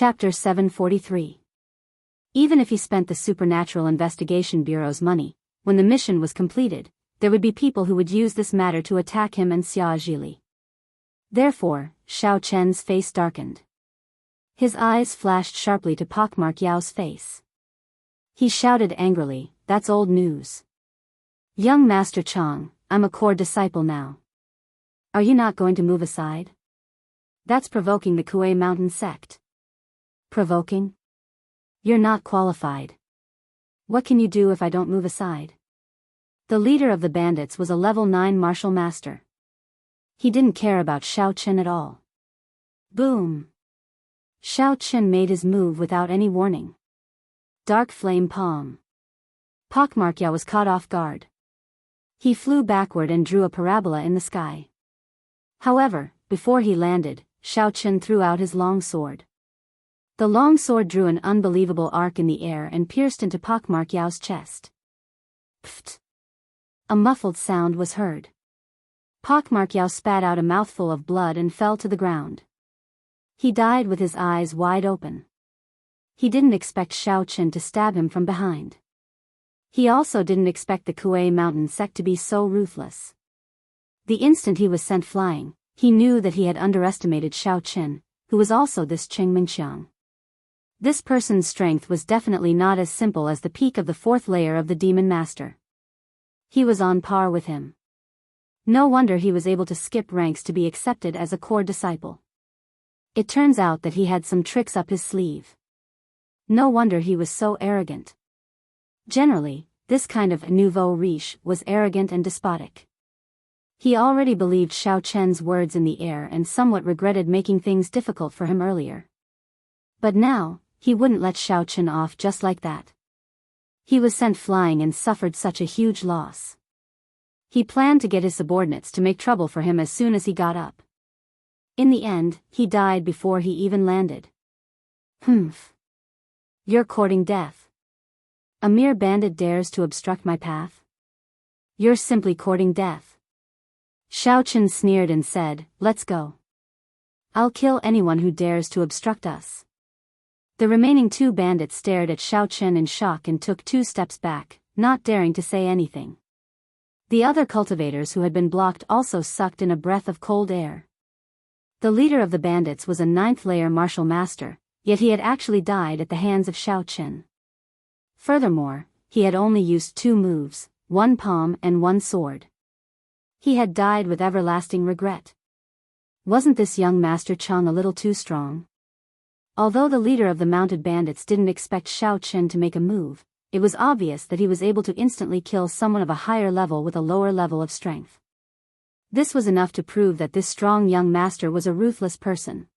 Chapter 743. Even if he spent the Supernatural Investigation Bureau's money, when the mission was completed, there would be people who would use this matter to attack him and Xia Zhili. Therefore, Xiao Chen's face darkened. His eyes flashed sharply to Pockmark Yao's face. He shouted angrily, "That's old news. Young Master Chang, I'm a core disciple now. Are you not going to move aside? That's provoking the Kuei Mountain sect." "Provoking? You're not qualified. What can you do if I don't move aside?" The leader of the bandits was a level 9 martial master. He didn't care about Xiao Chen at all. Boom! Xiao Chen made his move without any warning. Dark flame palm. Pockmark Yao was caught off guard. He flew backward and drew a parabola in the sky. However, before he landed, Xiao Chen threw out his long sword. The long sword drew an unbelievable arc in the air and pierced into Pockmark Yao's chest. Pfft! A muffled sound was heard. Pockmark Yao spat out a mouthful of blood and fell to the ground. He died with his eyes wide open. He didn't expect Xiao Chen to stab him from behind. He also didn't expect the Kuei Mountain sect to be so ruthless. The instant he was sent flying, he knew that he had underestimated Xiao Chen, who was also this Cheng Mingxiang. This person's strength was definitely not as simple as the peak of the 4th layer of the Demon Master. He was on par with him. No wonder he was able to skip ranks to be accepted as a core disciple. It turns out that he had some tricks up his sleeve. No wonder he was so arrogant. Generally, this kind of nouveau riche was arrogant and despotic. He already believed Xiao Chen's words in the air and somewhat regretted making things difficult for him earlier. But now, he wouldn't let Xiao Chen off just like that. He was sent flying and suffered such a huge loss. He planned to get his subordinates to make trouble for him as soon as he got up. In the end, he died before he even landed. Humph. You're courting death. A mere bandit dares to obstruct my path? You're simply courting death. Xiao Chen sneered and said, "Let's go. I'll kill anyone who dares to obstruct us." The remaining 2 bandits stared at Xiao Chen in shock and took 2 steps back, not daring to say anything. The other cultivators who had been blocked also sucked in a breath of cold air. The leader of the bandits was a 9th layer martial master, yet he had actually died at the hands of Xiao Chen. Furthermore, he had only used 2 moves, 1 palm and 1 sword. He had died with everlasting regret. Wasn't this young Master Chang a little too strong? Although the leader of the mounted bandits didn't expect Xiao Chen to make a move, it was obvious that he was able to instantly kill someone of a higher level with a lower level of strength. This was enough to prove that this strong young master was a ruthless person.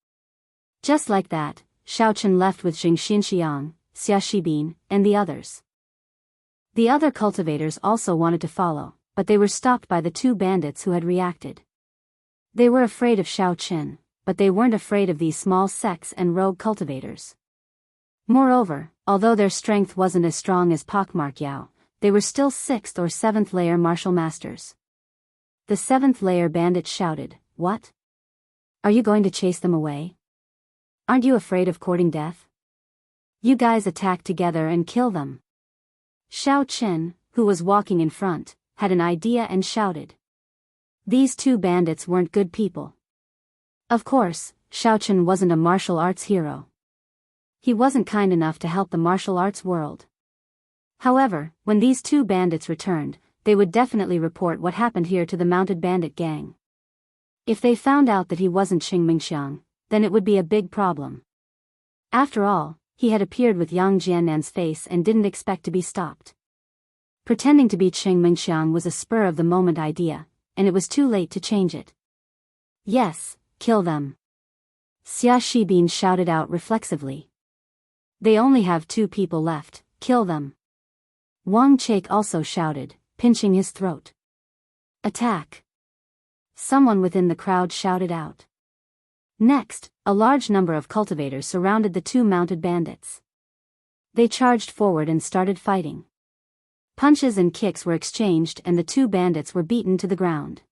Just like that, Xiao Chen left with Jing Xinxiang, Xia Shibin, and the others. The other cultivators also wanted to follow, but they were stopped by the 2 bandits who had reacted. They were afraid of Xiao Chen, but they weren't afraid of these small sects and rogue cultivators. Moreover, although their strength wasn't as strong as Pockmark Yao, they were still 6th or 7th layer martial masters. The 7th layer bandit shouted, "What? Are you going to chase them away? Aren't you afraid of courting death? You guys attack together and kill them." Xiao Chen, who was walking in front, had an idea and shouted. These 2 bandits weren't good people. Of course, Xiao Chen wasn't a martial arts hero. He wasn't kind enough to help the martial arts world. However, when these 2 bandits returned, they would definitely report what happened here to the mounted bandit gang. If they found out that he wasn't Cheng Mingxiang, then it would be a big problem. After all, he had appeared with Yang Jiannan's face and didn't expect to be stopped. Pretending to be Cheng Mingxiang was a spur-of-the-moment idea, and it was too late to change it. "Yes, kill them." Xia Shibin shouted out reflexively. "They only have 2 people left, kill them." Wang Chake also shouted, pinching his throat. "Attack!" Someone within the crowd shouted out. Next, a large number of cultivators surrounded the 2 mounted bandits. They charged forward and started fighting. Punches and kicks were exchanged and the 2 bandits were beaten to the ground.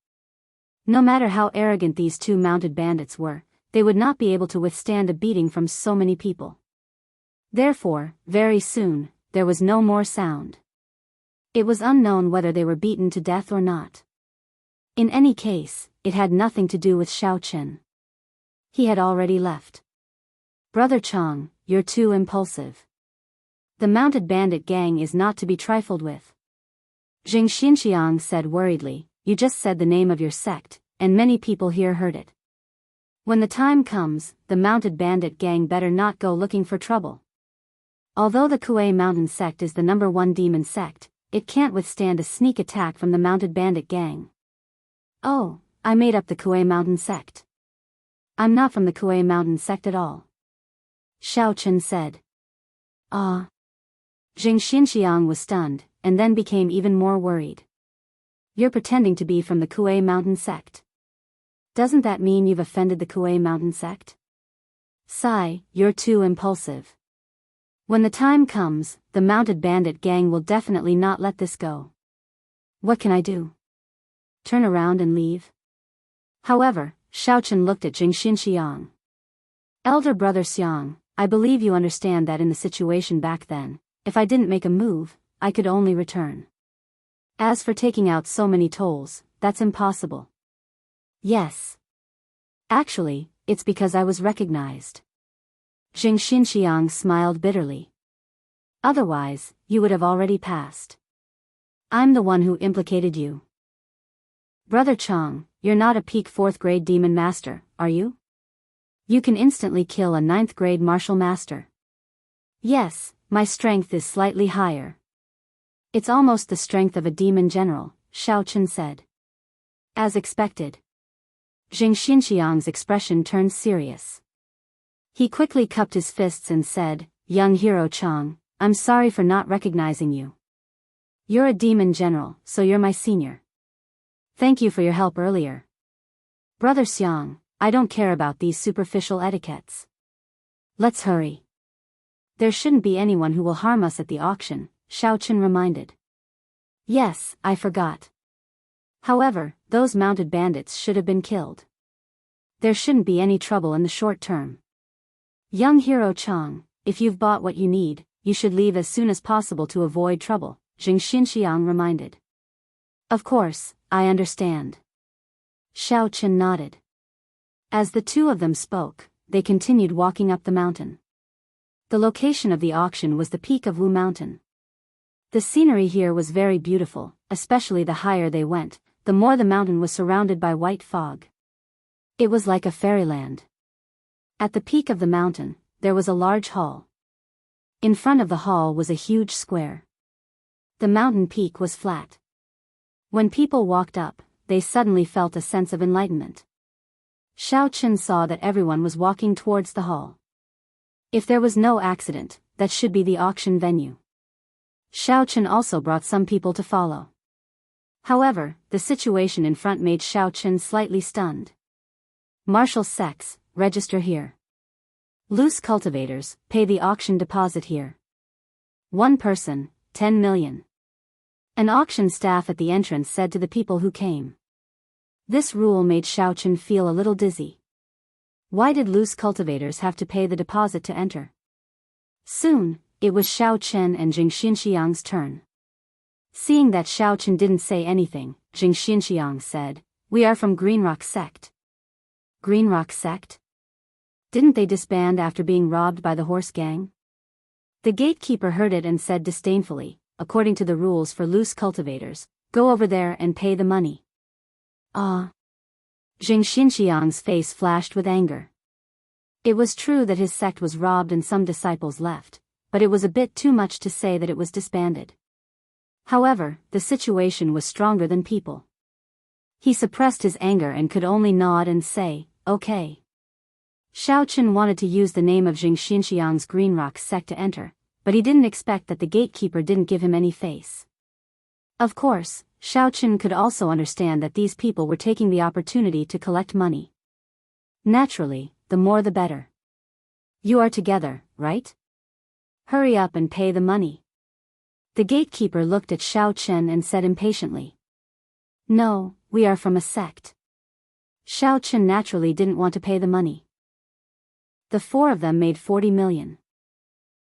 No matter how arrogant these 2 mounted bandits were, they would not be able to withstand a beating from so many people. Therefore, very soon, there was no more sound. It was unknown whether they were beaten to death or not. In any case, it had nothing to do with Xiao Chen. He had already left. Brother Chang, you're too impulsive. The mounted bandit gang is not to be trifled with. Jing Xinxiang said worriedly, you just said the name of your sect, and many people here heard it. When the time comes, the mounted bandit gang better not go looking for trouble. Although the Kuei Mountain sect is the #1 demon sect, it can't withstand a sneak attack from the mounted bandit gang. Oh, I made up the Kuei Mountain sect. I'm not from the Kuei Mountain sect at all. Xiao Chen said. Ah. Jing Xinxiang was stunned, and then became even more worried. You're pretending to be from the Kuei Mountain sect. Doesn't that mean you've offended the Kuei Mountain sect? Sai, you're too impulsive. When the time comes, the mounted bandit gang will definitely not let this go. What can I do? Turn around and leave? However, Xiao Chen looked at Jing Xinxiang. Elder brother Xiang, I believe you understand that in the situation back then, if I didn't make a move, I could only return. As for taking out so many tolls, that's impossible. Yes. Actually, it's because I was recognized. Jing Xinxiang smiled bitterly. Otherwise, you would have already passed. I'm the one who implicated you. Brother Chang, you're not a peak 4th grade demon master, are you? You can instantly kill a 9th grade martial master. Yes, my strength is slightly higher. It's almost the strength of a demon general, Xiao Chen said. As expected. Jing Xinxiang's expression turned serious. He quickly cupped his fists and said, Young hero Chang, I'm sorry for not recognizing you. You're a demon general, so you're my senior. Thank you for your help earlier. Brother Xiang, I don't care about these superficial etiquettes. Let's hurry. There shouldn't be anyone who will harm us at the auction, Xiao Chen reminded. Yes, I forgot. However, those mounted bandits should have been killed. There shouldn't be any trouble in the short term. Young hero Chang, if you've bought what you need, you should leave as soon as possible to avoid trouble, Jing Xinxiang reminded. Of course, I understand. Xiao Chen nodded. As the two of them spoke, they continued walking up the mountain. The location of the auction was the peak of Wu Mountain. The scenery here was very beautiful, especially the higher they went, the more the mountain was surrounded by white fog. It was like a fairyland. At the peak of the mountain, there was a large hall. In front of the hall was a huge square. The mountain peak was flat. When people walked up, they suddenly felt a sense of enlightenment. Xiao Chen saw that everyone was walking towards the hall. If there was no accident, that should be the auction venue. Xiao Chen also brought some people to follow. However, the situation in front made Xiao Chen slightly stunned. Martial sects, register here. Loose cultivators, pay the auction deposit here. One person, 10 million. An auction staff at the entrance said to the people who came. This rule made Xiao Chen feel a little dizzy. Why did loose cultivators have to pay the deposit to enter? Soon, it was Xiao Chen and Jing Xinxiang's turn. Seeing that Xiao Chen didn't say anything, Jing Xinxiang said, We are from Green Rock Sect. Green Rock Sect? Didn't they disband after being robbed by the horse gang? The gatekeeper heard it and said disdainfully, According to the rules for loose cultivators, go over there and pay the money. Ah. Jing Xinxiang's face flashed with anger. It was true that his sect was robbed and some disciples left, but it was a bit too much to say that it was disbanded. However, the situation was stronger than people. He suppressed his anger and could only nod and say, Okay. Xiao Chen wanted to use the name of Jing Xinxiang's Green Rock sect to enter, but he didn't expect that the gatekeeper didn't give him any face. Of course, Xiao Chen could also understand that these people were taking the opportunity to collect money. Naturally, the more the better. You are together, right? Hurry up and pay the money. The gatekeeper looked at Xiao Chen and said impatiently. No, we are from a sect. Xiao Chen naturally didn't want to pay the money. The four of them made 40 million.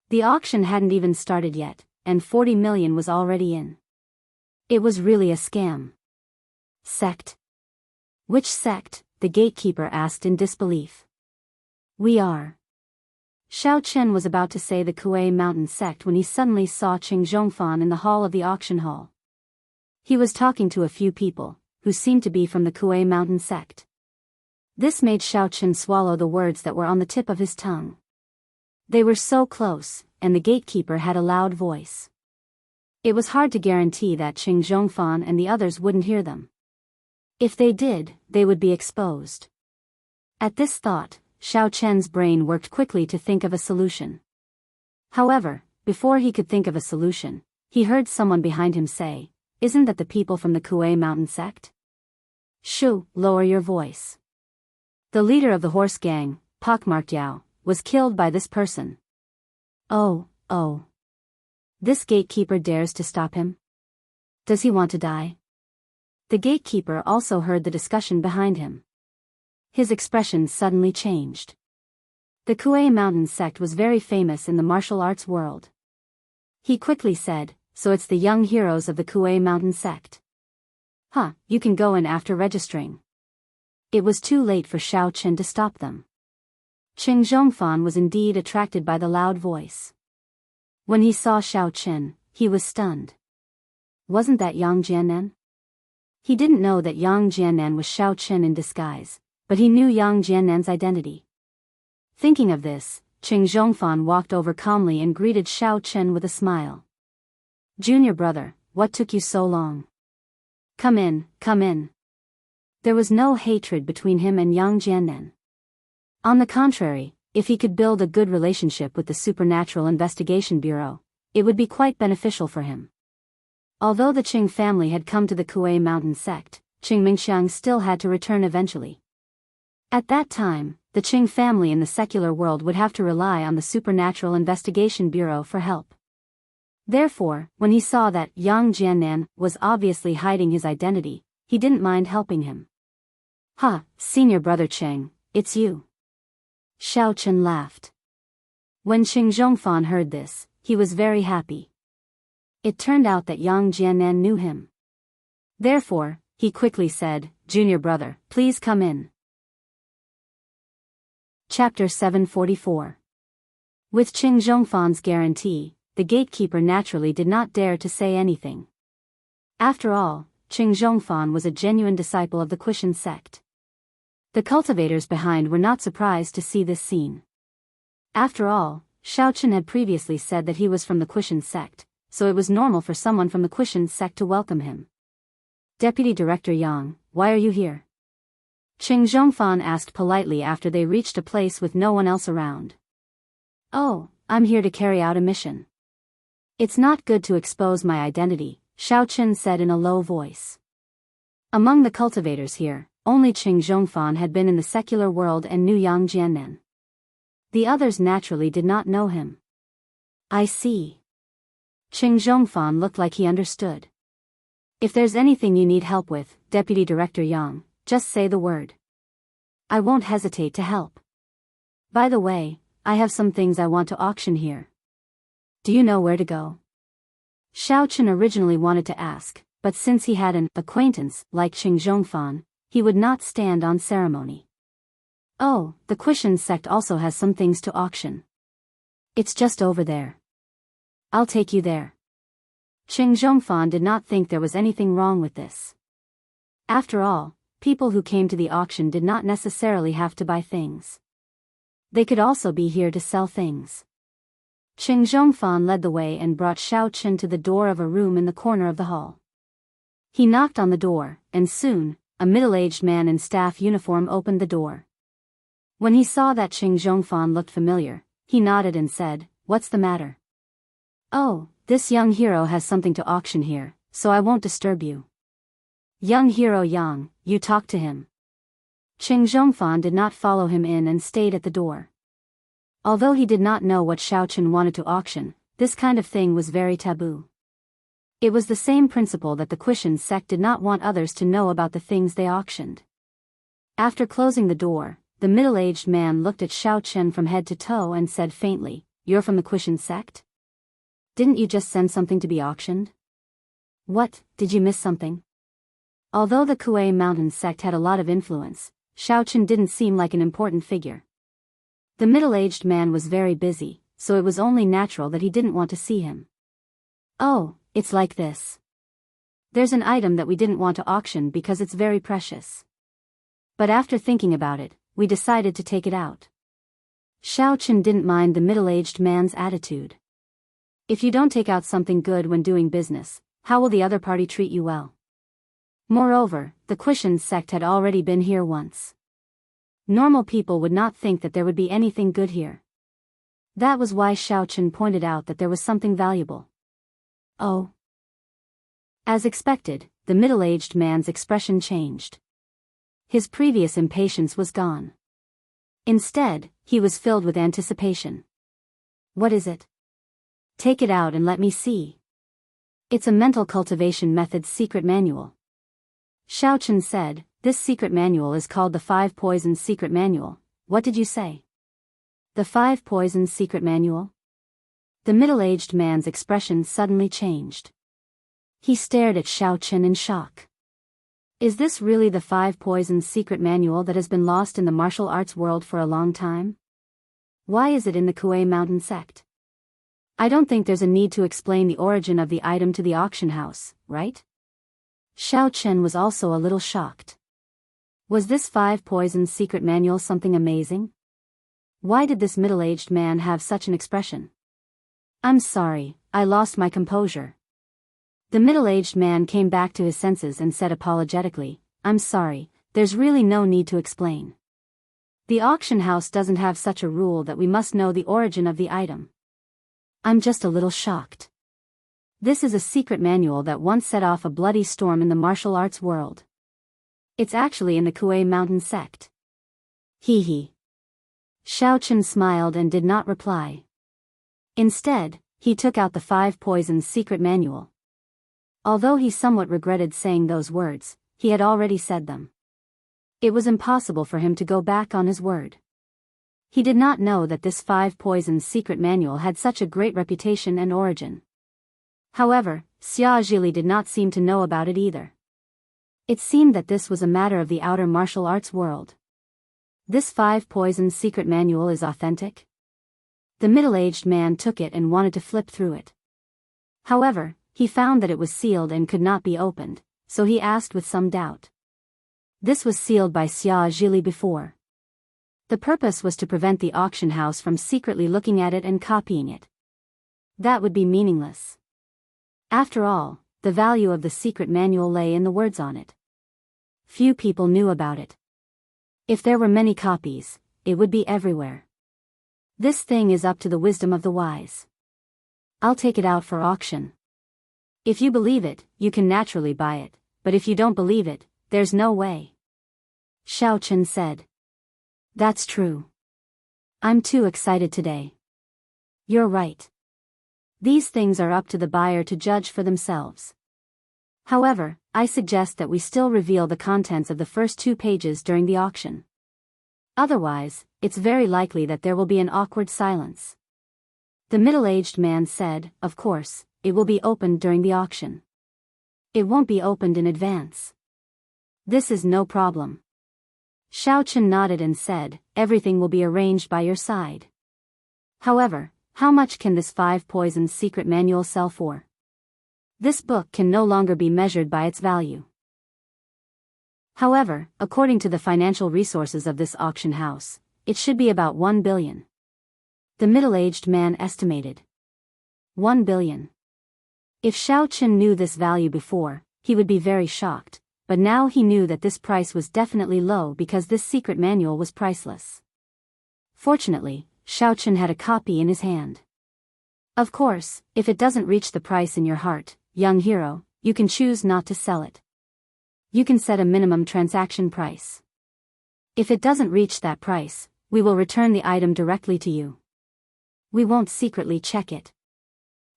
The auction hadn't even started yet, and 40 million was already in. It was really a scam. Sect? Which sect? The gatekeeper asked in disbelief. We are. Xiao Chen was about to say the Kuei Mountain sect when he suddenly saw Qing Zhongfan in the hall of the auction hall. He was talking to a few people, who seemed to be from the Kuei Mountain sect. This made Xiao Chen swallow the words that were on the tip of his tongue. They were so close, and the gatekeeper had a loud voice. It was hard to guarantee that Qing Zhongfan and the others wouldn't hear them. If they did, they would be exposed. At this thought, Xiao Chen's brain worked quickly to think of a solution. However, before he could think of a solution, he heard someone behind him say, "Isn't that the people from the Kuei Mountain sect?" "Shoo, lower your voice." The leader of the horse gang, pockmarked Yao, was killed by this person. Oh. This gatekeeper dares to stop him? Does he want to die? The gatekeeper also heard the discussion behind him. His expression suddenly changed. The Kuei Mountain sect was very famous in the martial arts world. He quickly said, "So it's the young heroes of the Kuei Mountain sect. Huh, you can go in after registering." It was too late for Xiao Chen to stop them. Qing Zhongfan was indeed attracted by the loud voice. When he saw Xiao Chen, he was stunned. Wasn't that Yang Jiannan? He didn't know that Yang Jiannan was Xiao Chen in disguise, but he knew Yang Jiannan's identity. Thinking of this, Qing Zhongfan walked over calmly and greeted Xiao Chen with a smile. "Junior brother, what took you so long? Come in, come in." There was no hatred between him and Yang Jiannan. On the contrary, if he could build a good relationship with the Supernatural Investigation Bureau, it would be quite beneficial for him. Although the Qing family had come to the Kuei Mountain sect, Qing Mingxiang still had to return eventually. At that time, the Qing family in the secular world would have to rely on the Supernatural Investigation Bureau for help. Therefore, when he saw that Yang Jiannan was obviously hiding his identity, he didn't mind helping him. "Ha, senior brother Qing, it's you." Xiao Chen laughed. When Qing Zhongfan heard this, he was very happy. It turned out that Yang Jiannan knew him. Therefore, he quickly said, "Junior brother, please come in." Chapter 744. With Qing Zhongfan's guarantee, the gatekeeper naturally did not dare to say anything. After all, Qing Zhongfan was a genuine disciple of the Quishan sect. The cultivators behind were not surprised to see this scene. After all, Xiao Chen had previously said that he was from the Quishan sect, so it was normal for someone from the Quishan sect to welcome him. "Deputy Director Yang, why are you here?" Qing Zhongfan asked politely after they reached a place with no one else around. "Oh, I'm here to carry out a mission." "It's not good to expose my identity," Xiao Chen said in a low voice. Among the cultivators here, only Qing Zhongfan had been in the secular world and knew Yang Jiannan. The others naturally did not know him. "I see." Qing Zhongfan looked like he understood. "If there's anything you need help with, Deputy Director Yang, just say the word. I won't hesitate to help. By the way, I have some things I want to auction here. Do you know where to go?" Xiao Chen originally wanted to ask, but since he had an acquaintance like Qing Zhongfan, he would not stand on ceremony. "Oh, the Quishan sect also has some things to auction. It's just over there. I'll take you there." Qing Zhongfan did not think there was anything wrong with this. After all, people who came to the auction did not necessarily have to buy things. They could also be here to sell things. Qing Zhongfan led the way and brought Xiao Chen to the door of a room in the corner of the hall. He knocked on the door, and soon, a middle-aged man in staff uniform opened the door. When he saw that Qing Zhongfan looked familiar, he nodded and said, "What's the matter?" "Oh, this young hero has something to auction here, so I won't disturb you." "Young hero Yang, you talk to him." Qing Zhongfan did not follow him in and stayed at the door. Although he did not know what Xiao Chen wanted to auction, this kind of thing was very taboo. It was the same principle that the Quishan sect did not want others to know about the things they auctioned. After closing the door, the middle-aged man looked at Xiao Chen from head to toe and said faintly, "You're from the Quishan sect? Didn't you just send something to be auctioned? What, did you miss something?" Although the Kuei Mountain sect had a lot of influence, Xiao Chen didn't seem like an important figure. The middle-aged man was very busy, so it was only natural that he didn't want to see him. "Oh, it's like this. There's an item that we didn't want to auction because it's very precious. But after thinking about it, we decided to take it out." Xiao Chen didn't mind the middle-aged man's attitude. If you don't take out something good when doing business, how will the other party treat you well? Moreover, the Quishan sect had already been here once. Normal people would not think that there would be anything good here. That was why Xiao Chen pointed out that there was something valuable. "Oh." As expected, the middle-aged man's expression changed. His previous impatience was gone. Instead, he was filled with anticipation. "What is it? Take it out and let me see." "It's a mental cultivation method's secret manual." Xiao Chen said, "This secret manual is called the 5 Poisons Secret Manual." "What did you say?" "The 5 Poisons Secret Manual?" The middle-aged man's expression suddenly changed. He stared at Xiao Chen in shock. "Is this really the 5 Poisons Secret Manual that has been lost in the martial arts world for a long time? Why is it in the Kuei Mountain sect? I don't think there's a need to explain the origin of the item to the auction house, right?" Xiao Chen was also a little shocked. Was this 5 Poisons Secret Manual something amazing? Why did this middle-aged man have such an expression? "I'm sorry, I lost my composure." The middle-aged man came back to his senses and said apologetically, "I'm sorry, there's really no need to explain. The auction house doesn't have such a rule that we must know the origin of the item. I'm just a little shocked. This is a secret manual that once set off a bloody storm in the martial arts world. It's actually in the Kuei Mountain sect." "Hee hee." Xiao Chen smiled and did not reply. Instead, he took out the 5 Poisons Secret Manual. Although he somewhat regretted saying those words, he had already said them. It was impossible for him to go back on his word. He did not know that this 5 Poisons Secret Manual had such a great reputation and origin. However, Xia Zhili did not seem to know about it either. It seemed that this was a matter of the outer martial arts world. "This 5 Poisons Secret Manual is authentic?" The middle-aged man took it and wanted to flip through it. However, he found that it was sealed and could not be opened, so he asked with some doubt. This was sealed by Xia Zhili before. The purpose was to prevent the auction house from secretly looking at it and copying it. That would be meaningless. After all, the value of the secret manual lay in the words on it. Few people knew about it. If there were many copies, it would be everywhere. This thing is up to the wisdom of the wise. I'll take it out for auction. If you believe it, you can naturally buy it, but if you don't believe it, there's no way." Xiao Chen said. "That's true. I'm too excited today." "You're right. These things are up to the buyer to judge for themselves. However, I suggest that we still reveal the contents of the first 2 pages during the auction. Otherwise, it's very likely that there will be an awkward silence." The middle-aged man said, "Of course, it will be opened during the auction. It won't be opened in advance." "This is no problem." Xiao Chen nodded and said, "Everything will be arranged by your side. However, how much can this 5 Poisons Secret Manual sell for? This book can no longer be measured by its value. However, according to the financial resources of this auction house, it should be about 1 billion. The middle-aged man estimated. 1 billion. If Xiao Chen knew this value before, he would be very shocked, but now he knew that this price was definitely low because this secret manual was priceless. Fortunately, Xiao Chen had a copy in his hand. "Of course, if it doesn't reach the price in your heart, young hero, you can choose not to sell it. You can set a minimum transaction price. If it doesn't reach that price, we will return the item directly to you. We won't secretly check it."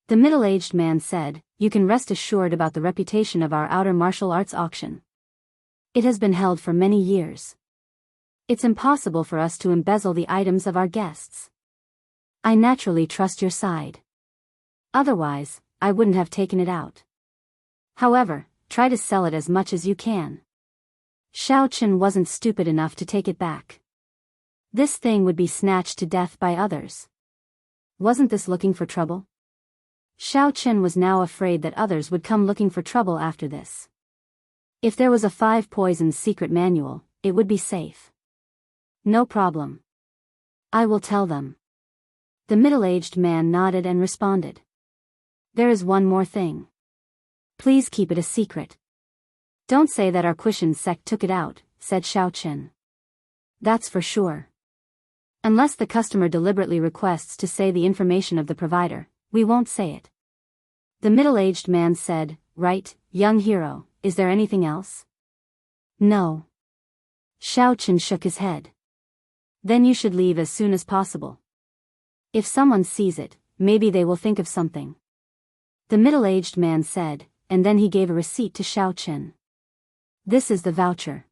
The middle-aged man said, "You can rest assured about the reputation of our outer martial arts auction. It has been held for many years. It's impossible for us to embezzle the items of our guests. I naturally trust your side. Otherwise, I wouldn't have taken it out. However, try to sell it as much as you can. Xiao Chen wasn't stupid enough to take it back. This thing would be snatched to death by others. Wasn't this looking for trouble? Xiao Chen was now afraid that others would come looking for trouble after this. If there was a 5 poisons secret manual, it would be safe. No problem. I will tell them. The middle-aged man nodded and responded. There is one more thing. Please keep it a secret. Don't say that our Quishan sect took it out, said Xiao Chen. That's for sure. Unless the customer deliberately requests to say the information of the provider, we won't say it. The middle-aged man said, Right, young hero, is there anything else? No. Xiao Chen shook his head. Then you should leave as soon as possible. If someone sees it, maybe they will think of something. The middle-aged man said, and then he gave a receipt to Xiao Chen. This is the voucher.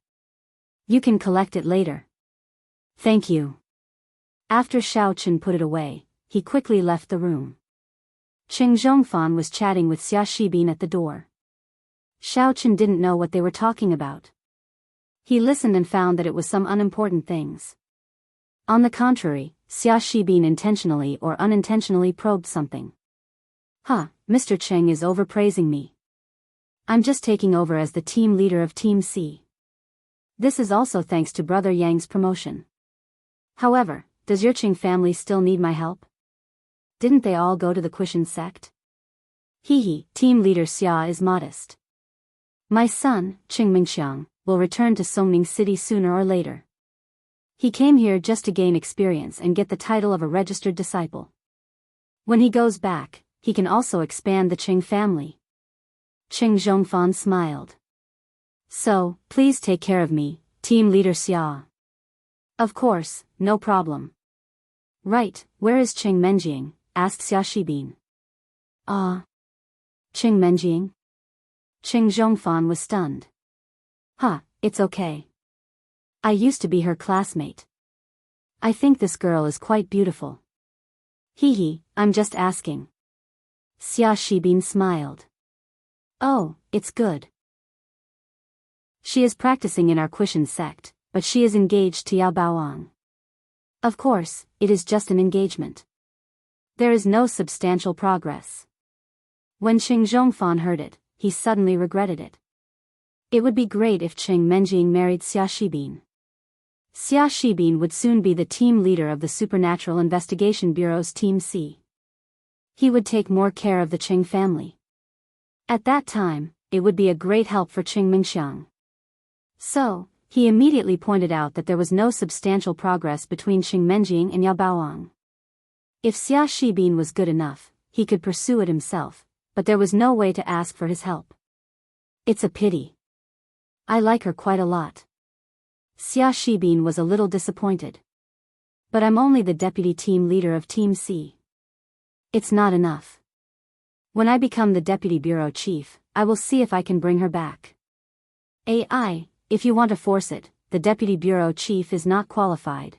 You can collect it later. Thank you. After Xiao Chen put it away, he quickly left the room. Qing Zhongfan was chatting with Xia Shibin at the door. Xiao Chen didn't know what they were talking about. He listened and found that it was some unimportant things. On the contrary, Xia Shibin intentionally or unintentionally probed something. Mr. Cheng is overpraising me. I'm just taking over as the team leader of Team C. This is also thanks to Brother Yang's promotion. However, does your Qing family still need my help? Didn't they all go to the Quishan sect? Team leader Xia is modest. My son, Qing Mingxiang, will return to Songning City sooner or later. He came here just to gain experience and get the title of a registered disciple. When he goes back, he can also expand the Qing family. Qing Zhongfan smiled. So, please take care of me, team leader Xia. Of course, no problem. Right, where is Qing Menjing? Asked Xia Shibin. Qing Menjing? Qing Zhongfan was stunned. It's okay. I used to be her classmate. I think this girl is quite beautiful. I'm just asking. Xia Shibin smiled. Oh, it's good. She is practicing in our Quishan sect, but she is engaged to Yao Baoang. Of course, it is just an engagement. There is no substantial progress. When Qing Zhongfan heard it, he suddenly regretted it. It would be great if Qing Menjing married Xia Shibin. Xia Shibin would soon be the team leader of the Supernatural Investigation Bureau's Team C. He would take more care of the Qing family. At that time, it would be a great help for Qing Mingxiang. So, he immediately pointed out that there was no substantial progress between Qing Menjing and Yao Baoang. If Xia Shibin was good enough, he could pursue it himself, but there was no way to ask for his help. It's a pity. I like her quite a lot. Xia Shibin was a little disappointed. But I'm only the deputy team leader of Team C. It's not enough. When I become the deputy bureau chief, I will see if I can bring her back. If you want to force it, the deputy bureau chief is not qualified.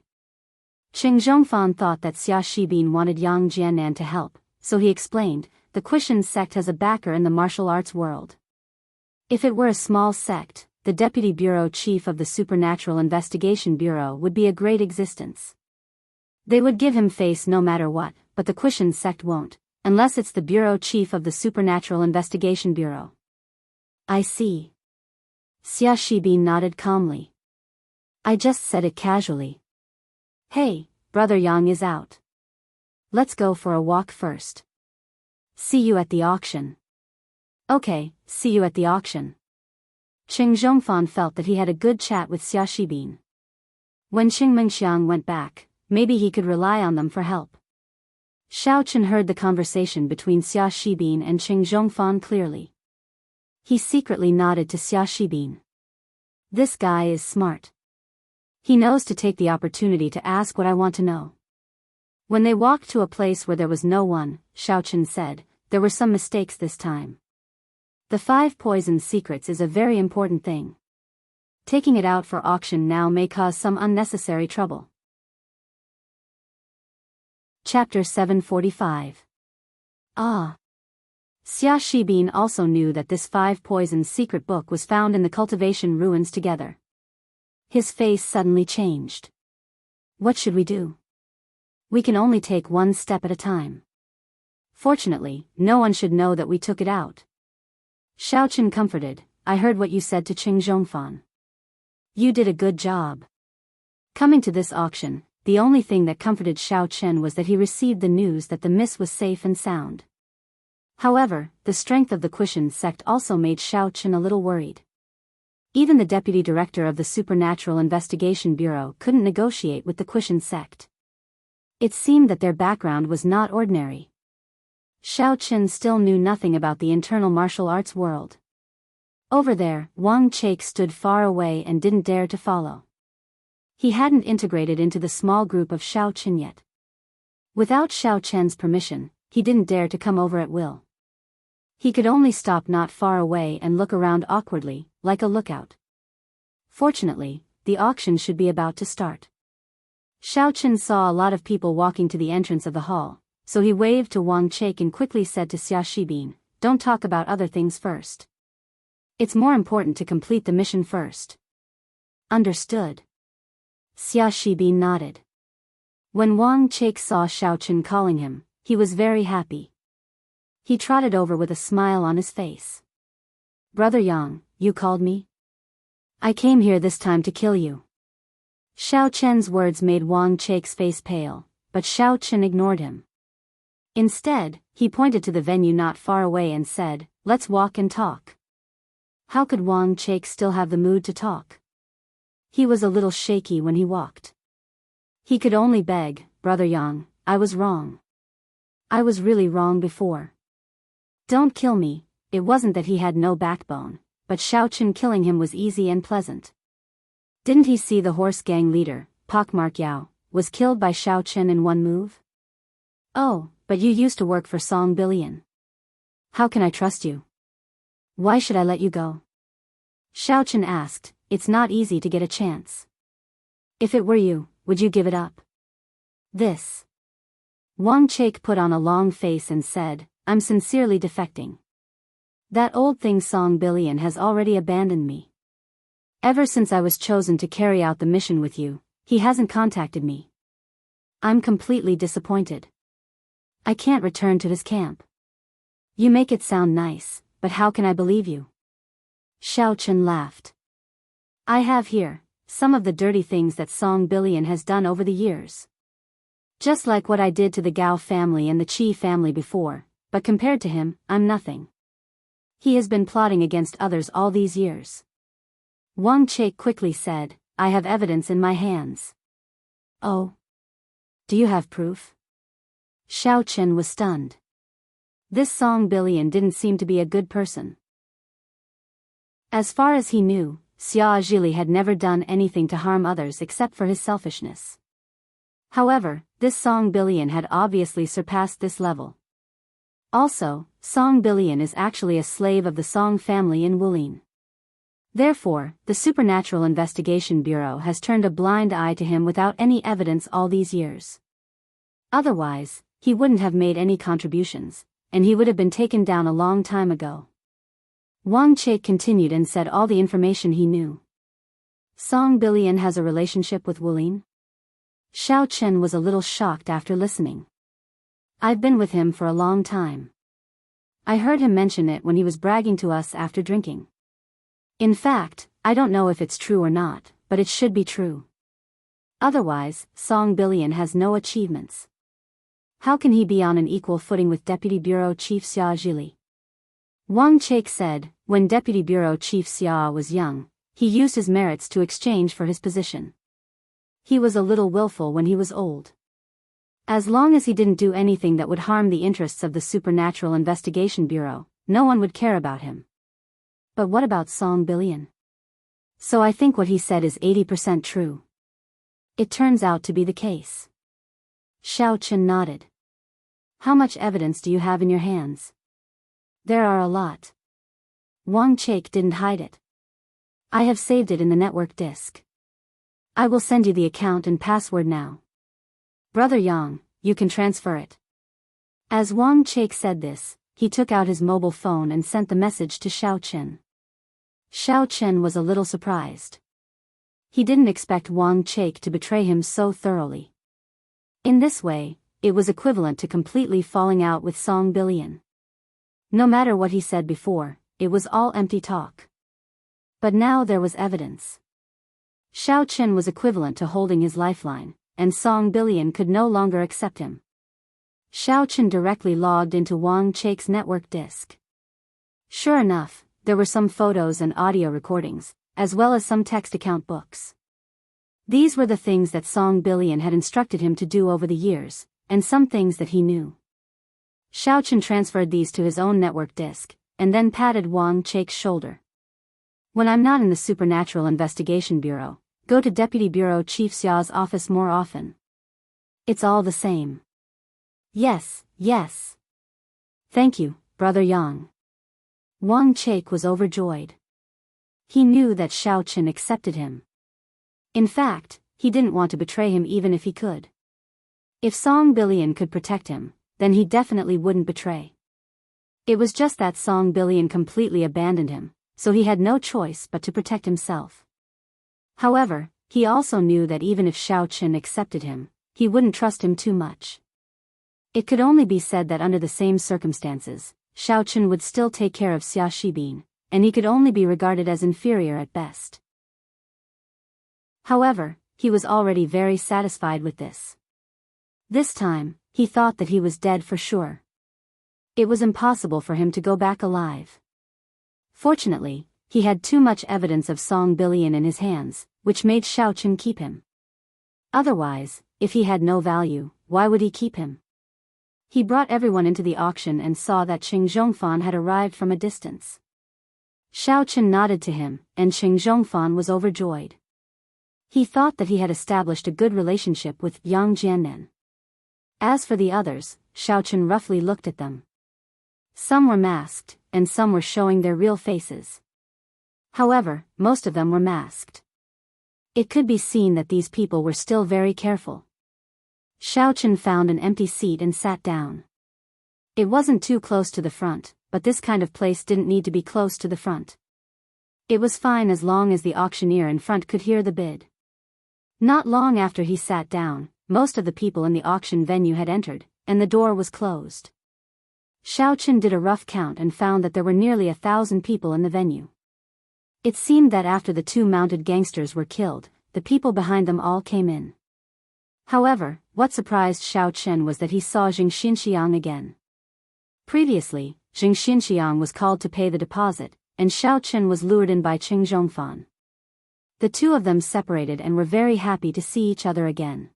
Qing Zhongfan thought that Xia Shibin wanted Yang Jiannan to help, so he explained, the Quishan sect has a backer in the martial arts world. If it were a small sect, the deputy bureau chief of the Supernatural Investigation Bureau would be a great existence. They would give him face no matter what, but the Quishan sect won't, unless it's the bureau chief of the Supernatural Investigation Bureau. I see. Xia Shibin nodded calmly. I just said it casually. Hey, Brother Yang is out. Let's go for a walk first. See you at the auction. Okay, see you at the auction. Qing Zhongfan felt that he had a good chat with Xia Shibin. When Qing Mingxiang went back, maybe he could rely on them for help. Xiao Chen heard the conversation between Xia Shibin and Qing Zhongfan clearly. He secretly nodded to Xia Shibin. This guy is smart. He knows to take the opportunity to ask what I want to know. When they walked to a place where there was no one, Xiao Chen said, there were some mistakes this time. The 5 poison secrets is a very important thing. Taking it out for auction now may cause some unnecessary trouble. Chapter 745. Ah. Xia Shibin also knew that this 5 poisons secret book was found in the cultivation ruins together. His face suddenly changed. What should we do? We can only take one step at a time. Fortunately, no one should know that we took it out. Xiaochen comforted, I heard what you said to Qing Zhongfan. You did a good job. Coming to this auction, the only thing that comforted Xiao Chen was that he received the news that the miss was safe and sound. However, the strength of the Quishan sect also made Xiao Chen a little worried. Even the deputy director of the Supernatural Investigation Bureau couldn't negotiate with the Quishan sect. It seemed that their background was not ordinary. Xiao Chen still knew nothing about the internal martial arts world. Over there, Wang Chake stood far away and didn't dare to follow. He hadn't integrated into the small group of Xiao Chen yet. Without Xiao Chen's permission, he didn't dare to come over at will. He could only stop not far away and look around awkwardly, like a lookout. Fortunately, the auction should be about to start. Xiao Chen saw a lot of people walking to the entrance of the hall, so he waved to Wang Chake and quickly said to Xia Shibin, don't talk about other things first. It's more important to complete the mission first. Understood. Xia Shibin nodded. When Wang Chake saw Xiao Chen calling him, he was very happy. He trotted over with a smile on his face. Brother Yang, you called me? I came here this time to kill you. Xiao Chen's words made Wang Chake's face pale, but Xiao Chen ignored him. Instead, he pointed to the venue not far away and said, let's walk and talk. How could Wang Chake still have the mood to talk? He was a little shaky when he walked. He could only beg, Brother Yang, I was wrong. I was really wrong before. Don't kill me. It wasn't that he had no backbone, but Xiao Chen killing him was easy and pleasant. Didn't he see the horse gang leader, Pockmark Yao, was killed by Xiao Chen in one move? Oh, but you used to work for Song Billion. How can I trust you? Why should I let you go? Xiao Chen asked, it's not easy to get a chance. If it were you, would you give it up? This. Wang Chake put on a long face and said, I'm sincerely defecting. That old thing Song Billion has already abandoned me. Ever since I was chosen to carry out the mission with you, he hasn't contacted me. I'm completely disappointed. I can't return to his camp. You make it sound nice, but how can I believe you? Xiao Chen laughed. I have here some of the dirty things that Song Billion has done over the years. Just like what I did to the Gao family and the Qi family before, but compared to him, I'm nothing. He has been plotting against others all these years. Wang Chake quickly said, I have evidence in my hands. Oh? Do you have proof? Xiao Chen was stunned. This Song Billion didn't seem to be a good person. As far as he knew, Xia Zhili had never done anything to harm others except for his selfishness. However, this Song Billion had obviously surpassed this level. Also, Song Billion is actually a slave of the Song family in Wulin. Therefore, the Supernatural Investigation Bureau has turned a blind eye to him without any evidence all these years. Otherwise, he wouldn't have made any contributions, and he would have been taken down a long time ago. Wang Chake continued and said all the information he knew. Song Billion has a relationship with Wulin? Xiao Chen was a little shocked after listening. I've been with him for a long time. I heard him mention it when he was bragging to us after drinking. In fact, I don't know if it's true or not, but it should be true. Otherwise, Song Billion has no achievements. How can he be on an equal footing with Deputy Bureau Chief Xia Zhili? Wang Chake said, when Deputy Bureau Chief Xia was young, he used his merits to exchange for his position. He was a little willful when he was old. As long as he didn't do anything that would harm the interests of the Supernatural Investigation Bureau, no one would care about him. But what about Song Billion? So I think what he said is 80% true. It turns out to be the case. Xiao Chen nodded. How much evidence do you have in your hands? There are a lot. Wang Chake didn't hide it. I have saved it in the network disk. I will send you the account and password now. Brother Yang, you can transfer it. As Wang Chake said this, he took out his mobile phone and sent the message to Xiao Chen. Xiao Chen was a little surprised. He didn't expect Wang Chake to betray him so thoroughly. In this way, it was equivalent to completely falling out with Song Billion. No matter what he said before, it was all empty talk. But now there was evidence. Xiao Chen was equivalent to holding his lifeline, and Song Billion could no longer accept him. Xiao Chen directly logged into Wang Chake's network disk. Sure enough, there were some photos and audio recordings, as well as some text account books. These were the things that Song Billion had instructed him to do over the years, and some things that he knew. Xiao Chen transferred these to his own network disk, and then patted Wang Chake's shoulder. When I'm not in the Supernatural Investigation Bureau, go to Deputy Bureau Chief Xia's office more often. It's all the same. Yes, yes. Thank you, Brother Yang. Wang Chake was overjoyed. He knew that Xiao Chen accepted him. In fact, he didn't want to betray him even if he could. If Song Billion could protect him, then he definitely wouldn't betray. It was just that Song Billion completely abandoned him, so he had no choice but to protect himself. However, he also knew that even if Xiao Chen accepted him, he wouldn't trust him too much. It could only be said that under the same circumstances, Xiao Chen would still take care of Xia Shibin, and he could only be regarded as inferior at best. However, he was already very satisfied with this. This time, he thought that he was dead for sure. It was impossible for him to go back alive. Fortunately, he had too much evidence of Song Billion in his hands, which made Xiao Chen keep him. Otherwise, if he had no value, why would he keep him? He brought everyone into the auction and saw that Qing Zhongfan had arrived from a distance. Xiao Chen nodded to him, and Qing Zhongfan was overjoyed. He thought that he had established a good relationship with Yang Jiannen. As for the others, Xiao Chen roughly looked at them. Some were masked, and some were showing their real faces. However, most of them were masked. It could be seen that these people were still very careful. Xiao Chen found an empty seat and sat down. It wasn't too close to the front, but this kind of place didn't need to be close to the front. It was fine as long as the auctioneer in front could hear the bid. Not long after he sat down, most of the people in the auction venue had entered, and the door was closed. Xiao Chen did a rough count and found that there were nearly 1,000 people in the venue. It seemed that after the two mounted gangsters were killed, the people behind them all came in. However, what surprised Xiao Chen was that he saw Jing Xinxiang again. Previously, Jing Xinxiang was called to pay the deposit, and Xiao Chen was lured in by Qing Zhongfan. The two of them separated and were very happy to see each other again.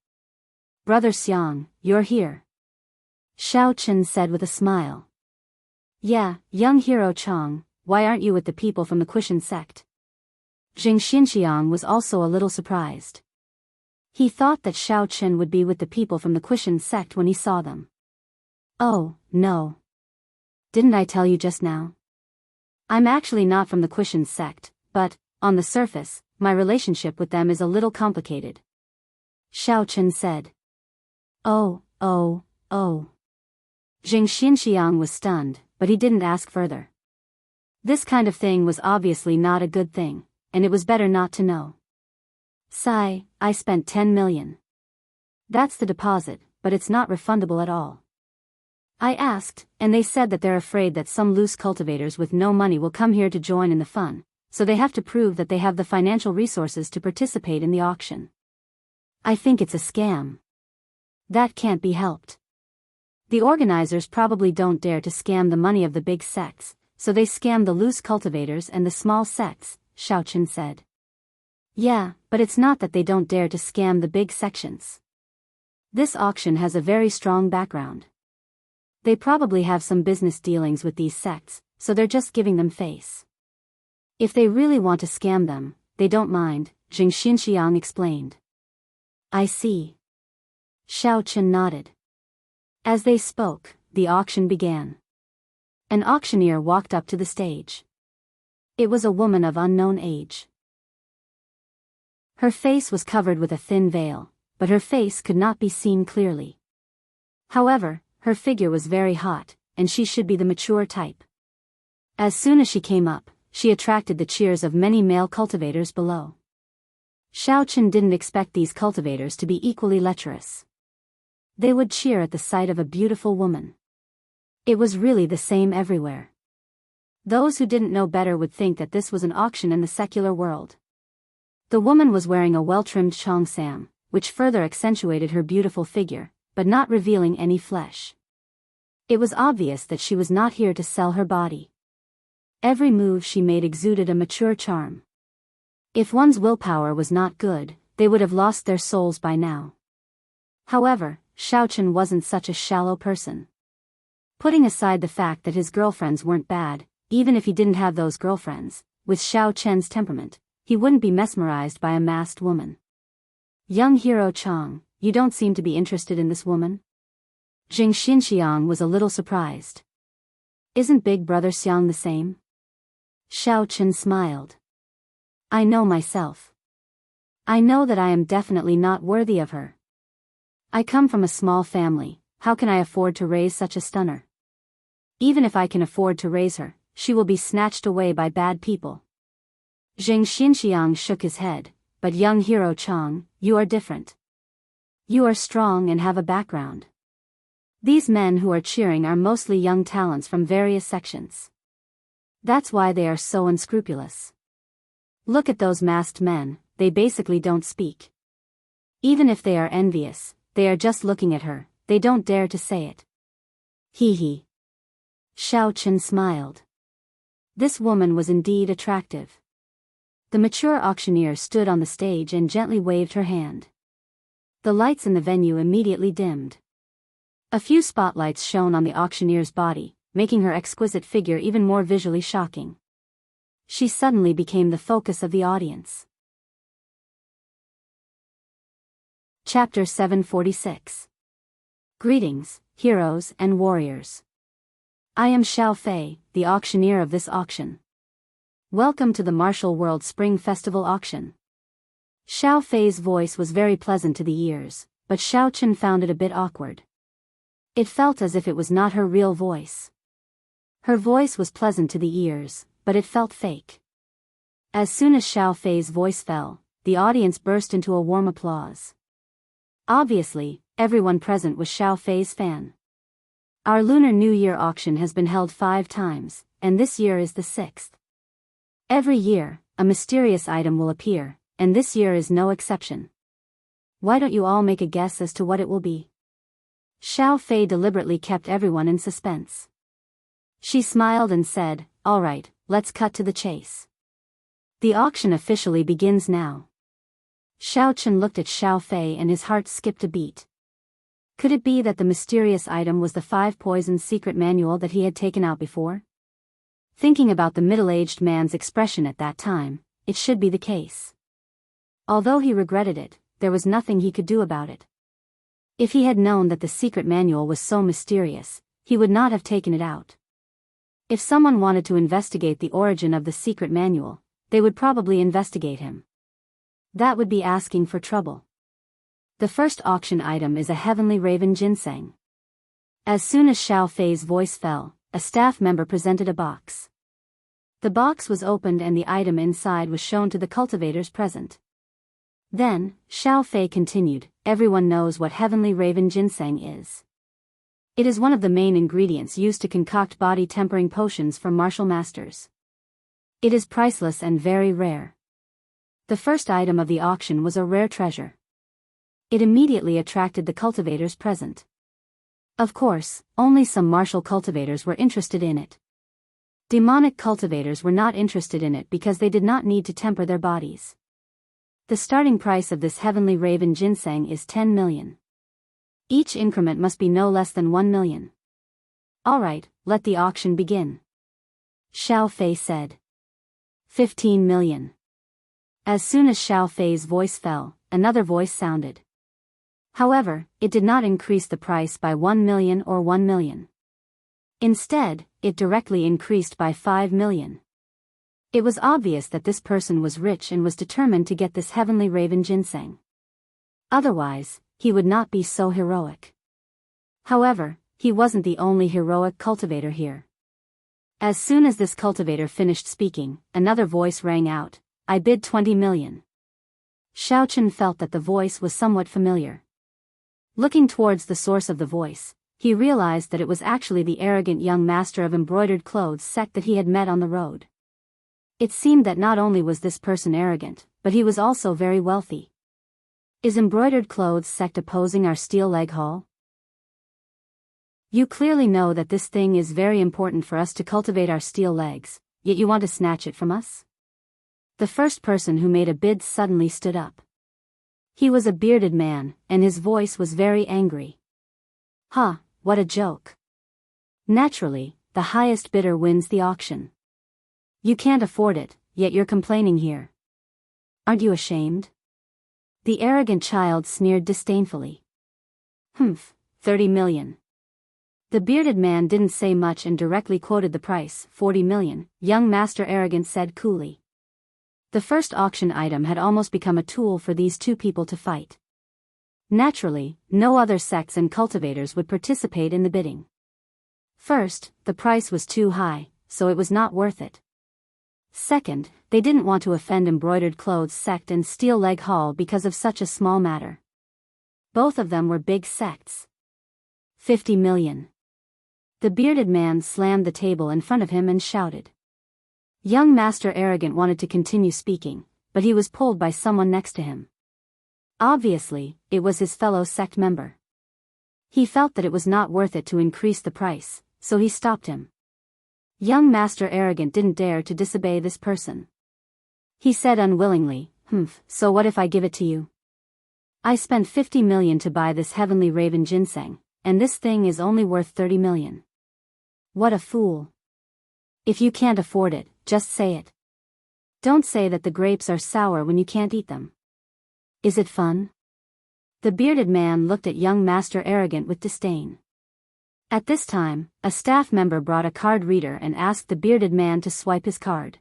Brother Xiang, you're here. Xiao Chen said with a smile. Yeah, young hero Chang, why aren't you with the people from the Quishan sect? Jing Xinxiang was also a little surprised. He thought that Xiao Chen would be with the people from the Quishan sect when he saw them. Oh, no. Didn't I tell you just now? I'm actually not from the Quishan sect, but, on the surface, my relationship with them is a little complicated. Xiao Chen said. Oh. Jing Xinxiang was stunned, but he didn't ask further. This kind of thing was obviously not a good thing, and it was better not to know. Sigh, I spent 10 million. That's the deposit, but it's not refundable at all. I asked, and they said that they're afraid that some loose cultivators with no money will come here to join in the fun, so they have to prove that they have the financial resources to participate in the auction. I think it's a scam. That can't be helped. The organizers probably don't dare to scam the money of the big sects, so they scam the loose cultivators and the small sects, Xiao Chen said. Yeah, but it's not that they don't dare to scam the big sections. This auction has a very strong background. They probably have some business dealings with these sects, so they're just giving them face. If they really want to scam them, they don't mind, Jing Xinxiang explained. I see. Xiao Chen nodded. As they spoke, the auction began. An auctioneer walked up to the stage. It was a woman of unknown age. Her face was covered with a thin veil, but her face could not be seen clearly. However, her figure was very hot, and she should be the mature type. As soon as she came up, she attracted the cheers of many male cultivators below. Xiaochen didn't expect these cultivators to be equally lecherous. They would cheer at the sight of a beautiful woman. It was really the same everywhere. Those who didn't know better would think that this was an auction in the secular world. The woman was wearing a well-trimmed cheongsam, which further accentuated her beautiful figure, but not revealing any flesh. It was obvious that she was not here to sell her body. Every move she made exuded a mature charm. If one's willpower was not good, they would have lost their souls by now. However, Xiaochen wasn't such a shallow person. Putting aside the fact that his girlfriends weren't bad, even if he didn't have those girlfriends, with Xiaochen's temperament, he wouldn't be mesmerized by a masked woman. Young hero Chang, you don't seem to be interested in this woman? Jing Xinxiang was a little surprised. Isn't big brother Xiang the same? Xiaochen smiled. I know myself. I know that I am definitely not worthy of her. I come from a small family, how can I afford to raise such a stunner? Even if I can afford to raise her, she will be snatched away by bad people. Zheng Xinxiang shook his head, but young hero Chang, you are different. You are strong and have a background. These men who are cheering are mostly young talents from various sections. That's why they are so unscrupulous. Look at those masked men, they basically don't speak. Even if they are envious, they are just looking at her, they don't dare to say it. Hee hee. Xiaochen smiled. This woman was indeed attractive. The mature auctioneer stood on the stage and gently waved her hand. The lights in the venue immediately dimmed. A few spotlights shone on the auctioneer's body, making her exquisite figure even more visually shocking. She suddenly became the focus of the audience. Chapter 746. Greetings, heroes and warriors. I am Xiao Fei, the auctioneer of this auction. Welcome to the Martial World Spring Festival auction. Xiao Fei's voice was very pleasant to the ears, but Xiaochen found it a bit awkward. It felt as if it was not her real voice. Her voice was pleasant to the ears, but it felt fake. As soon as Xiao Fei's voice fell, the audience burst into a warm applause. Obviously, everyone present was Xiao Fei's fan. Our Lunar New Year auction has been held 5 times, and this year is the 6th. Every year, a mysterious item will appear, and this year is no exception. Why don't you all make a guess as to what it will be? Xiao Fei deliberately kept everyone in suspense. She smiled and said, all right, let's cut to the chase. The auction officially begins now. Xiaochen looked at Xiao Fei and his heart skipped a beat. Could it be that the mysterious item was the 5 poisons secret manual that he had taken out before? Thinking about the middle-aged man's expression at that time, it should be the case. Although he regretted it, there was nothing he could do about it. If he had known that the secret manual was so mysterious, he would not have taken it out. If someone wanted to investigate the origin of the secret manual, they would probably investigate him. That would be asking for trouble. The first auction item is a heavenly raven ginseng. As soon as Xiao Fei's voice fell, a staff member presented a box. The box was opened and the item inside was shown to the cultivators present. Then, Xiao Fei continued, everyone knows what heavenly raven ginseng is. It is one of the main ingredients used to concoct body-tempering potions for martial masters. It is priceless and very rare. The first item of the auction was a rare treasure. It immediately attracted the cultivators present. Of course, only some martial cultivators were interested in it. Demonic cultivators were not interested in it because they did not need to temper their bodies. The starting price of this heavenly raven ginseng is 10 million. Each increment must be no less than 1 million. Alright, let the auction begin. Xiao Fei said. 15 million. As soon as Xiao Fei's voice fell, another voice sounded. However, it did not increase the price by 1 million or 1 million. Instead, it directly increased by 5 million. It was obvious that this person was rich and was determined to get this heavenly raven ginseng. Otherwise, he would not be so heroic. However, he wasn't the only heroic cultivator here. As soon as this cultivator finished speaking, another voice rang out, "I bid 20 million. Xiaochen felt that the voice was somewhat familiar. Looking towards the source of the voice, he realized that it was actually the arrogant young master of embroidered clothes sect that he had met on the road. It seemed that not only was this person arrogant, but he was also very wealthy. Is embroidered clothes sect opposing our steel leg haul? You clearly know that this thing is very important for us to cultivate our steel legs, yet you want to snatch it from us?" The first person who made a bid suddenly stood up. He was a bearded man, and his voice was very angry. "Ha, what a joke. Naturally, the highest bidder wins the auction. You can't afford it, yet you're complaining here. Aren't you ashamed?" The arrogant child sneered disdainfully. 30 million. The bearded man didn't say much and directly quoted the price, 40 million, young Master Arrogant said coolly. The first auction item had almost become a tool for these two people to fight. Naturally, no other sects and cultivators would participate in the bidding. First, the price was too high, so it was not worth it. Second, they didn't want to offend embroidered clothes sect and steel leg hall because of such a small matter. Both of them were big sects. 50 million. The bearded man slammed the table in front of him and shouted. Young Master Arrogant wanted to continue speaking, but he was pulled by someone next to him. Obviously, it was his fellow sect member. He felt that it was not worth it to increase the price, so he stopped him. Young Master Arrogant didn't dare to disobey this person. He said unwillingly, "So what if I give it to you? I spent 50 million to buy this heavenly raven ginseng, and this thing is only worth 30 million. What a fool. If you can't afford it, just say it. Don't say that the grapes are sour when you can't eat them. Is it fun?" The bearded man looked at young Master Arrogant with disdain. At this time, a staff member brought a card reader and asked the bearded man to swipe his card.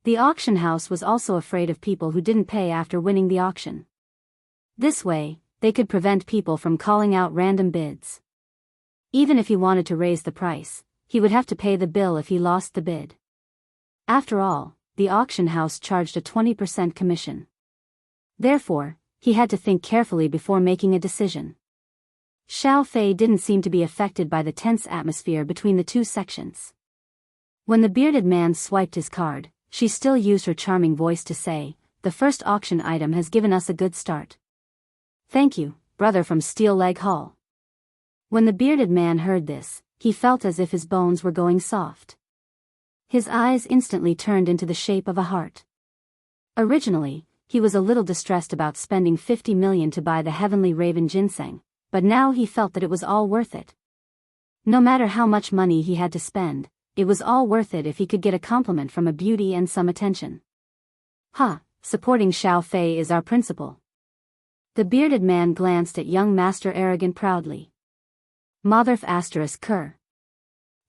The auction house was also afraid of people who didn't pay after winning the auction. This way, they could prevent people from calling out random bids. Even if he wanted to raise the price, he would have to pay the bill if he lost the bid. After all, the auction house charged a 20% commission. Therefore, he had to think carefully before making a decision. Xiao Fei didn't seem to be affected by the tense atmosphere between the two sections. When the bearded man swiped his card, she still used her charming voice to say, "The first auction item has given us a good start. Thank you, brother from Steel Leg Hall." When the bearded man heard this, he felt as if his bones were going soft. His eyes instantly turned into the shape of a heart. Originally, he was a little distressed about spending 50 million to buy the heavenly raven ginseng, but now he felt that it was all worth it. No matter how much money he had to spend, it was all worth it if he could get a compliment from a beauty and some attention. Supporting Xiao Fei is our principle. The bearded man glanced at young Master Arrogant proudly. Motherf ****.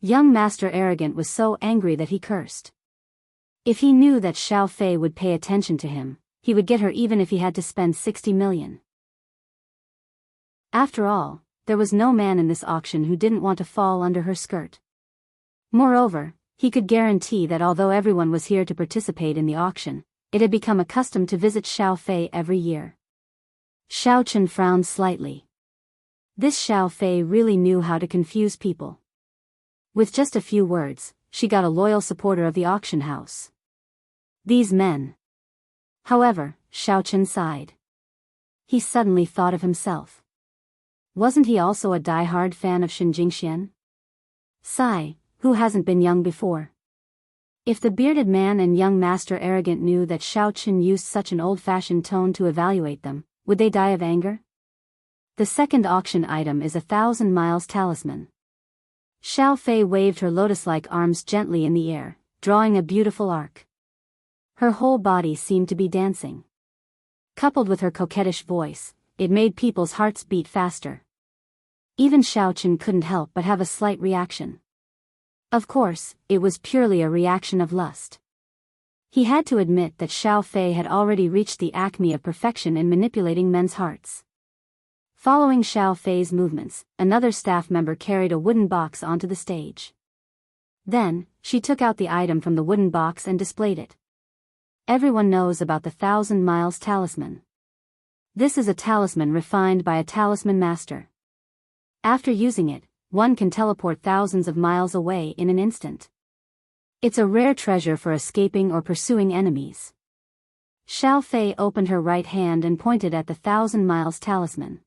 Young Master Arrogant was so angry that he cursed. If he knew that Xiao Fei would pay attention to him, he would get her even if he had to spend 60 million. After all, there was no man in this auction who didn't want to fall under her skirt. Moreover, he could guarantee that although everyone was here to participate in the auction, it had become a custom to visit Xiao Fei every year. Xiaochen frowned slightly. This Xiao Fei really knew how to confuse people. With just a few words, she got a loyal supporter of the auction house. These men. However, Xiaochen sighed. He suddenly thought of himself. Wasn't he also a die-hard fan of Xinjingxian? Sigh, who hasn't been young before? If the bearded man and young Master Arrogant knew that Xiaochen used such an old-fashioned tone to evaluate them, would they die of anger? The second auction item is 1,000 miles talisman. Xiao Fei waved her lotus-like arms gently in the air, drawing a beautiful arc. Her whole body seemed to be dancing. Coupled with her coquettish voice, it made people's hearts beat faster. Even Xiaochen couldn't help but have a slight reaction. Of course, it was purely a reaction of lust. He had to admit that Xiao Fei had already reached the acme of perfection in manipulating men's hearts. Following Xiao Fei's movements, another staff member carried a wooden box onto the stage. Then, she took out the item from the wooden box and displayed it. Everyone knows about the 1,000 Miles Talisman. This is a talisman refined by a talisman master. After using it, one can teleport thousands of miles away in an instant. It's a rare treasure for escaping or pursuing enemies. Xiao Fei opened her right hand and pointed at the 1,000 Miles Talisman.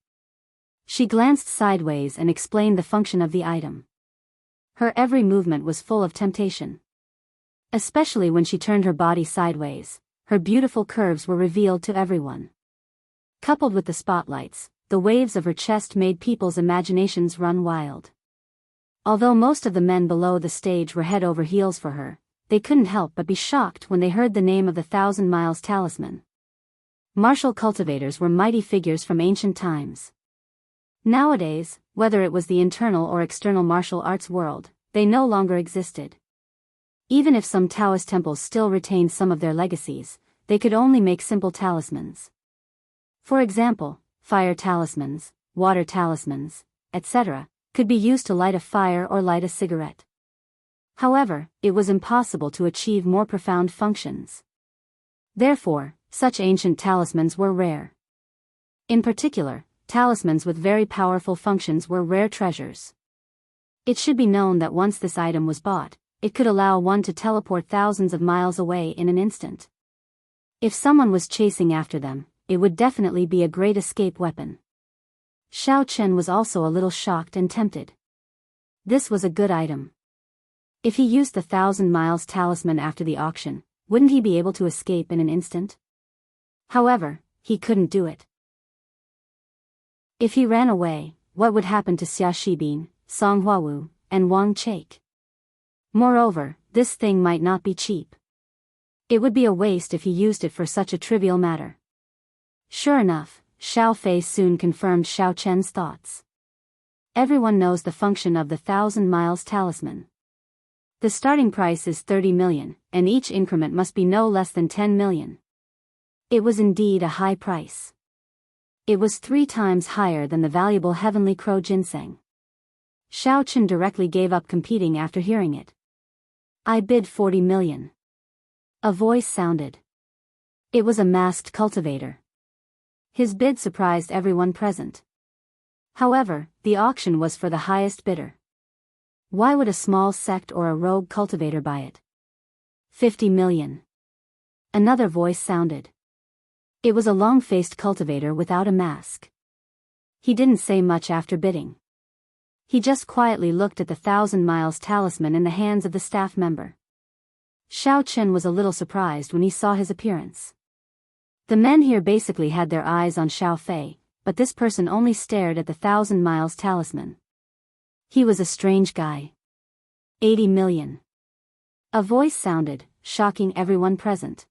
She glanced sideways and explained the function of the item. Her every movement was full of temptation. Especially when she turned her body sideways, her beautiful curves were revealed to everyone. Coupled with the spotlights, the waves of her chest made people's imaginations run wild. Although most of the men below the stage were head over heels for her, they couldn't help but be shocked when they heard the name of the 1,000 Miles Talisman. Martial cultivators were mighty figures from ancient times. Nowadays, whether it was the internal or external martial arts world, they no longer existed. Even if some Taoist temples still retained some of their legacies, they could only make simple talismans. For example, fire talismans, water talismans, etc., could be used to light a fire or light a cigarette. However, it was impossible to achieve more profound functions. Therefore, such ancient talismans were rare. In particular, talismans with very powerful functions were rare treasures. It should be known that once this item was bought, it could allow one to teleport thousands of miles away in an instant. If someone was chasing after them, it would definitely be a great escape weapon. Xiao Chen was also a little shocked and tempted. This was a good item. If he used the 1,000 Miles Talisman after the auction, wouldn't he be able to escape in an instant? However, he couldn't do it. If he ran away, what would happen to Xia Shibin, Song Huawu, and Wang Chaik? Moreover, this thing might not be cheap. It would be a waste if he used it for such a trivial matter. Sure enough, Xiao Fei soon confirmed Xiao Chen's thoughts. Everyone knows the function of the 1,000 Miles Talisman. The starting price is 30 million, and each increment must be no less than 10 million. It was indeed a high price. It was 3 times higher than the valuable heavenly crow ginseng. Xiao Chen directly gave up competing after hearing it. I bid 40 million. A voice sounded. It was a masked cultivator. His bid surprised everyone present. However, the auction was for the highest bidder. Why would a small sect or a rogue cultivator buy it? 50 million. Another voice sounded. It was a long-faced cultivator without a mask. He didn't say much after bidding. He just quietly looked at the 1,000 Miles Talisman in the hands of the staff member. Xiao Chen was a little surprised when he saw his appearance. The men here basically had their eyes on Xiao Fei, but this person only stared at the 1,000 Miles Talisman. He was a strange guy. 80 million. A voice sounded, shocking everyone present.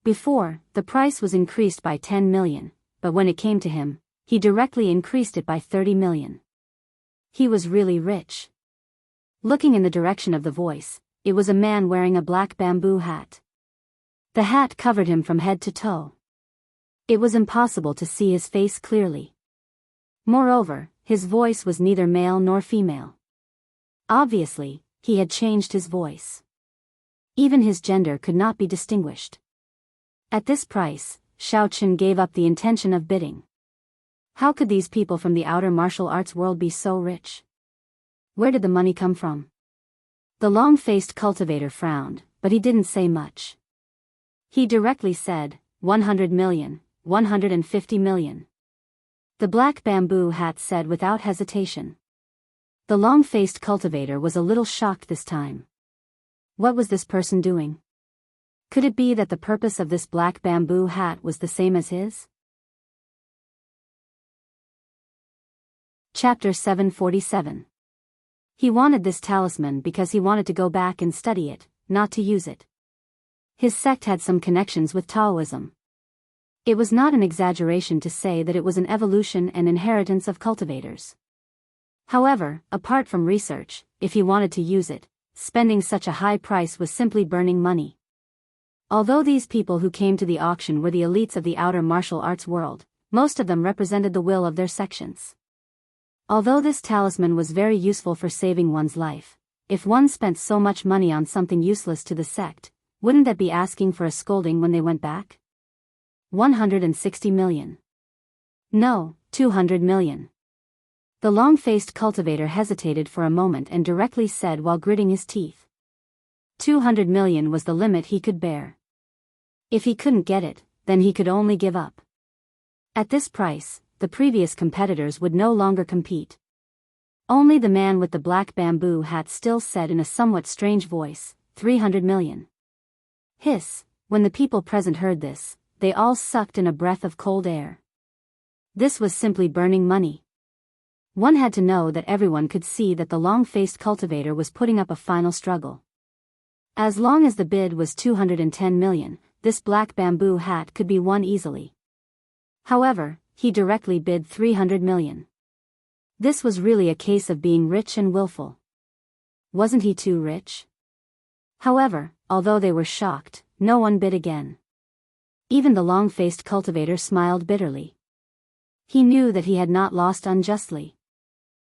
Before, the price was increased by 10 million, but when it came to him, he directly increased it by 30 million. He was really rich. Looking in the direction of the voice, it was a man wearing a black bamboo hat. The hat covered him from head to toe. It was impossible to see his face clearly. Moreover, his voice was neither male nor female. Obviously, he had changed his voice. Even his gender could not be distinguished. At this price, Xiao Chen gave up the intention of bidding. How could these people from the outer martial arts world be so rich? Where did the money come from? The long-faced cultivator frowned, but he didn't say much. He directly said, 100 million, 150 million. The black bamboo hat said without hesitation. The long-faced cultivator was a little shocked this time. What was this person doing? Could it be that the purpose of this black bamboo hat was the same as his? Chapter 747. He wanted this talisman because he wanted to go back and study it, not to use it. His sect had some connections with Taoism. It was not an exaggeration to say that it was an evolution and inheritance of cultivators. However, apart from research, if he wanted to use it, spending such a high price was simply burning money. Although these people who came to the auction were the elites of the outer martial arts world, most of them represented the will of their sections. Although this talisman was very useful for saving one's life, if one spent so much money on something useless to the sect, wouldn't that be asking for a scolding when they went back? 160 million. No, 200 million. The long-faced cultivator hesitated for a moment and directly said while gritting his teeth. 200 million was the limit he could bear. If he couldn't get it, then he could only give up. At this price, the previous competitors would no longer compete. Only the man with the black bamboo hat still said in a somewhat strange voice, 300 million. Hiss, when the people present heard this, they all sucked in a breath of cold air. This was simply burning money. One had to know that everyone could see that the long-faced cultivator was putting up a final struggle. As long as the bid was 210 million, this black bamboo hat could be won easily. However, he directly bid 300 million. This was really a case of being rich and willful. Wasn't he too rich? However, although they were shocked, no one bid again. Even the long-faced cultivator smiled bitterly. He knew that he had not lost unjustly.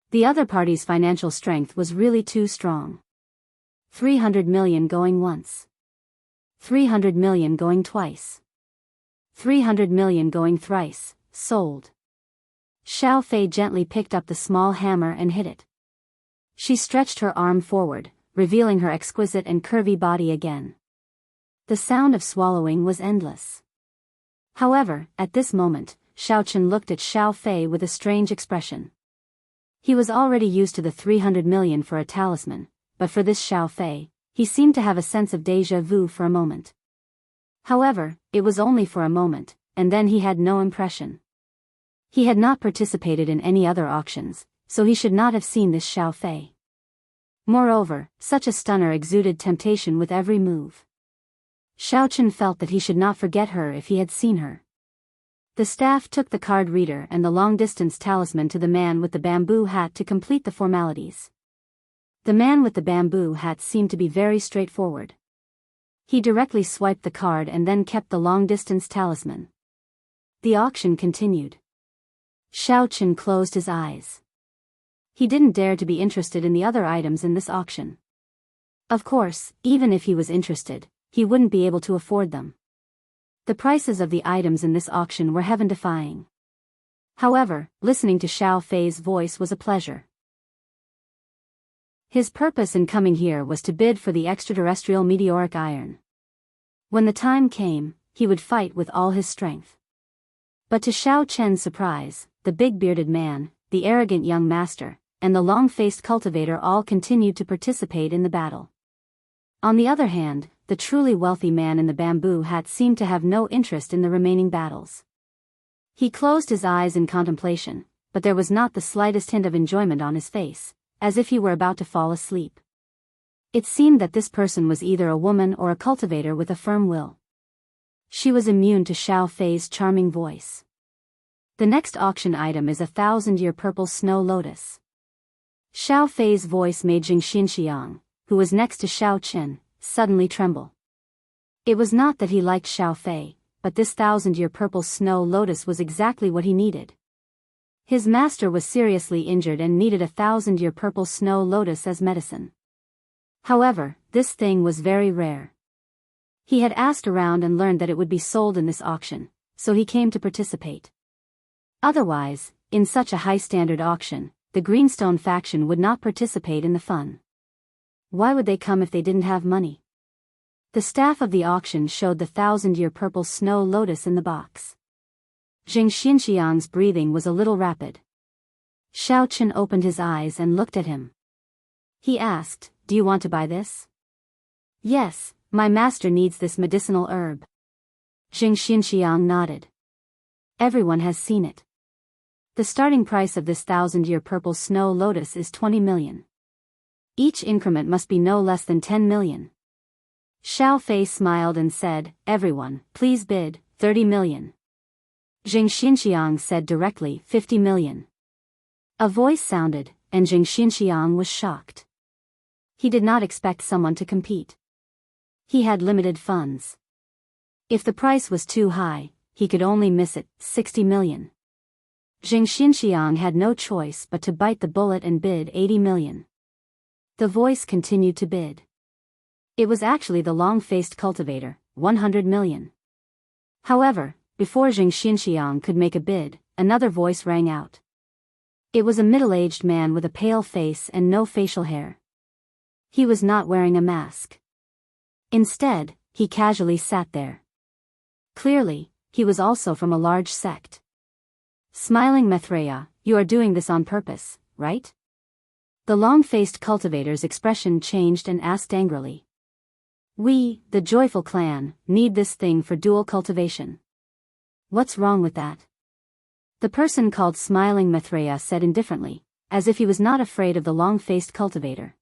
The other party's financial strength was really too strong. 300 million going once. 300 million going twice. 300 million going thrice, sold. Xiao Fei gently picked up the small hammer and hit it. She stretched her arm forward, revealing her exquisite and curvy body again. The sound of swallowing was endless. However, at this moment, Xiao Chen looked at Xiao Fei with a strange expression. He was already used to the 300 million for a talisman, but for this Xiao Fei, he seemed to have a sense of déjà vu for a moment. However, it was only for a moment, and then he had no impression. He had not participated in any other auctions, so he should not have seen this Xiao Fei. Moreover, such a stunner exuded temptation with every move. Xiao Chen felt that he should not forget her if he had seen her. The staff took the card reader and the long-distance talisman to the man with the bamboo hat to complete the formalities. The man with the bamboo hat seemed to be very straightforward. He directly swiped the card and then kept the long-distance talisman. The auction continued. Xiao Chen closed his eyes. He didn't dare to be interested in the other items in this auction. Of course, even if he was interested, he wouldn't be able to afford them. The prices of the items in this auction were heaven-defying. However, listening to Xiao Fei's voice was a pleasure. His purpose in coming here was to bid for the extraterrestrial meteoric iron. When the time came, he would fight with all his strength. But to Xiao Chen's surprise, the big-bearded man, the arrogant young master, and the long-faced cultivator all continued to participate in the battle. On the other hand, the truly wealthy man in the bamboo hat seemed to have no interest in the remaining battles. He closed his eyes in contemplation, but there was not the slightest hint of enjoyment on his face, as if he were about to fall asleep. It seemed that this person was either a woman or a cultivator with a firm will. She was immune to Xiao Fei's charming voice. The next auction item is a 1,000-year purple snow lotus. Xiao Fei's voice made Jing Xinxiang, who was next to Xiao Chen, suddenly tremble. It was not that he liked Xiao Fei, but this 1,000-year purple snow lotus was exactly what he needed. His master was seriously injured and needed a 1,000-year purple snow lotus as medicine. However, this thing was very rare. He had asked around and learned that it would be sold in this auction, so he came to participate. Otherwise, in such a high-standard auction, the Greenstone faction would not participate in the fun. Why would they come if they didn't have money? The staff of the auction showed the 1,000-year purple snow lotus in the box. Jing Xinxiang's breathing was a little rapid. Xiao Chen opened his eyes and looked at him. He asked, "Do you want to buy this?" "Yes, my master needs this medicinal herb." Jing Xinxiang nodded. "Everyone has seen it. The starting price of this 1,000-year purple snow lotus is 20 million. Each increment must be no less than 10 million. Xiao Fei smiled and said, "Everyone, please bid, 30 million. Jing Xinxiang said directly, 50 million. A voice sounded, and Jing Xinxiang was shocked. He did not expect someone to compete. He had limited funds. If the price was too high, he could only miss it, 60 million. Zheng Xinxiang had no choice but to bite the bullet and bid 80 million. The voice continued to bid. It was actually the long-faced cultivator, 100 million. However, before Zheng Xinxiang could make a bid, another voice rang out. It was a middle-aged man with a pale face and no facial hair. He was not wearing a mask. Instead, he casually sat there. Clearly, he was also from a large sect. Smiling Maitreya, you are doing this on purpose, right? The long-faced cultivator's expression changed and asked angrily. We, the joyful clan, need this thing for dual cultivation. What's wrong with that? The person called Smiling Maitreya said indifferently, as if he was not afraid of the long-faced cultivator.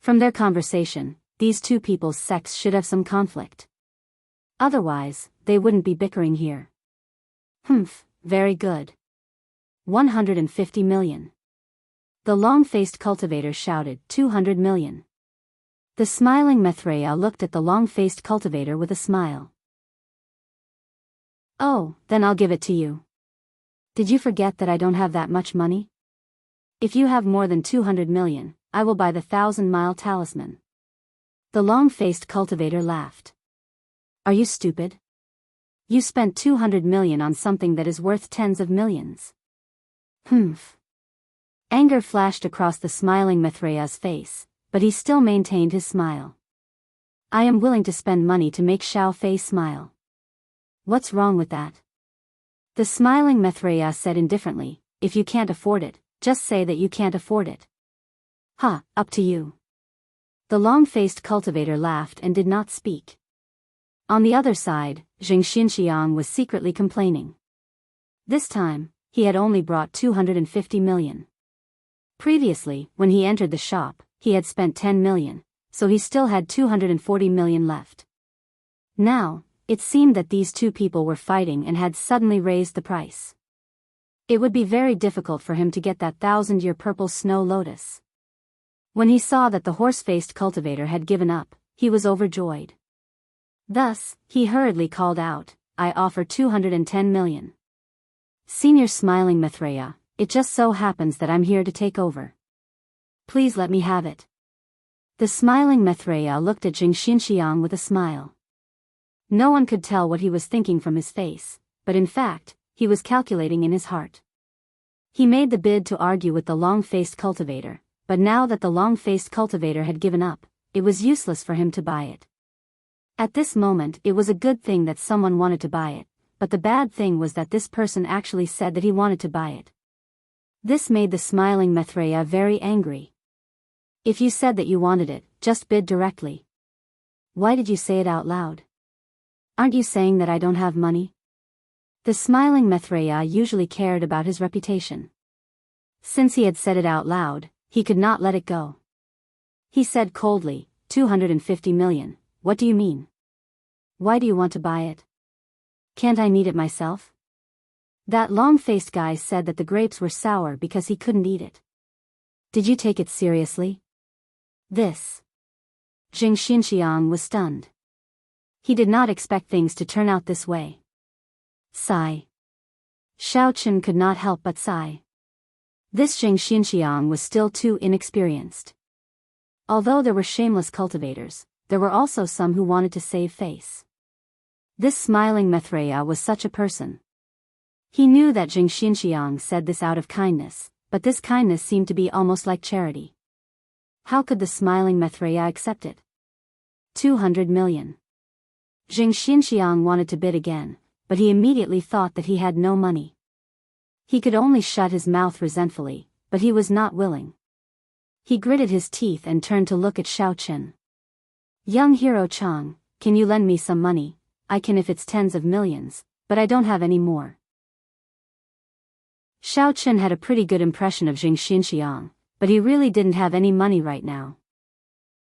From their conversation, these two people's sects should have some conflict. Otherwise, they wouldn't be bickering here. Humph, very good. 150 million. The long-faced cultivator shouted, 200 million. The smiling Maitreya looked at the long-faced cultivator with a smile. Oh, then I'll give it to you. Did you forget that I don't have that much money? If you have more than 200 million, I will buy the 1,000-mile talisman. The long-faced cultivator laughed. Are you stupid? You spent 200 million on something that is worth tens of millions. Humph. Anger flashed across the smiling Maitreya's face, but he still maintained his smile. I am willing to spend money to make Xiao Fei smile. What's wrong with that? The smiling Maitreya said indifferently, if you can't afford it, just say that you can't afford it. Ha, up to you. The long-faced cultivator laughed and did not speak. On the other side, Zheng Xinxiang was secretly complaining. This time, he had only brought 250 million. Previously, when he entered the shop, he had spent 10 million, so he still had 240 million left. Now, it seemed that these two people were fighting and had suddenly raised the price. It would be very difficult for him to get that 1,000-year purple snow lotus. When he saw that the horse-faced cultivator had given up, he was overjoyed. Thus, he hurriedly called out, I offer 210 million. Senior Smiling Maitreya, it just so happens that I'm here to take over. Please let me have it. The smiling Maitreya looked at Zheng Xinxiang with a smile. No one could tell what he was thinking from his face, but in fact, he was calculating in his heart. He made the bid to argue with the long-faced cultivator, but now that the long-faced cultivator had given up, it was useless for him to buy it. At this moment it was a good thing that someone wanted to buy it, but the bad thing was that this person actually said that he wanted to buy it. This made the smiling Maitreya very angry. If you said that you wanted it, just bid directly. Why did you say it out loud? Aren't you saying that I don't have money? The smiling Maitreya usually cared about his reputation. Since he had said it out loud, he could not let it go. He said coldly, 250 million, what do you mean? Why do you want to buy it? Can't I need it myself? That long-faced guy said that the grapes were sour because he couldn't eat it. Did you take it seriously? This. Zheng Xinxiang was stunned. He did not expect things to turn out this way. Sigh. Xiao Chen could not help but sigh. This Zheng Xinxiang was still too inexperienced. Although there were shameless cultivators, there were also some who wanted to save face. This smiling Maitreya was such a person. He knew that Zheng Xinxiang said this out of kindness, but this kindness seemed to be almost like charity. How could the smiling Maitreya accept it? 200 million. Zheng Xinxiang wanted to bid again, but he immediately thought that he had no money. He could only shut his mouth resentfully, but he was not willing. He gritted his teeth and turned to look at Xiao Chen. Young hero Chang, can you lend me some money? I can if it's tens of millions, but I don't have any more. Xiao Chen had a pretty good impression of Zheng Xinxiang, but he really didn't have any money right now.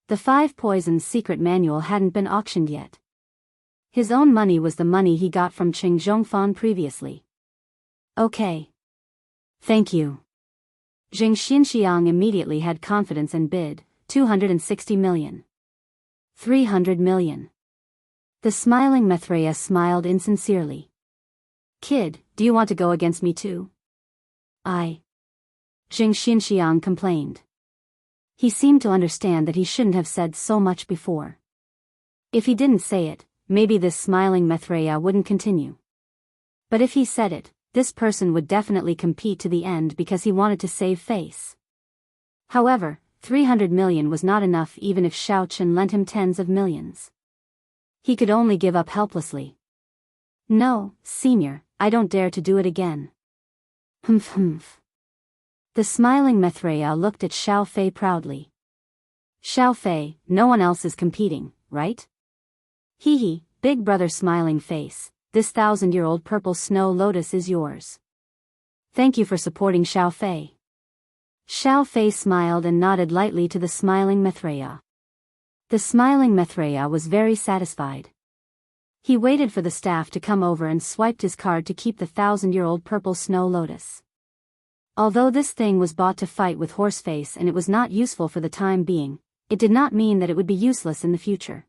The 5 Poisons secret manual hadn't been auctioned yet. His own money was the money he got from Qing Zhongfan previously. Okay. Thank you. Zheng Xinxiang immediately had confidence and bid, 260 million. 300 million. The smiling Maitreya smiled insincerely. Kid, do you want to go against me too? Jing Xinxiang complained. He seemed to understand that he shouldn't have said so much before. If he didn't say it, maybe this smiling Maitreya wouldn't continue. But if he said it, this person would definitely compete to the end because he wanted to save face. However, 300 million was not enough even if Xiao Chen lent him tens of millions. He could only give up helplessly. No, senior, I don't dare to do it again. Humph. The smiling Maitreya looked at Xiao Fei proudly. Xiao Fei, no one else is competing, right? Hee, big brother smiling face, this 1,000-year-old purple snow lotus is yours. Thank you for supporting Xiao Fei. Xiao Fei smiled and nodded lightly to the smiling Maitreya. The smiling Maitreya was very satisfied. He waited for the staff to come over and swiped his card to keep the 1,000-year-old purple snow lotus. Although this thing was bought to fight with Horseface and it was not useful for the time being, it did not mean that it would be useless in the future.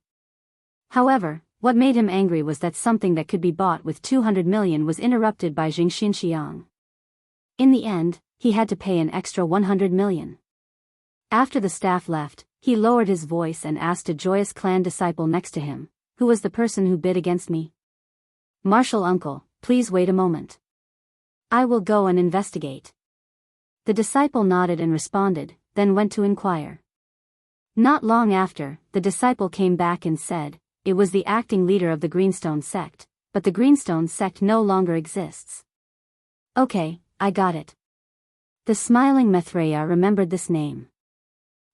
However, what made him angry was that something that could be bought with 200 million was interrupted by Jing Xinxiang. In the end, he had to pay an extra 100 million. After the staff left, he lowered his voice and asked a joyous clan disciple next to him, "Who was the person who bid against me?" "Marshal uncle, please wait a moment. I will go and investigate." The disciple nodded and responded, then went to inquire. Not long after, the disciple came back and said, it was the acting leader of the Greenstone sect, but the Greenstone sect no longer exists. Okay, I got it. The smiling Maitreya remembered this name.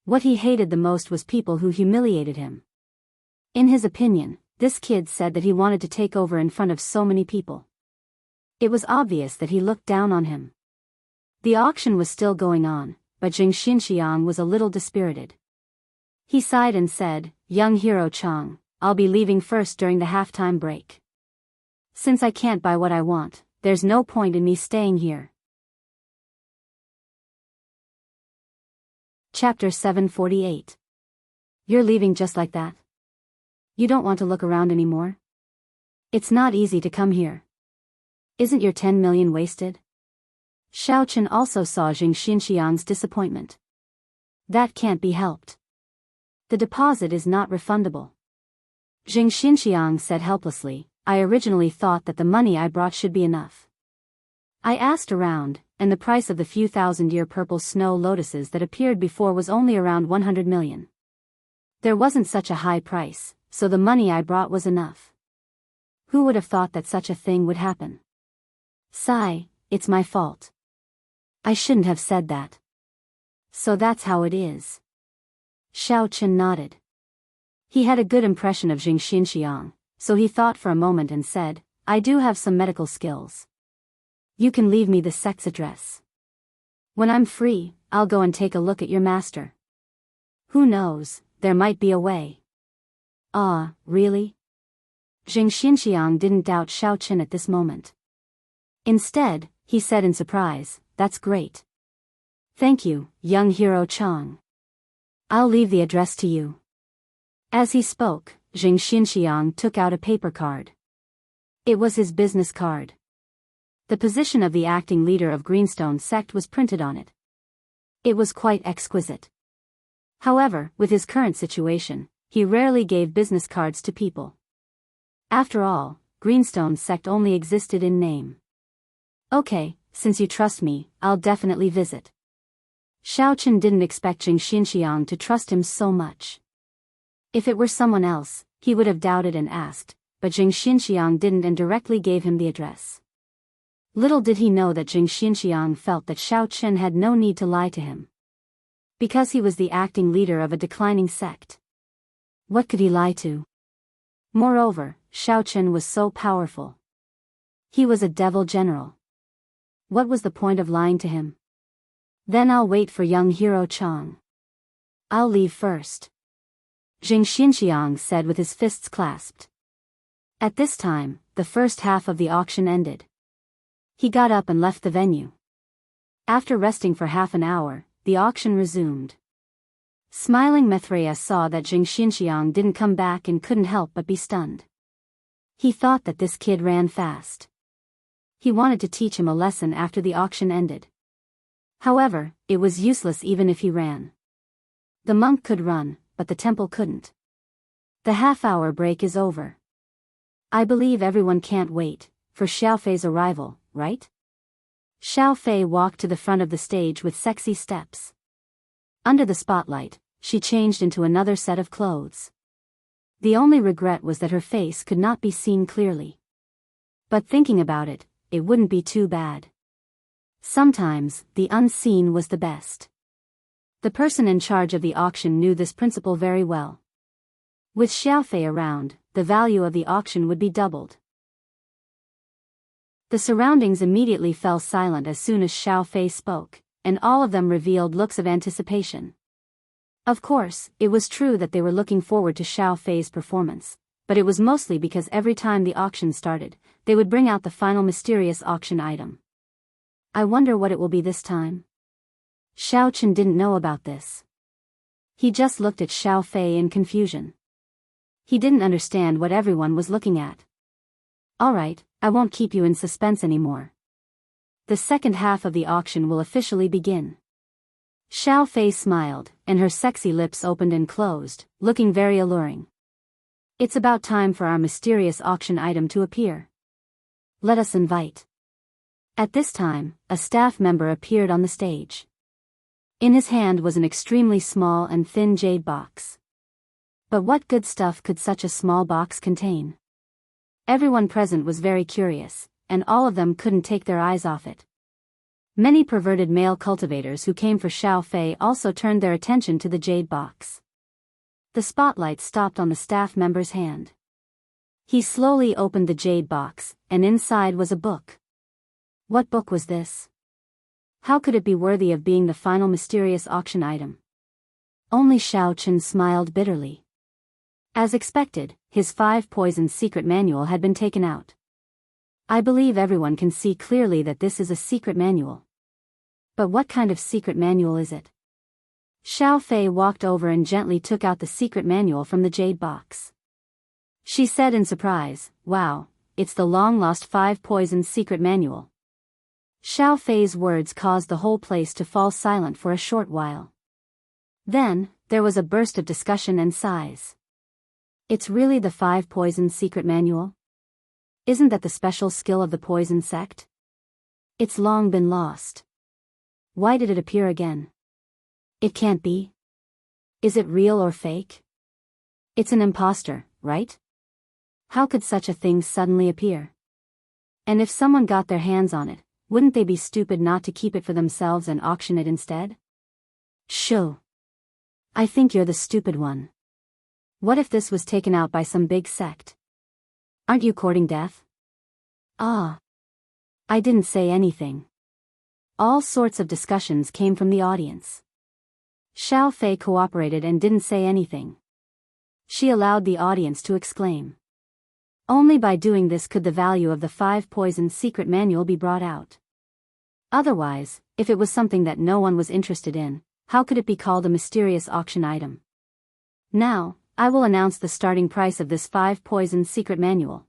What he hated the most was people who humiliated him. In his opinion, this kid said that he wanted to take over in front of so many people. It was obvious that he looked down on him. The auction was still going on, but Jing Xinxiang was a little dispirited. He sighed and said, "Young hero Chang, I'll be leaving first during the halftime break. Since I can't buy what I want, there's no point in me staying here." Chapter 748. You're leaving just like that? You don't want to look around anymore? It's not easy to come here. Isn't your 10 million wasted? Xiao Chen also saw Jing Xinxiang's disappointment. That can't be helped. The deposit is not refundable. Jing Xinxiang said helplessly, I originally thought that the money I brought should be enough. I asked around, and the price of the few thousand-year purple snow lotuses that appeared before was only around 100 million. There wasn't such a high price, so the money I brought was enough. Who would have thought that such a thing would happen? Sigh, it's my fault. I shouldn't have said that. So that's how it is. Xiao Chen nodded. He had a good impression of Jing Xinxiang, so he thought for a moment and said, I do have some medical skills. You can leave me the sect's address. When I'm free, I'll go and take a look at your master. Who knows, there might be a way. Ah, really? Jing Xinxiang didn't doubt Xiao Chen at this moment. Instead, he said in surprise, that's great. Thank you, young hero Chang. I'll leave the address to you. As he spoke, Jing Xinxiang took out a paper card. It was his business card. The position of the acting leader of Greenstone sect was printed on it. It was quite exquisite. However, with his current situation, he rarely gave business cards to people. After all, Greenstone sect only existed in name. Okay, since you trust me, I'll definitely visit. Xiao Chen didn't expect Jing Xinxiang to trust him so much. If it were someone else, he would have doubted and asked, but Jing Xinxiang didn't and directly gave him the address. Little did he know that Jing Xinxiang felt that Xiao Chen had no need to lie to him. Because he was the acting leader of a declining sect. What could he lie to? Moreover, Xiao Chen was so powerful. He was a devil general. What was the point of lying to him? Then I'll wait for young hero Chang. I'll leave first. Jing Xinxiang said with his fists clasped. At this time, the first half of the auction ended. He got up and left the venue. After resting for half an hour, the auction resumed. Smiling Maitreya saw that Jing Xinxiang didn't come back and couldn't help but be stunned. He thought that this kid ran fast. He wanted to teach him a lesson after the auction ended. However, it was useless even if he ran. The monk could run, but the temple couldn't. The half-hour break is over. I believe everyone can't wait for Xiaofei's arrival, right? Xiaofei walked to the front of the stage with sexy steps. Under the spotlight, she changed into another set of clothes. The only regret was that her face could not be seen clearly. But thinking about it, it wouldn't be too bad. Sometimes, the unseen was the best. The person in charge of the auction knew this principle very well. With Xiaofei around, the value of the auction would be doubled. The surroundings immediately fell silent as soon as Xiaofei spoke, and all of them revealed looks of anticipation. Of course, it was true that they were looking forward to Xiaofei's performance, but it was mostly because every time the auction started, they would bring out the final mysterious auction item. I wonder what it will be this time. Xiao Chen didn't know about this. He just looked at Xiaofei in confusion. He didn't understand what everyone was looking at. Alright, I won't keep you in suspense anymore. The second half of the auction will officially begin. Xiaofei smiled, and her sexy lips opened and closed, looking very alluring. It's about time for our mysterious auction item to appear. Let us invite. At this time, a staff member appeared on the stage. In his hand was an extremely small and thin jade box. But what good stuff could such a small box contain? Everyone present was very curious, and all of them couldn't take their eyes off it. Many perverted male cultivators who came for Xiaofei also turned their attention to the jade box. The spotlight stopped on the staff member's hand. He slowly opened the jade box, and inside was a book. What book was this? How could it be worthy of being the final mysterious auction item? Only Xiao Chen smiled bitterly. As expected, his 5 Poisons secret manual had been taken out. I believe everyone can see clearly that this is a secret manual. But what kind of secret manual is it? Xiaofei walked over and gently took out the secret manual from the jade box. She said in surprise, "Wow, it's the long-lost 5 Poisons secret manual." Xiaofei's words caused the whole place to fall silent for a short while. Then, there was a burst of discussion and sighs. It's really the 5 Poisons secret manual? Isn't that the special skill of the poison sect? It's long been lost. Why did it appear again? It can't be. Is it real or fake? It's an imposter, right? How could such a thing suddenly appear? And if someone got their hands on it, wouldn't they be stupid not to keep it for themselves and auction it instead? Shoo. I think you're the stupid one. What if this was taken out by some big sect? Aren't you courting death? Ah. I didn't say anything. All sorts of discussions came from the audience. Xiaofei cooperated and didn't say anything. She allowed the audience to exclaim. Only by doing this could the value of the 5 Poisons secret manual be brought out. Otherwise, if it was something that no one was interested in, how could it be called a mysterious auction item? Now, I will announce the starting price of this 5 Poisons secret manual.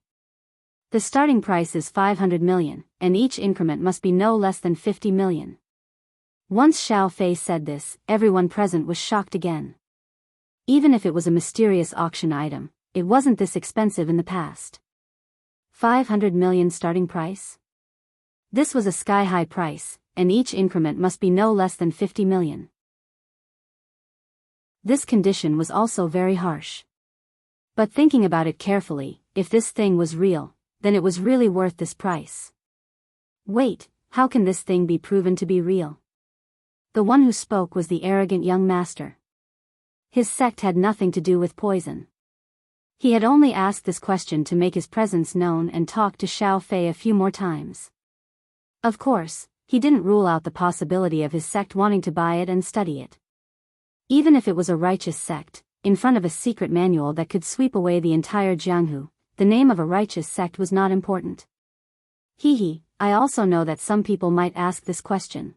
The starting price is 500 million, and each increment must be no less than 50 million. Once Xiaofei said this, everyone present was shocked again. Even if it was a mysterious auction item, it wasn't this expensive in the past. 500 million starting price? This was a sky-high price, and each increment must be no less than 50 million. This condition was also very harsh. But thinking about it carefully, if this thing was real, then it was really worth this price. Wait, how can this thing be proven to be real? The one who spoke was the arrogant young master. His sect had nothing to do with poison. He had only asked this question to make his presence known and talk to Xiaofei a few more times. Of course, he didn't rule out the possibility of his sect wanting to buy it and study it. Even if it was a righteous sect, in front of a secret manual that could sweep away the entire Jianghu, the name of a righteous sect was not important. I also know that some people might ask this question.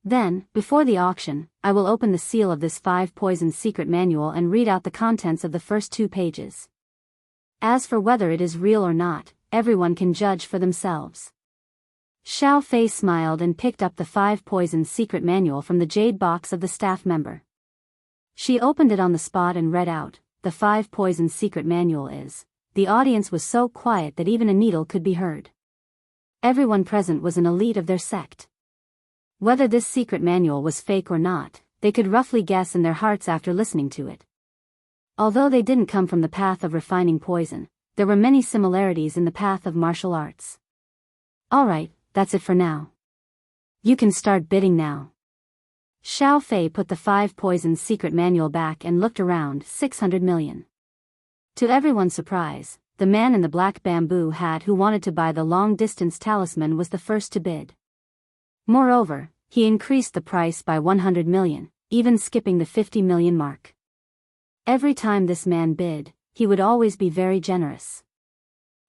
Then, before the auction, I will open the seal of this 5 Poisons secret manual and read out the contents of the first 2 pages. As for whether it is real or not, everyone can judge for themselves. Xiao Fei smiled and picked up the 5 Poisons secret manual from the jade box of the staff member. She opened it on the spot and read out, "The 5 Poisons secret manual is." The audience was so quiet that even a needle could be heard. Everyone present was an elite of their sect. Whether this secret manual was fake or not, they could roughly guess in their hearts after listening to it. Although they didn't come from the path of refining poison, there were many similarities in the path of martial arts. Alright, that's it for now. You can start bidding now. Xiao Fei put the 5 Poisons secret manual back and looked around. 600 million. To everyone's surprise, the man in the black bamboo hat who wanted to buy the long-distance talisman was the first to bid. Moreover, he increased the price by 100 million, even skipping the 50 million mark. Every time this man bid, he would always be very generous.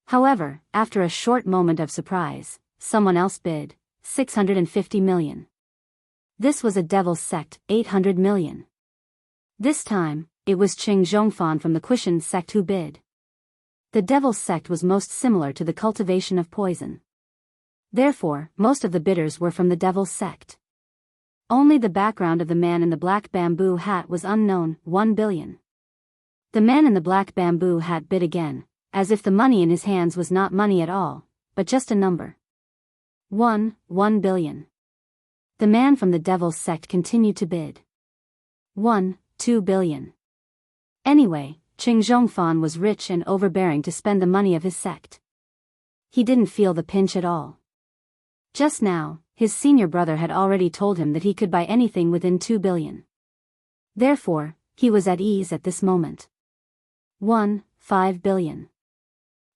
However, after a short moment of surprise, someone else bid 650 million. This was a devil's sect, 800 million. This time, it was Qing Zhongfan from the Quishan sect who bid. The devil's sect was most similar to the cultivation of poison. Therefore, most of the bidders were from the devil's sect. Only the background of the man in the black bamboo hat was unknown. 1 billion. The man in the black bamboo hat bid again, as if the money in his hands was not money at all, but just a number. 1 billion. The man from the devil's sect continued to bid. 2 billion. Anyway, Qing Zhongfan was rich and overbearing to spend the money of his sect. He didn't feel the pinch at all. Just now, his senior brother had already told him that he could buy anything within 2 billion. Therefore, he was at ease at this moment. 5 billion.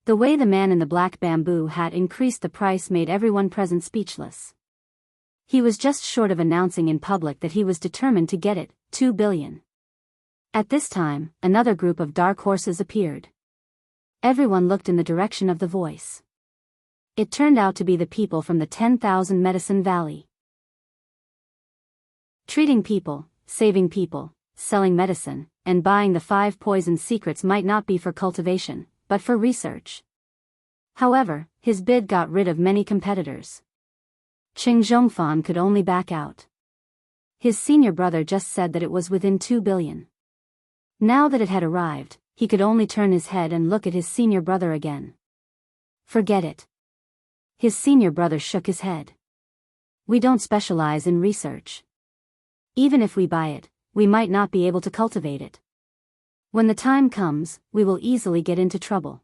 The way the man in the black bamboo hat increased the price made everyone present speechless. He was just short of announcing in public that he was determined to get it, 2 billion. At this time, another group of dark horses appeared. Everyone looked in the direction of the voice. It turned out to be the people from the 10,000 Medicine Valley. Treating people, saving people, selling medicine, and buying the 5 poison secrets might not be for cultivation, but for research. However, his bid got rid of many competitors. Qing Zhongfan could only back out. His senior brother just said that it was within 2 billion. Now that it had arrived, he could only turn his head and look at his senior brother again. Forget it. His senior brother shook his head. We don't specialize in research. Even if we buy it, we might not be able to cultivate it. When the time comes, we will easily get into trouble.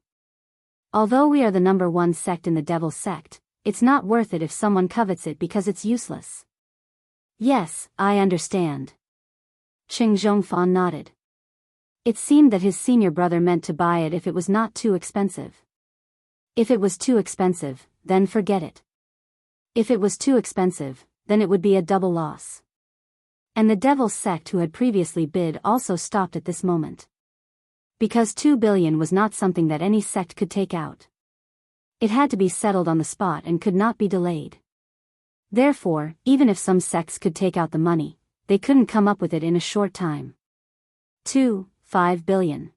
Although we are the number 1 sect in the devil's sect, it's not worth it if someone covets it because it's useless. Yes, I understand. Qing Zhongfan nodded. It seemed that his senior brother meant to buy it if it was not too expensive. If it was too expensive, then forget it. If it was too expensive, then it would be a double loss. And the devil's sect who had previously bid also stopped at this moment. Because 2 billion was not something that any sect could take out. It had to be settled on the spot and could not be delayed. Therefore, even if some sects could take out the money, they couldn't come up with it in a short time. 5 billion.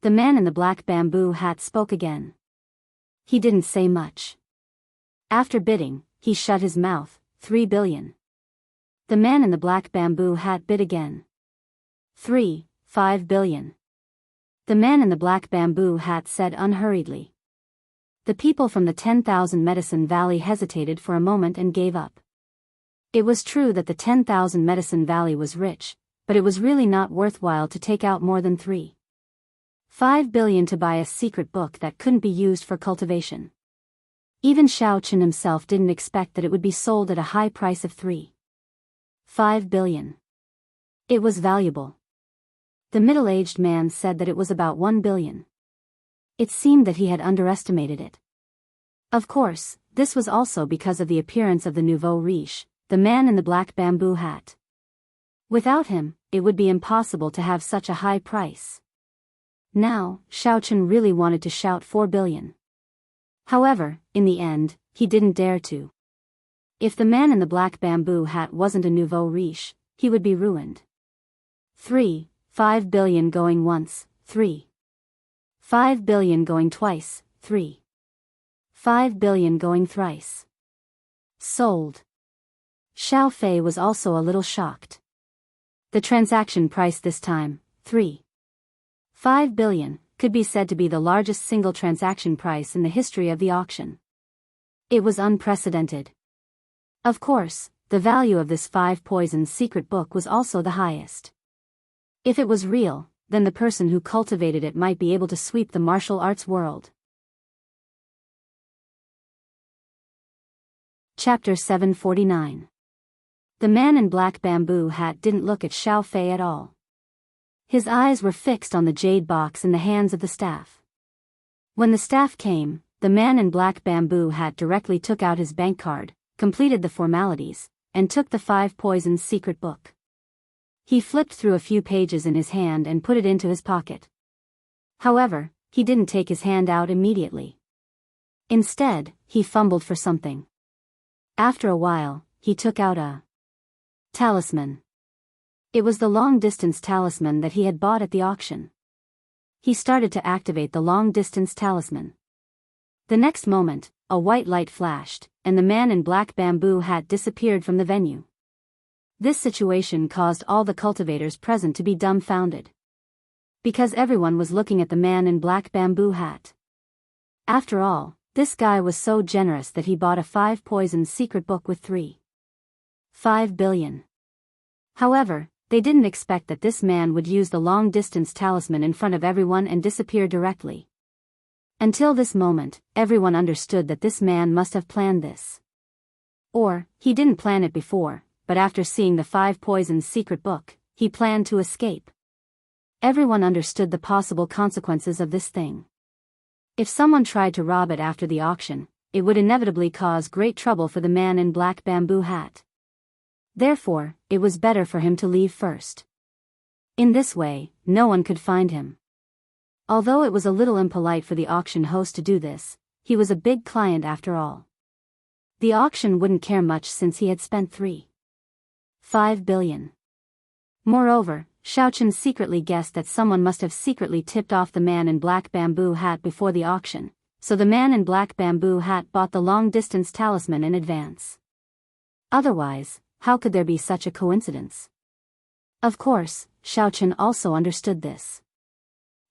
The man in the black bamboo hat spoke again. He didn't say much. After bidding, he shut his mouth. 3 billion. The man in the black bamboo hat bid again. 5 billion. The man in the black bamboo hat said unhurriedly. The people from the 10,000 Medicine Valley hesitated for a moment and gave up. It was true that the 10,000 Medicine Valley was rich, but it was really not worthwhile to take out more than 5 billion to buy a secret book that couldn't be used for cultivation. Even Xiao Chen himself didn't expect that it would be sold at a high price of 5 billion. It was valuable. The middle-aged man said that it was about 1 billion. It seemed that he had underestimated it. Of course, this was also because of the appearance of the nouveau riche, the man in the black bamboo hat. Without him, it would be impossible to have such a high price. Now, Xiao Chen really wanted to shout 4 billion. However, in the end, he didn't dare to. If the man in the black bamboo hat wasn't a nouveau riche, he would be ruined. 5 billion going once. 5 billion going twice, 3. 5 billion going thrice. Sold. Xiao Fei was also a little shocked. The transaction price this time, 3. 5 billion, could be said to be the largest single transaction price in the history of the auction. It was unprecedented. Of course, the value of this 5 poisons secret book was also the highest. If it was real, then the person who cultivated it might be able to sweep the martial arts world. Chapter 749. The man in black bamboo hat didn't look at Xiao Fei at all. His eyes were fixed on the jade box in the hands of the staff. When the staff came, the man in black bamboo hat directly took out his bank card, completed the formalities, and took the 5 poisons secret book. He flipped through a few pages in his hand and put it into his pocket. However, he didn't take his hand out immediately. Instead, he fumbled for something. After a while, he took out a talisman. It was the long-distance talisman that he had bought at the auction. He started to activate the long-distance talisman. The next moment, a white light flashed, and the man in black bamboo hat disappeared from the venue. This situation caused all the cultivators present to be dumbfounded. Because everyone was looking at the man in black bamboo hat. After all, this guy was so generous that he bought a 5 poisons secret book with 5 billion. However, they didn't expect that this man would use the long-distance talisman in front of everyone and disappear directly. Until this moment, everyone understood that this man must have planned this. Or, he didn't plan it before, but after seeing the 5 poisons secret book, he planned to escape. Everyone understood the possible consequences of this thing. If someone tried to rob it after the auction, it would inevitably cause great trouble for the man in black bamboo hat. Therefore, it was better for him to leave first. In this way, no one could find him. Although it was a little impolite for the auction host to do this, he was a big client after all. The auction wouldn't care much since he had spent 5 billion. Moreover, Xiaochen secretly guessed that someone must have secretly tipped off the man in black bamboo hat before the auction, so the man in black bamboo hat bought the long-distance talisman in advance. Otherwise, how could there be such a coincidence? Of course, Xiaochen also understood this.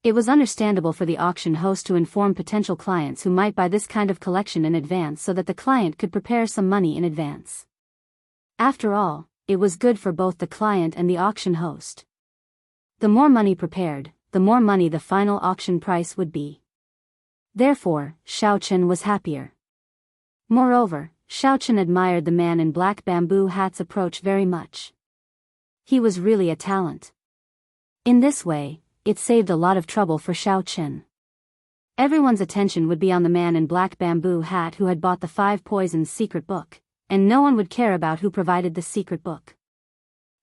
It was understandable for the auction host to inform potential clients who might buy this kind of collection in advance so that the client could prepare some money in advance. After all, it was good for both the client and the auction host. The more money prepared, the more money the final auction price would be. Therefore, Xiaochen was happier. Moreover, Xiaochen admired the man in black bamboo hat's approach very much. He was really a talent. In this way, it saved a lot of trouble for Xiaochen. Everyone's attention would be on the man in black bamboo hat who had bought the 5 poisons secret book, and no one would care about who provided the secret book.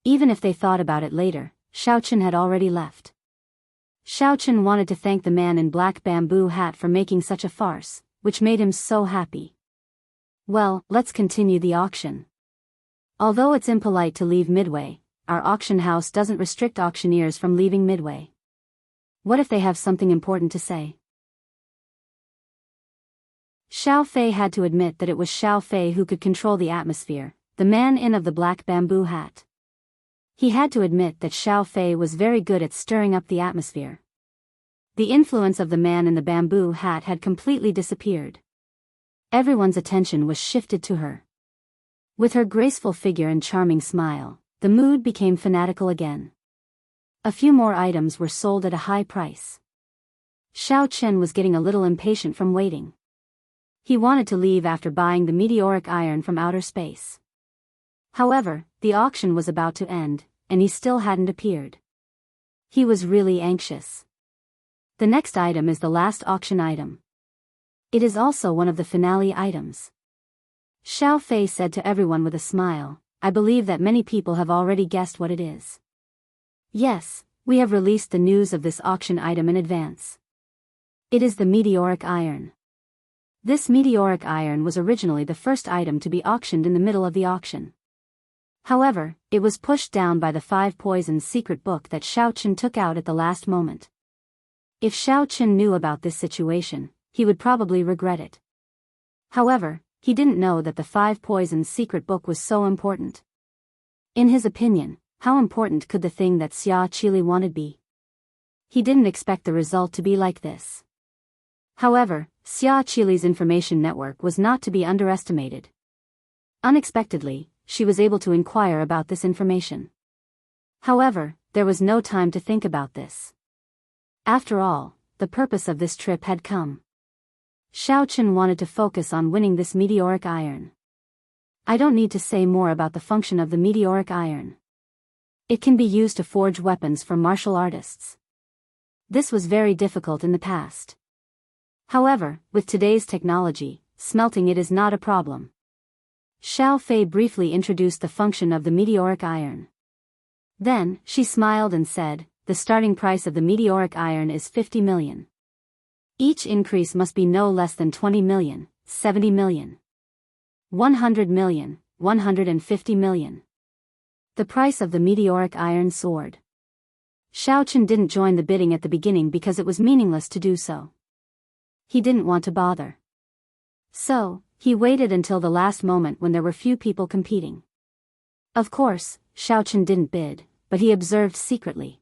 Even if they thought about it later, Xiaochen had already left. Xiaochen wanted to thank the man in black bamboo hat for making such a farce, which made him so happy. Well, let's continue the auction. Although it's impolite to leave midway, our auction house doesn't restrict auctioneers from leaving midway. What if they have something important to say? Xiao Fei had to admit that it was Xiao Fei who could control the atmosphere, the man in of the black bamboo hat. He had to admit that Xiao Fei was very good at stirring up the atmosphere. The influence of the man in the bamboo hat had completely disappeared. Everyone's attention was shifted to her. With her graceful figure and charming smile, the mood became fanatical again. A few more items were sold at a high price. Xiao Chen was getting a little impatient from waiting. He wanted to leave after buying the meteoric iron from outer space. However, the auction was about to end, and he still hadn't appeared. He was really anxious. The next item is the last auction item. It is also one of the finale items. Xiao Fei said to everyone with a smile, "I believe that many people have already guessed what it is. Yes, we have released the news of this auction item in advance. It is the meteoric iron." This meteoric iron was originally the first item to be auctioned in the middle of the auction. However, it was pushed down by the 5 poisons secret book that Xiao Chen took out at the last moment. If Xiao Qin knew about this situation, he would probably regret it. However, he didn't know that the 5 Poisons secret book was so important. In his opinion, how important could the thing that Xia Qili wanted be? He didn't expect the result to be like this. However, Xia Qili's information network was not to be underestimated. Unexpectedly, she was able to inquire about this information. However, there was no time to think about this. After all, the purpose of this trip had come. Xiao Qin wanted to focus on winning this meteoric iron. I don't need to say more about the function of the meteoric iron. It can be used to forge weapons for martial artists. This was very difficult in the past. However, with today's technology, smelting it is not a problem. Xiao Fei briefly introduced the function of the meteoric iron. Then, she smiled and said, the starting price of the meteoric iron is 50 million. Each increase must be no less than 20 million, 70 million, 100 million, 150 million. The price of the meteoric iron soared. Xiao Qin didn't join the bidding at the beginning because it was meaningless to do so. He didn't want to bother. So, he waited until the last moment when there were few people competing. Of course, Xiao Qin didn't bid, but he observed secretly.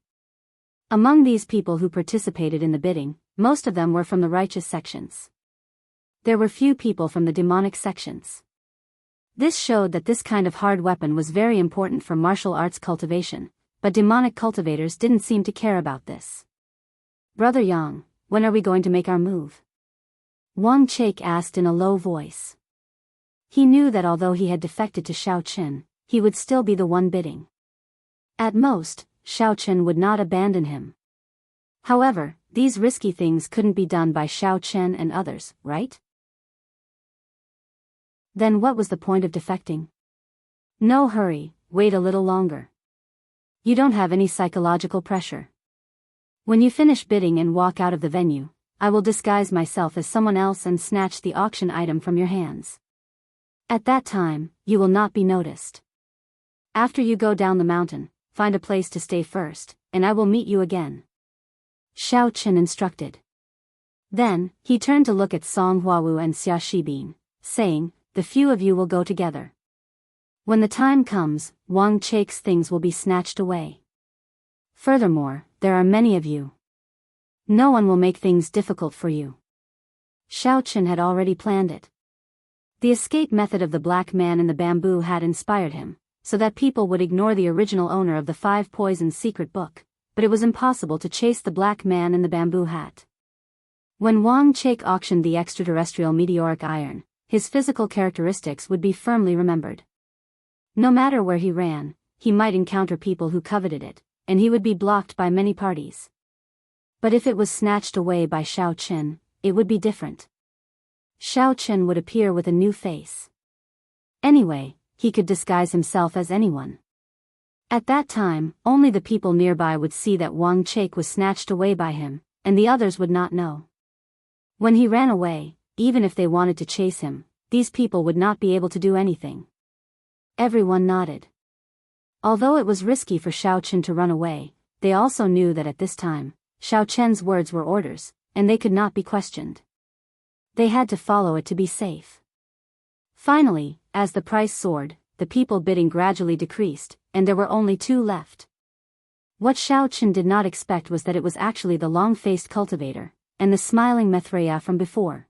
Among these people who participated in the bidding, most of them were from the righteous sections. There were few people from the demonic sections. This showed that this kind of hard weapon was very important for martial arts cultivation, but demonic cultivators didn't seem to care about this. Brother Yang, when are we going to make our move? Wang Chake asked in a low voice. He knew that although he had defected to Xiao Qin, he would still be the one bidding. At most, Xiao Qin would not abandon him. However, these risky things couldn't be done by Xiao Qin and others, right? Then what was the point of defecting? No hurry, wait a little longer. You don't have any psychological pressure. When you finish bidding and walk out of the venue, I will disguise myself as someone else and snatch the auction item from your hands. At that time, you will not be noticed. After you go down the mountain, find a place to stay first, and I will meet you again. Xiao Qin instructed. Then, he turned to look at Song Huawu and Xia Shibin, saying, the few of you will go together. When the time comes, Wang Chake's things will be snatched away. Furthermore, there are many of you. No one will make things difficult for you. Xiao Qin had already planned it. The escape method of the black man in the bamboo hat inspired him, so that people would ignore the original owner of the 5 Poisons secret book, but it was impossible to chase the black man in the bamboo hat. When Wang Chake auctioned the extraterrestrial meteoric iron, his physical characteristics would be firmly remembered. No matter where he ran, he might encounter people who coveted it, and he would be blocked by many parties. But if it was snatched away by Xiao Qin, it would be different. Xiao Qin would appear with a new face. Anyway, he could disguise himself as anyone. At that time, only the people nearby would see that Wang Chake was snatched away by him, and the others would not know. When he ran away, even if they wanted to chase him, these people would not be able to do anything. Everyone nodded. Although it was risky for Xiao Qin to run away, they also knew that at this time, Xiao Qin's words were orders, and they could not be questioned. They had to follow it to be safe. Finally, as the price soared, the people bidding gradually decreased, and there were only 2 left. What Xiao Qin did not expect was that it was actually the long-faced cultivator, and the smiling Maitreya from before.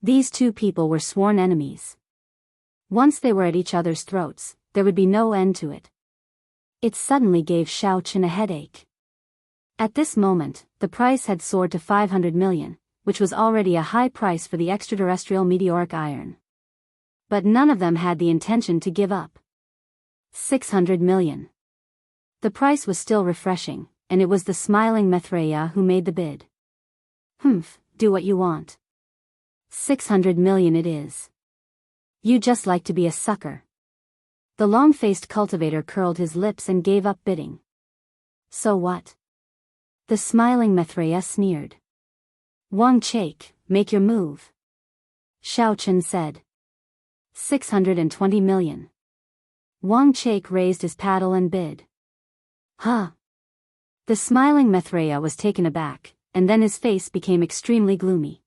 These 2 people were sworn enemies. Once they were at each other's throats, there would be no end to it. It suddenly gave Xiao Qin a headache. At this moment, the price had soared to 500 million, which was already a high price for the extraterrestrial meteoric iron. But none of them had the intention to give up. 600 million. The price was still refreshing, and it was the smiling Maitreya who made the bid. Do what you want. 600 million it is. You just like to be a sucker. The long-faced cultivator curled his lips and gave up bidding. So what? The smiling Maitreya sneered. Wang Chake, make your move. Xiao Qin said. 620 million. Wang Chake raised his paddle and bid. Huh. The smiling Maitreya was taken aback, and then his face became extremely gloomy.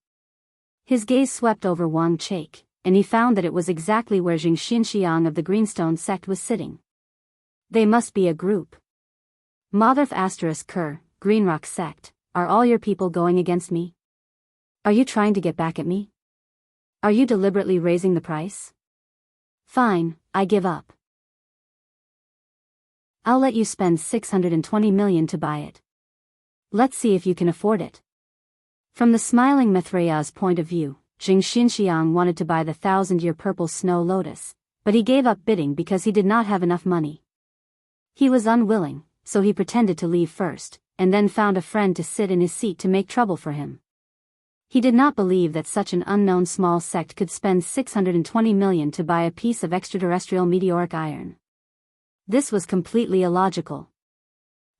His gaze swept over Wang Chake, and he found that it was exactly where Jing Xinxiang of the Greenstone sect was sitting. They must be a group. Motherf *Ker, Greenrock sect, are all your people going against me? Are you trying to get back at me? Are you deliberately raising the price? Fine, I give up. I'll let you spend 620 million to buy it. Let's see if you can afford it. From the smiling Mithraya's point of view, Jing Xinxiang wanted to buy the 1,000-year purple snow lotus, but he gave up bidding because he did not have enough money. He was unwilling, so he pretended to leave first, and then found a friend to sit in his seat to make trouble for him. He did not believe that such an unknown small sect could spend 620 million to buy a piece of extraterrestrial meteoric iron. This was completely illogical.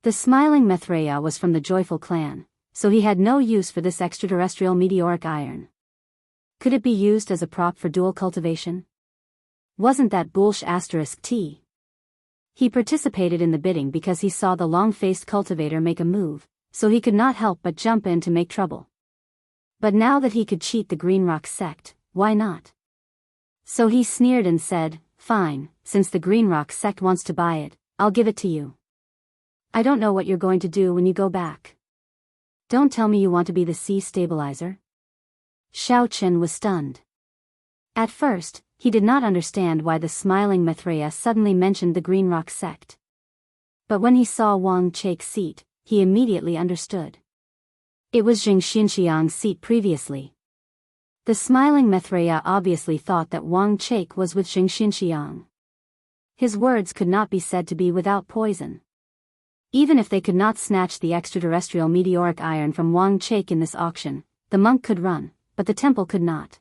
The smiling Mithraya was from the Joyful clan, so he had no use for this extraterrestrial meteoric iron. Could it be used as a prop for dual cultivation? Wasn't that bullsh***? He participated in the bidding because he saw the long-faced cultivator make a move, so he could not help but jump in to make trouble. But now that he could cheat the Greenrock sect, why not? So he sneered and said, "Fine, since the Greenrock sect wants to buy it, I'll give it to you. I don't know what you're going to do when you go back. Don't tell me you want to be the sea stabilizer?" Xiao Chen was stunned. At first, he did not understand why the smiling Mithraya suddenly mentioned the Greenrock sect. But when he saw Wang Chake's seat, he immediately understood. It was Jing Xinxiang's seat previously. The smiling Mithraya obviously thought that Wang Chake was with Jing Xinxiang. His words could not be said to be without poison. Even if they could not snatch the extraterrestrial meteoric iron from Wang Chake in this auction, the monk could run, but the temple could not.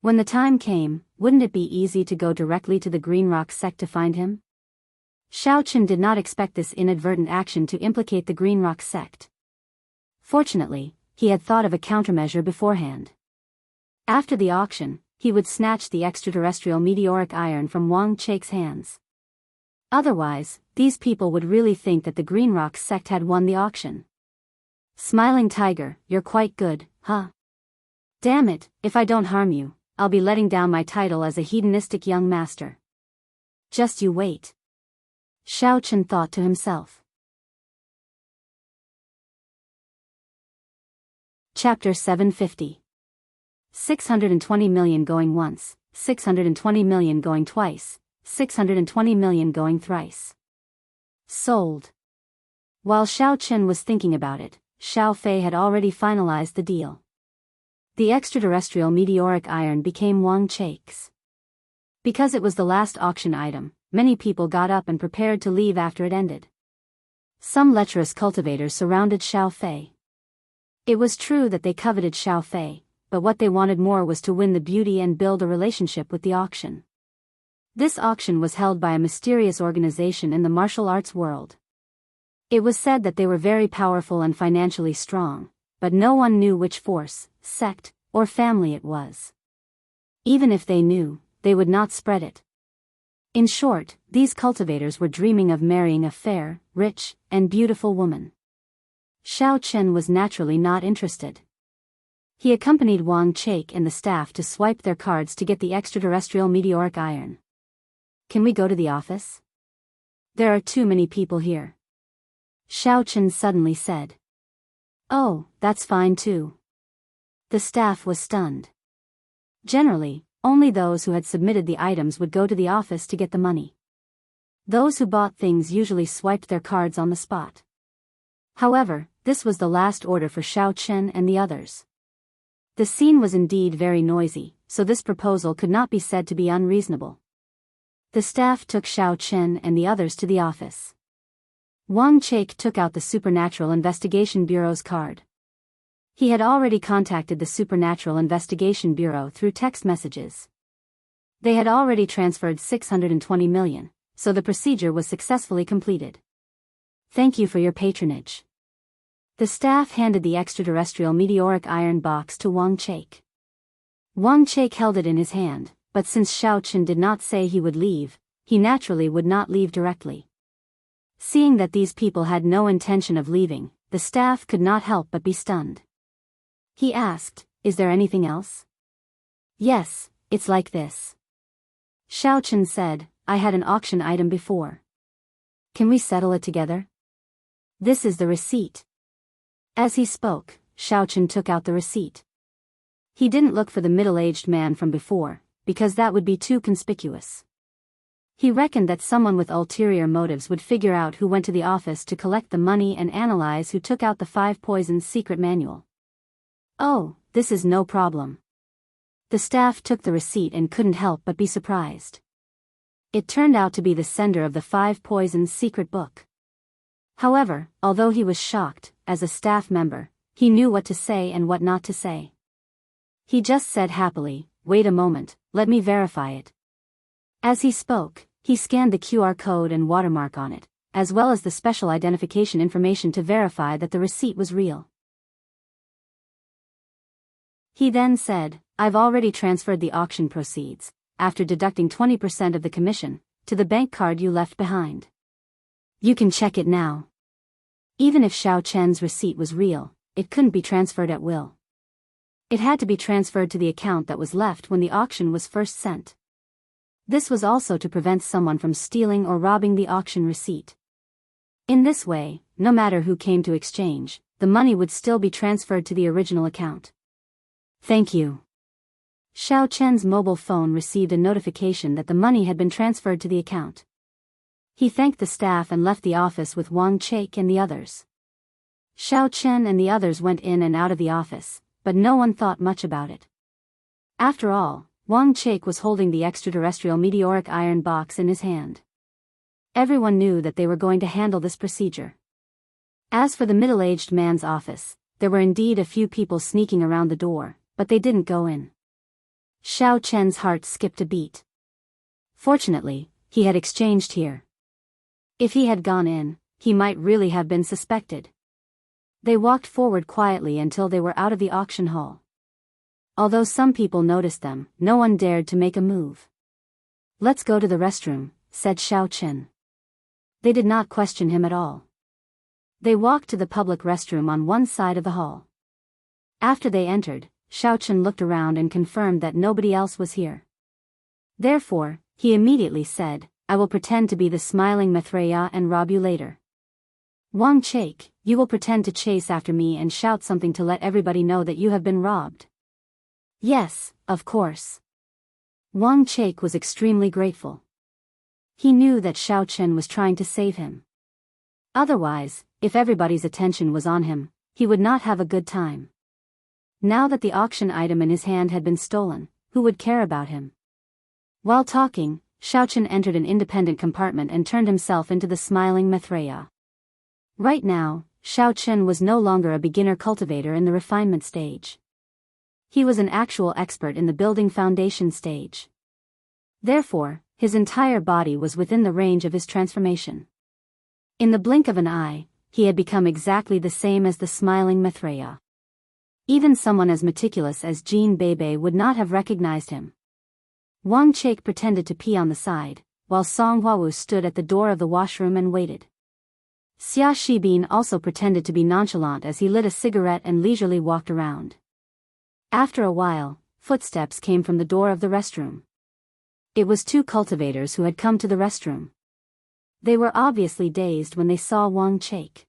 When the time came, wouldn't it be easy to go directly to the Greenrock sect to find him? Xiao Chen did not expect this inadvertent action to implicate the Greenrock sect. Fortunately, he had thought of a countermeasure beforehand. After the auction, he would snatch the extraterrestrial meteoric iron from Wang Chake's hands. Otherwise, these people would really think that the Greenrock sect had won the auction. Smiling Tiger, you're quite good, huh? Damn it, if I don't harm you, I'll be letting down my title as a hedonistic young master. Just you wait. Xiao Chen thought to himself. Chapter 750. 620 million going once, 620 million going twice, 620 million going thrice. Sold. While Xiao Chen was thinking about it, Xiao Fei had already finalized the deal. The extraterrestrial meteoric iron became Wang Chake's. Because it was the last auction item, many people got up and prepared to leave after it ended. Some lecherous cultivators surrounded Xiao Fei. It was true that they coveted Xiao Fei, but what they wanted more was to win the beauty and build a relationship with the auction. This auction was held by a mysterious organization in the martial arts world. It was said that they were very powerful and financially strong, but no one knew which force, sect, or family it was. Even if they knew, they would not spread it. In short, these cultivators were dreaming of marrying a fair, rich, and beautiful woman. Xiao Chen was naturally not interested. He accompanied Wang Chake and the staff to swipe their cards to get the extraterrestrial meteoric iron. Can we go to the office? There are too many people here. Xiao Chen suddenly said. Oh, that's fine too. The staff was stunned. Generally, only those who had submitted the items would go to the office to get the money. Those who bought things usually swiped their cards on the spot. However, this was the last order for Xiao Chen and the others. The scene was indeed very noisy, so this proposal could not be said to be unreasonable. The staff took Xiao Chen and the others to the office. Wang Chake took out the Supernatural Investigation Bureau's card. He had already contacted the Supernatural Investigation Bureau through text messages. They had already transferred 620 million, so the procedure was successfully completed. Thank you for your patronage. The staff handed the extraterrestrial meteoric iron box to Wang Chake. Wang Chake held it in his hand, but since Xiao Chen did not say he would leave, he naturally would not leave directly. Seeing that these people had no intention of leaving, the staff could not help but be stunned. He asked, "Is there anything else?" "Yes, it's like this." Xiao Chen said, "I had an auction item before. Can we settle it together? This is the receipt." As he spoke, Xiao Chen took out the receipt. He didn't look for the middle-aged man from before, because that would be too conspicuous. He reckoned that someone with ulterior motives would figure out who went to the office to collect the money and analyze who took out the 5 poisons secret manual. "Oh, this is no problem." The staff took the receipt and couldn't help but be surprised. It turned out to be the sender of the 5 poisons secret book. However, although he was shocked, as a staff member, he knew what to say and what not to say. He just said happily, "Wait a moment, let me verify it." As he spoke, he scanned the QR code and watermark on it, as well as the special identification information to verify that the receipt was real. He then said, "I've already transferred the auction proceeds, after deducting 20% of the commission, to the bank card you left behind. You can check it now." Even if Xiao Chen's receipt was real, it couldn't be transferred at will. It had to be transferred to the account that was left when the auction was first sent. This was also to prevent someone from stealing or robbing the auction receipt. In this way, no matter who came to exchange, the money would still be transferred to the original account. "Thank you." Xiao Chen's mobile phone received a notification that the money had been transferred to the account. He thanked the staff and left the office with Wang Chake and the others. Xiao Chen and the others went in and out of the office, but no one thought much about it. After all, Wang Chake was holding the extraterrestrial meteoric iron box in his hand. Everyone knew that they were going to handle this procedure. As for the middle-aged man's office, there were indeed a few people sneaking around the door, but they didn't go in. Xiao Chen's heart skipped a beat. Fortunately, he had exchanged here. If he had gone in, he might really have been suspected. They walked forward quietly until they were out of the auction hall. Although some people noticed them, no one dared to make a move. "Let's go to the restroom," said Xiao Chen. They did not question him at all. They walked to the public restroom on one side of the hall. After they entered, Xiao Chen looked around and confirmed that nobody else was here. Therefore, he immediately said, "I will pretend to be the smiling Maitreya and rob you later. Wang Chake, you will pretend to chase after me and shout something to let everybody know that you have been robbed." "Yes, of course." Wang Chake was extremely grateful. He knew that Xiao Chen was trying to save him. Otherwise, if everybody's attention was on him, he would not have a good time. Now that the auction item in his hand had been stolen, who would care about him? While talking, Xiao Chen entered an independent compartment and turned himself into the smiling Maitreya. Right now, Xiao Chen was no longer a beginner cultivator in the refinement stage. He was an actual expert in the building foundation stage. Therefore, his entire body was within the range of his transformation. In the blink of an eye, he had become exactly the same as the smiling Maitreya. Even someone as meticulous as Jean Bebe would not have recognized him. Wang Chake pretended to pee on the side, while Song Huawu stood at the door of the washroom and waited. Xia Shibin also pretended to be nonchalant as he lit a cigarette and leisurely walked around. After a while, footsteps came from the door of the restroom. It was 2 cultivators who had come to the restroom. They were obviously dazed when they saw Wang Chake.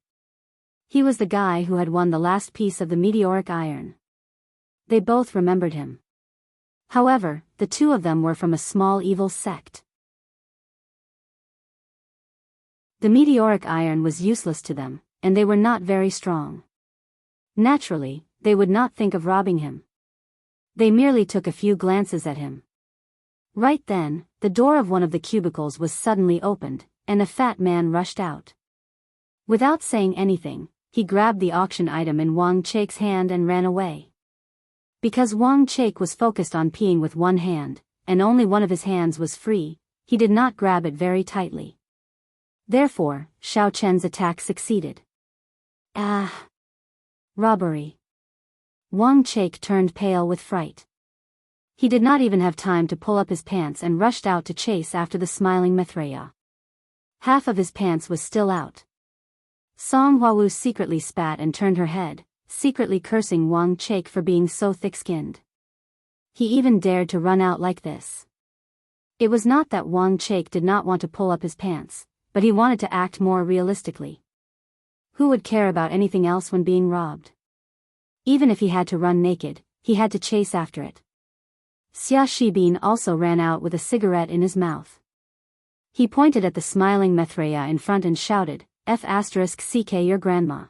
He was the guy who had won the last piece of the meteoric iron. They both remembered him. However, the 2 of them were from a small evil sect. The meteoric iron was useless to them, and they were not very strong. Naturally, they would not think of robbing him. They merely took a few glances at him. Right then, the door of one of the cubicles was suddenly opened, and a fat man rushed out. Without saying anything, he grabbed the auction item in Wang Chake's hand and ran away. Because Wang Chake was focused on peeing with one hand, and only one of his hands was free, he did not grab it very tightly. Therefore, Xiao Chen's attack succeeded. Ah! Robbery. Wang Chake turned pale with fright. He did not even have time to pull up his pants and rushed out to chase after the smiling Maitreya. Half of his pants was still out. Song Hwawu secretly spat and turned her head, secretly cursing Wang Chake for being so thick-skinned. He even dared to run out like this. It was not that Wang Chake did not want to pull up his pants, but he wanted to act more realistically. Who would care about anything else when being robbed? Even if he had to run naked, he had to chase after it. Xia Shibin also ran out with a cigarette in his mouth. He pointed at the smiling Maitreya in front and shouted, F***ck your grandma.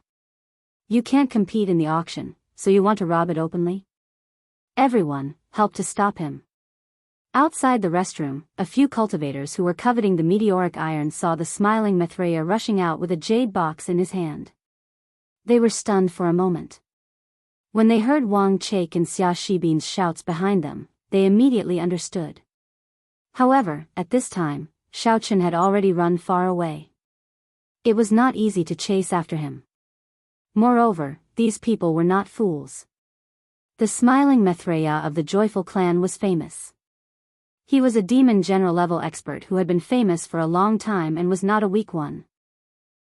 You can't compete in the auction, so you want to rob it openly? Everyone helped to stop him. Outside the restroom, a few cultivators who were coveting the meteoric iron saw the smiling Maitreya rushing out with a jade box in his hand. They were stunned for a moment. When they heard Wang Chake and Xia Shibin's shouts behind them, they immediately understood. However, at this time, Xiaochen had already run far away. It was not easy to chase after him. Moreover, these people were not fools. The smiling Maitreya of the Joyful clan was famous. He was a demon general-level expert who had been famous for a long time and was not a weak one.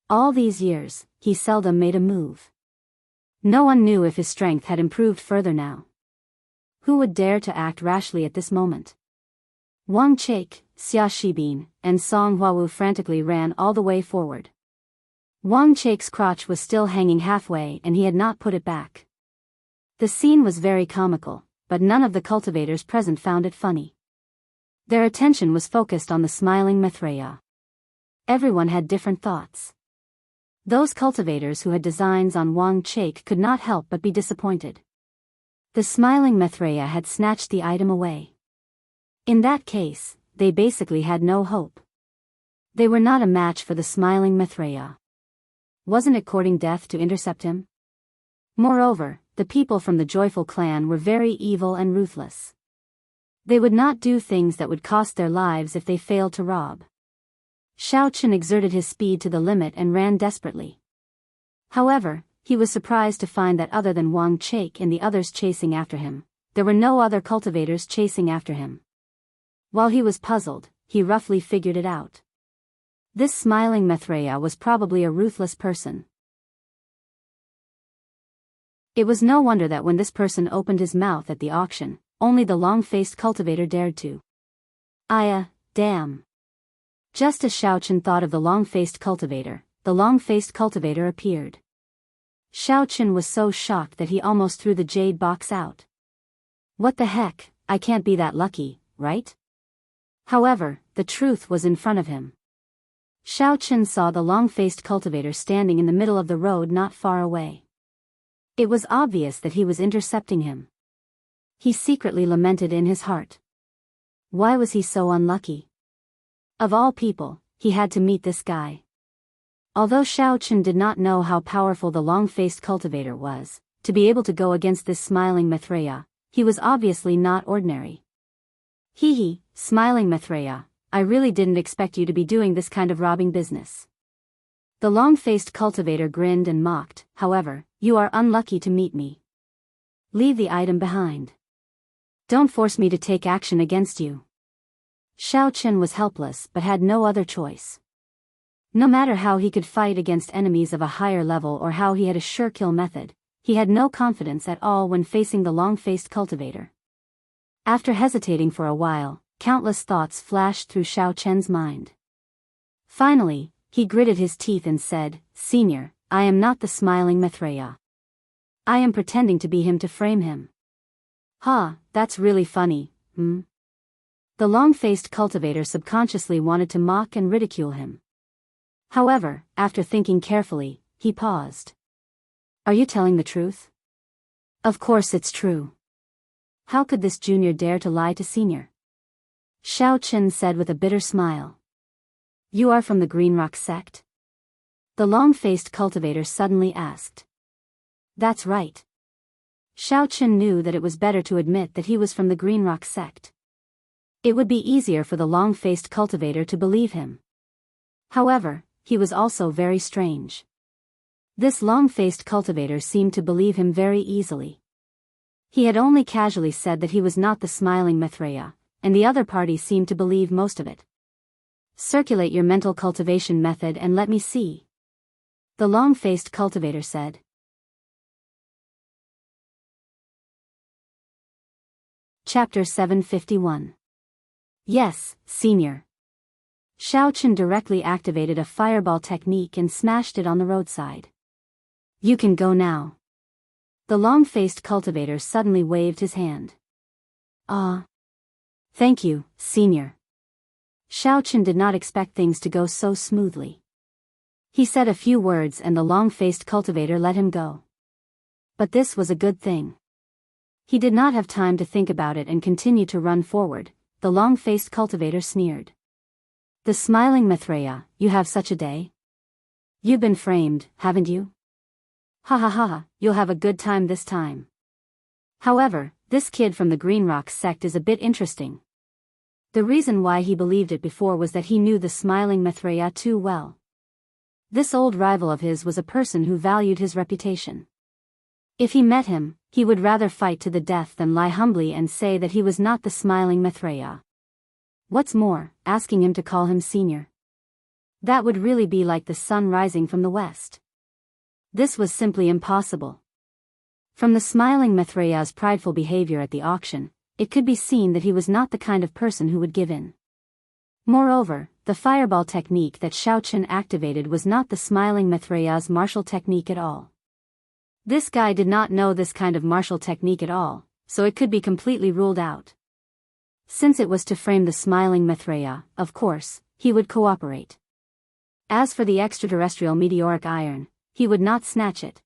All these years, he seldom made a move. No one knew if his strength had improved further now. Who would dare to act rashly at this moment? Wang Chake, Xia Shibin, and Song Hwawu frantically ran all the way forward. Wang Chake's crotch was still hanging halfway and he had not put it back. The scene was very comical, but none of the cultivators present found it funny. Their attention was focused on the smiling Maitreya. Everyone had different thoughts. Those cultivators who had designs on Wang Chake could not help but be disappointed. The smiling Maitreya had snatched the item away. In that case, they basically had no hope. They were not a match for the smiling Maitreya. Wasn't it courting death to intercept him? Moreover, the people from the Joyful clan were very evil and ruthless. They would not do things that would cost their lives if they failed to rob. Xiaochen exerted his speed to the limit and ran desperately. However, he was surprised to find that other than Wang Chake and the others chasing after him, there were no other cultivators chasing after him. While he was puzzled, he roughly figured it out. This smiling Maitreya was probably a ruthless person. It was no wonder that when this person opened his mouth at the auction, only the long-faced cultivator dared to. Damn. Just as Xiaochen thought of the long-faced cultivator, the long-faced cultivator appeared. Xiaochen was so shocked that he almost threw the jade box out. What the heck, I can't be that lucky, right? However, the truth was in front of him. Xiaochen saw the long-faced cultivator standing in the middle of the road not far away. It was obvious that he was intercepting him. He secretly lamented in his heart. Why was he so unlucky? Of all people, he had to meet this guy. Although Xiaochen did not know how powerful the long-faced cultivator was, to be able to go against this smiling Maitreya, he was obviously not ordinary. Hee, smiling Maitreya, I really didn't expect you to be doing this kind of robbing business. The long-faced cultivator grinned and mocked, however, you are unlucky to meet me. Leave the item behind. Don't force me to take action against you. Xiaochen was helpless but had no other choice. No matter how he could fight against enemies of a higher level or how he had a sure kill method, he had no confidence at all when facing the long-faced cultivator. After hesitating for a while, countless thoughts flashed through Xiaochen's mind. Finally, he gritted his teeth and said, Senior, I am not the smiling Maitreya. I am pretending to be him to frame him. Ha, that's really funny, The long-faced cultivator subconsciously wanted to mock and ridicule him. However, after thinking carefully, he paused. Are you telling the truth? Of course it's true. How could this junior dare to lie to senior? Xiaochen said with a bitter smile. You are from the Green Rock sect? The long-faced cultivator suddenly asked. That's right. Xiaochen knew that it was better to admit that he was from the Green Rock sect. It would be easier for the long-faced cultivator to believe him. However, he was also very strange. This long-faced cultivator seemed to believe him very easily. He had only casually said that he was not the smiling Maitreya, and the other party seemed to believe most of it. Circulate your mental cultivation method and let me see. the long-faced cultivator said. Chapter 751. Yes, Senior. Xiao Chen directly activated a fireball technique and smashed it on the roadside. You can go now. The long-faced cultivator suddenly waved his hand. Ah. Thank you, Senior. Xiao Chen did not expect things to go so smoothly. He said a few words and the long-faced cultivator let him go. But this was a good thing. He did not have time to think about it and continued to run forward. The long-faced cultivator sneered. The smiling Maitreya, you have such a day? You've been framed, haven't you? Ha ha ha ha, you'll have a good time this time. However, this kid from the Green Rocks sect is a bit interesting. The reason why he believed it before was that he knew the smiling Maitreya too well. This old rival of his was a person who valued his reputation. If he met him, he would rather fight to the death than lie humbly and say that he was not the smiling Maitreya. What's more, asking him to call him Senior. That would really be like the sun rising from the west. This was simply impossible. From the smiling Maitreya's prideful behavior at the auction, it could be seen that he was not the kind of person who would give in. Moreover, the fireball technique that Xiao Chen activated was not the smiling Maitreya's martial technique at all. This guy did not know this kind of martial technique at all, so it could be completely ruled out. Since it was to frame the smiling Maitreya, of course, he would cooperate. As for the extraterrestrial meteoric iron, he would not snatch it.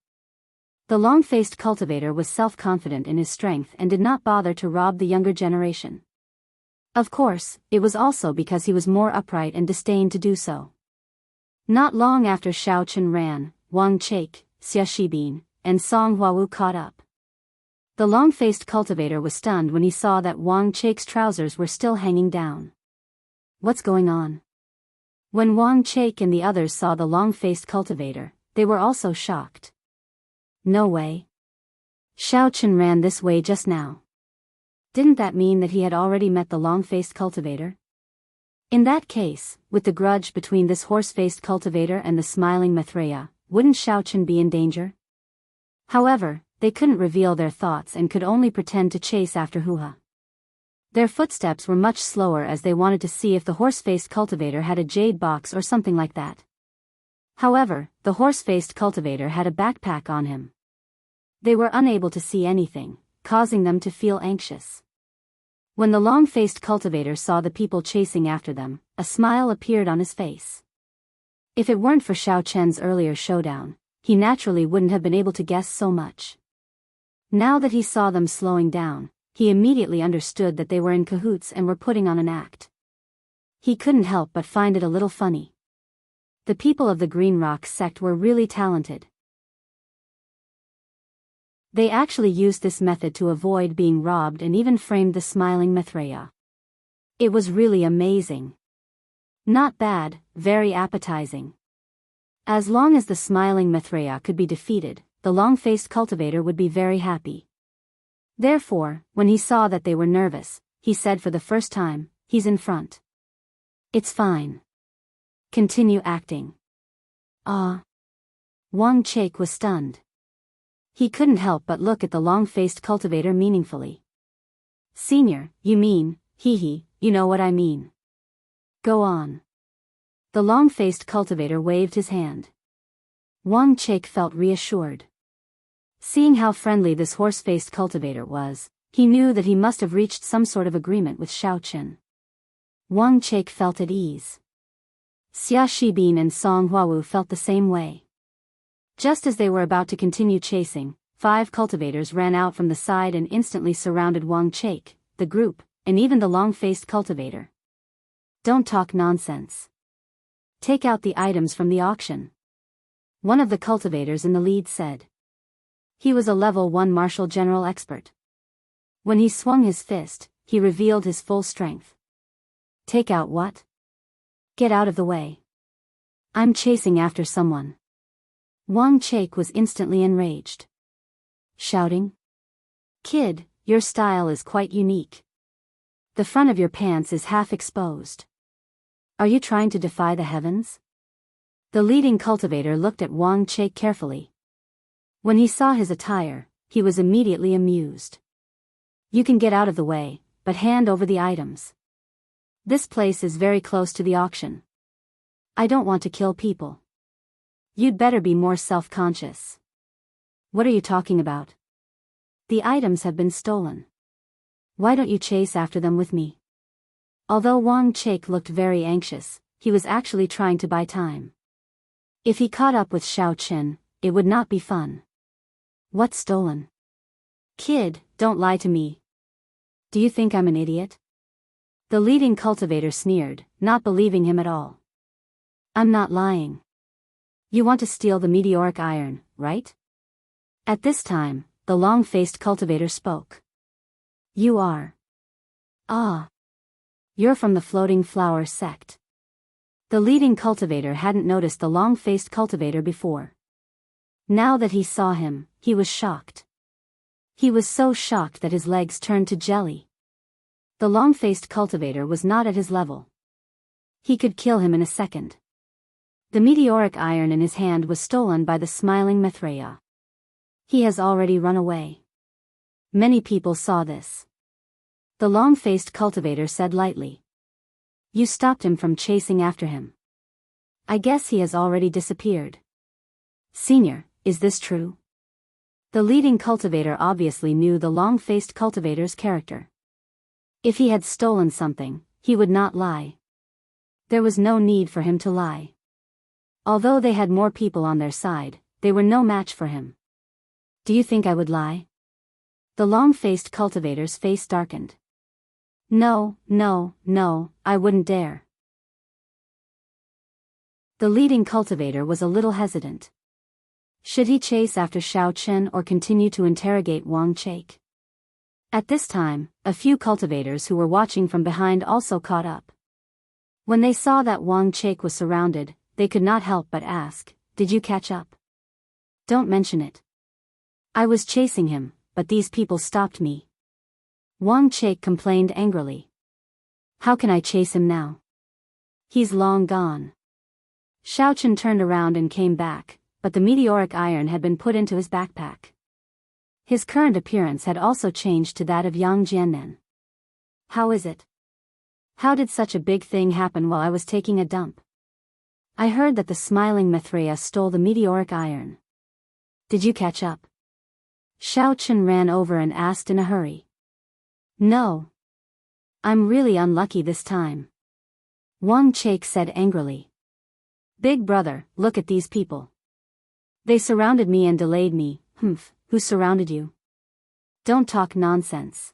The long-faced cultivator was self-confident in his strength and did not bother to rob the younger generation. Of course, it was also because he was more upright and disdained to do so. Not long after Xiao Chen ran, Wang Chake, Xia Shibin, and Song Huawu caught up. The long-faced cultivator was stunned when he saw that Wang Chake's trousers were still hanging down. What's going on? When Wang Chake and the others saw the long-faced cultivator, they were also shocked. No way. Xiao Chen ran this way just now. Didn't that mean that he had already met the long-faced cultivator? In that case, with the grudge between this horse-faced cultivator and the smiling Maitreya, wouldn't Xiao Chen be in danger? However, they couldn't reveal their thoughts and could only pretend to chase after Huha. Their footsteps were much slower as they wanted to see if the horse-faced cultivator had a jade box or something like that. However, the horse-faced cultivator had a backpack on him. They were unable to see anything, causing them to feel anxious. When the long-faced cultivator saw the people chasing after them, a smile appeared on his face. If it weren't for Xiao Chen's earlier showdown, he naturally wouldn't have been able to guess so much. Now that he saw them slowing down, he immediately understood that they were in cahoots and were putting on an act. He couldn't help but find it a little funny. The people of the Green Rocks sect were really talented. They actually used this method to avoid being robbed and even framed the smiling Maitreya. It was really amazing. Not bad, very appetizing. As long as the smiling Maitreya could be defeated, the long-faced cultivator would be very happy. Therefore, when he saw that they were nervous, he said for the first time, "He's in front. It's fine. Continue acting." Ah. Wang Chake was stunned. He couldn't help but look at the long-faced cultivator meaningfully. "Senior, you mean, you know what I mean. Go on." The long-faced cultivator waved his hand. Wang Chake felt reassured. Seeing how friendly this horse-faced cultivator was, he knew that he must have reached some sort of agreement with Xiao Chen. Wang Chake felt at ease. Xia Shibin and Song Huawu felt the same way. Just as they were about to continue chasing, 5 cultivators ran out from the side and instantly surrounded Wang Chake, the group, and even the long-faced cultivator. "Don't talk nonsense. Take out the items from the auction," one of the cultivators in the lead said. He was a level 1 martial general expert. When he swung his fist, he revealed his full strength. "Take out what? Get out of the way. I'm chasing after someone." Wang Chake was instantly enraged. Shouting, "Kid, your style is quite unique. The front of your pants is half exposed. Are you trying to defy the heavens?" The leading cultivator looked at Wang Chake carefully. When he saw his attire, he was immediately amused. You can get out of the way, but hand over the items. This place is very close to the auction. I don't want to kill people. You'd better be more self-conscious. What are you talking about? The items have been stolen. Why don't you chase after them with me? Although Wang Chake looked very anxious, he was actually trying to buy time. If he caught up with Xiao Chen, it would not be fun. What's stolen? Kid, don't lie to me. Do you think I'm an idiot? The leading cultivator sneered, not believing him at all. I'm not lying. You want to steal the meteoric iron, right? At this time, the long-faced cultivator spoke. You are. Ah. You're from the floating flower sect. The leading cultivator hadn't noticed the long-faced cultivator before. Now that he saw him, he was shocked. He was so shocked that his legs turned to jelly. The long-faced cultivator was not at his level. He could kill him in a second. The meteoric iron in his hand was stolen by the smiling Maitreya. He has already run away. Many people saw this. The long-faced cultivator said lightly. You stopped him from chasing after him. I guess he has already disappeared. Senior, is this true? The leading cultivator obviously knew the long-faced cultivator's character. If he had stolen something, he would not lie. There was no need for him to lie. Although they had more people on their side, they were no match for him. Do you think I would lie? The long-faced cultivator's face darkened. No, I wouldn't dare. The leading cultivator was a little hesitant. Should he chase after Xiao Chen or continue to interrogate Wang Chake? At this time, a few cultivators who were watching from behind also caught up. When they saw that Wang Chake was surrounded, they could not help but ask, Did you catch up? Don't mention it. I was chasing him, but these people stopped me. Wang Chake complained angrily. How can I chase him now? He's long gone. Xiao Chen turned around and came back, but the meteoric iron had been put into his backpack. His current appearance had also changed to that of Yang Jiannan. How is it? How did such a big thing happen while I was taking a dump? I heard that the smiling Maitreya stole the meteoric iron. Did you catch up? Xiao Chen ran over and asked in a hurry. No. I'm really unlucky this time. Wang Chake said angrily. Big brother, look at these people. They surrounded me and delayed me. Who surrounded you? Don't talk nonsense.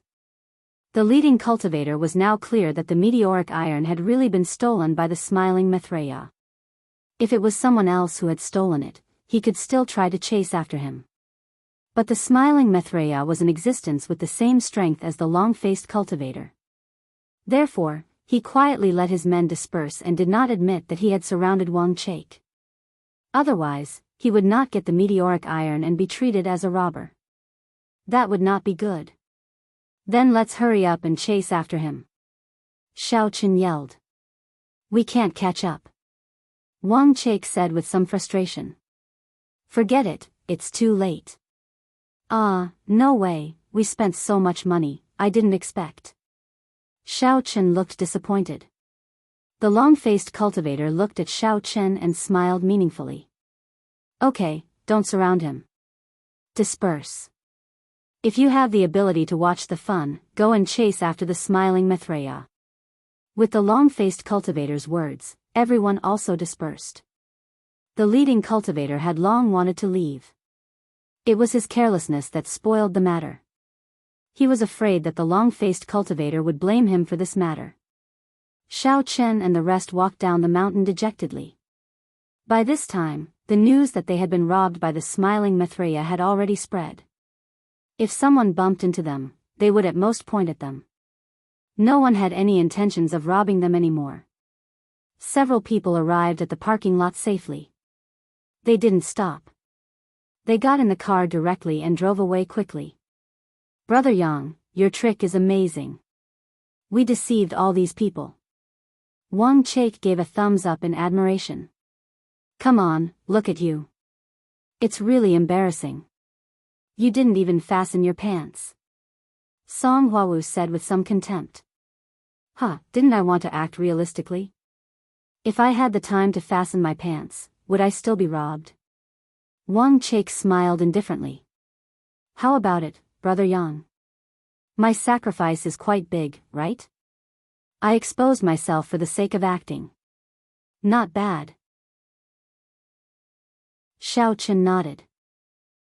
The leading cultivator was now clear that the meteoric iron had really been stolen by the smiling Maitreya. If it was someone else who had stolen it, he could still try to chase after him. But the smiling Maitreya was in existence with the same strength as the long-faced cultivator. Therefore, he quietly let his men disperse and did not admit that he had surrounded Wang Chake. Otherwise, he would not get the meteoric iron and be treated as a robber. That would not be good. Then let's hurry up and chase after him. Xiao Chen yelled. We can't catch up. Wang Chake said with some frustration. Forget it, it's too late. No way, we spent so much money, I didn't expect. Xiao Chen looked disappointed. The long-faced cultivator looked at Xiao Chen and smiled meaningfully. Okay, don't surround him. Disperse. If you have the ability to watch the fun, go and chase after the smiling Maitreya. With the long-faced cultivator's words, everyone also dispersed. The leading cultivator had long wanted to leave. It was his carelessness that spoiled the matter. He was afraid that the long-faced cultivator would blame him for this matter. Xiao Chen and the rest walked down the mountain dejectedly. By this time, the news that they had been robbed by the smiling Maitreya had already spread. If someone bumped into them, they would at most point at them. No one had any intentions of robbing them anymore. Several people arrived at the parking lot safely. They didn't stop. They got in the car directly and drove away quickly. Brother Yang, your trick is amazing. We deceived all these people. Wang Chake gave a thumbs up in admiration. Come on, look at you. It's really embarrassing. You didn't even fasten your pants. Song Hwawu said with some contempt. Didn't I want to act realistically? If I had the time to fasten my pants, would I still be robbed? Wang Chake smiled indifferently. How about it, Brother Yang? My sacrifice is quite big, right? I exposed myself for the sake of acting. Not bad. Xiao Chen nodded.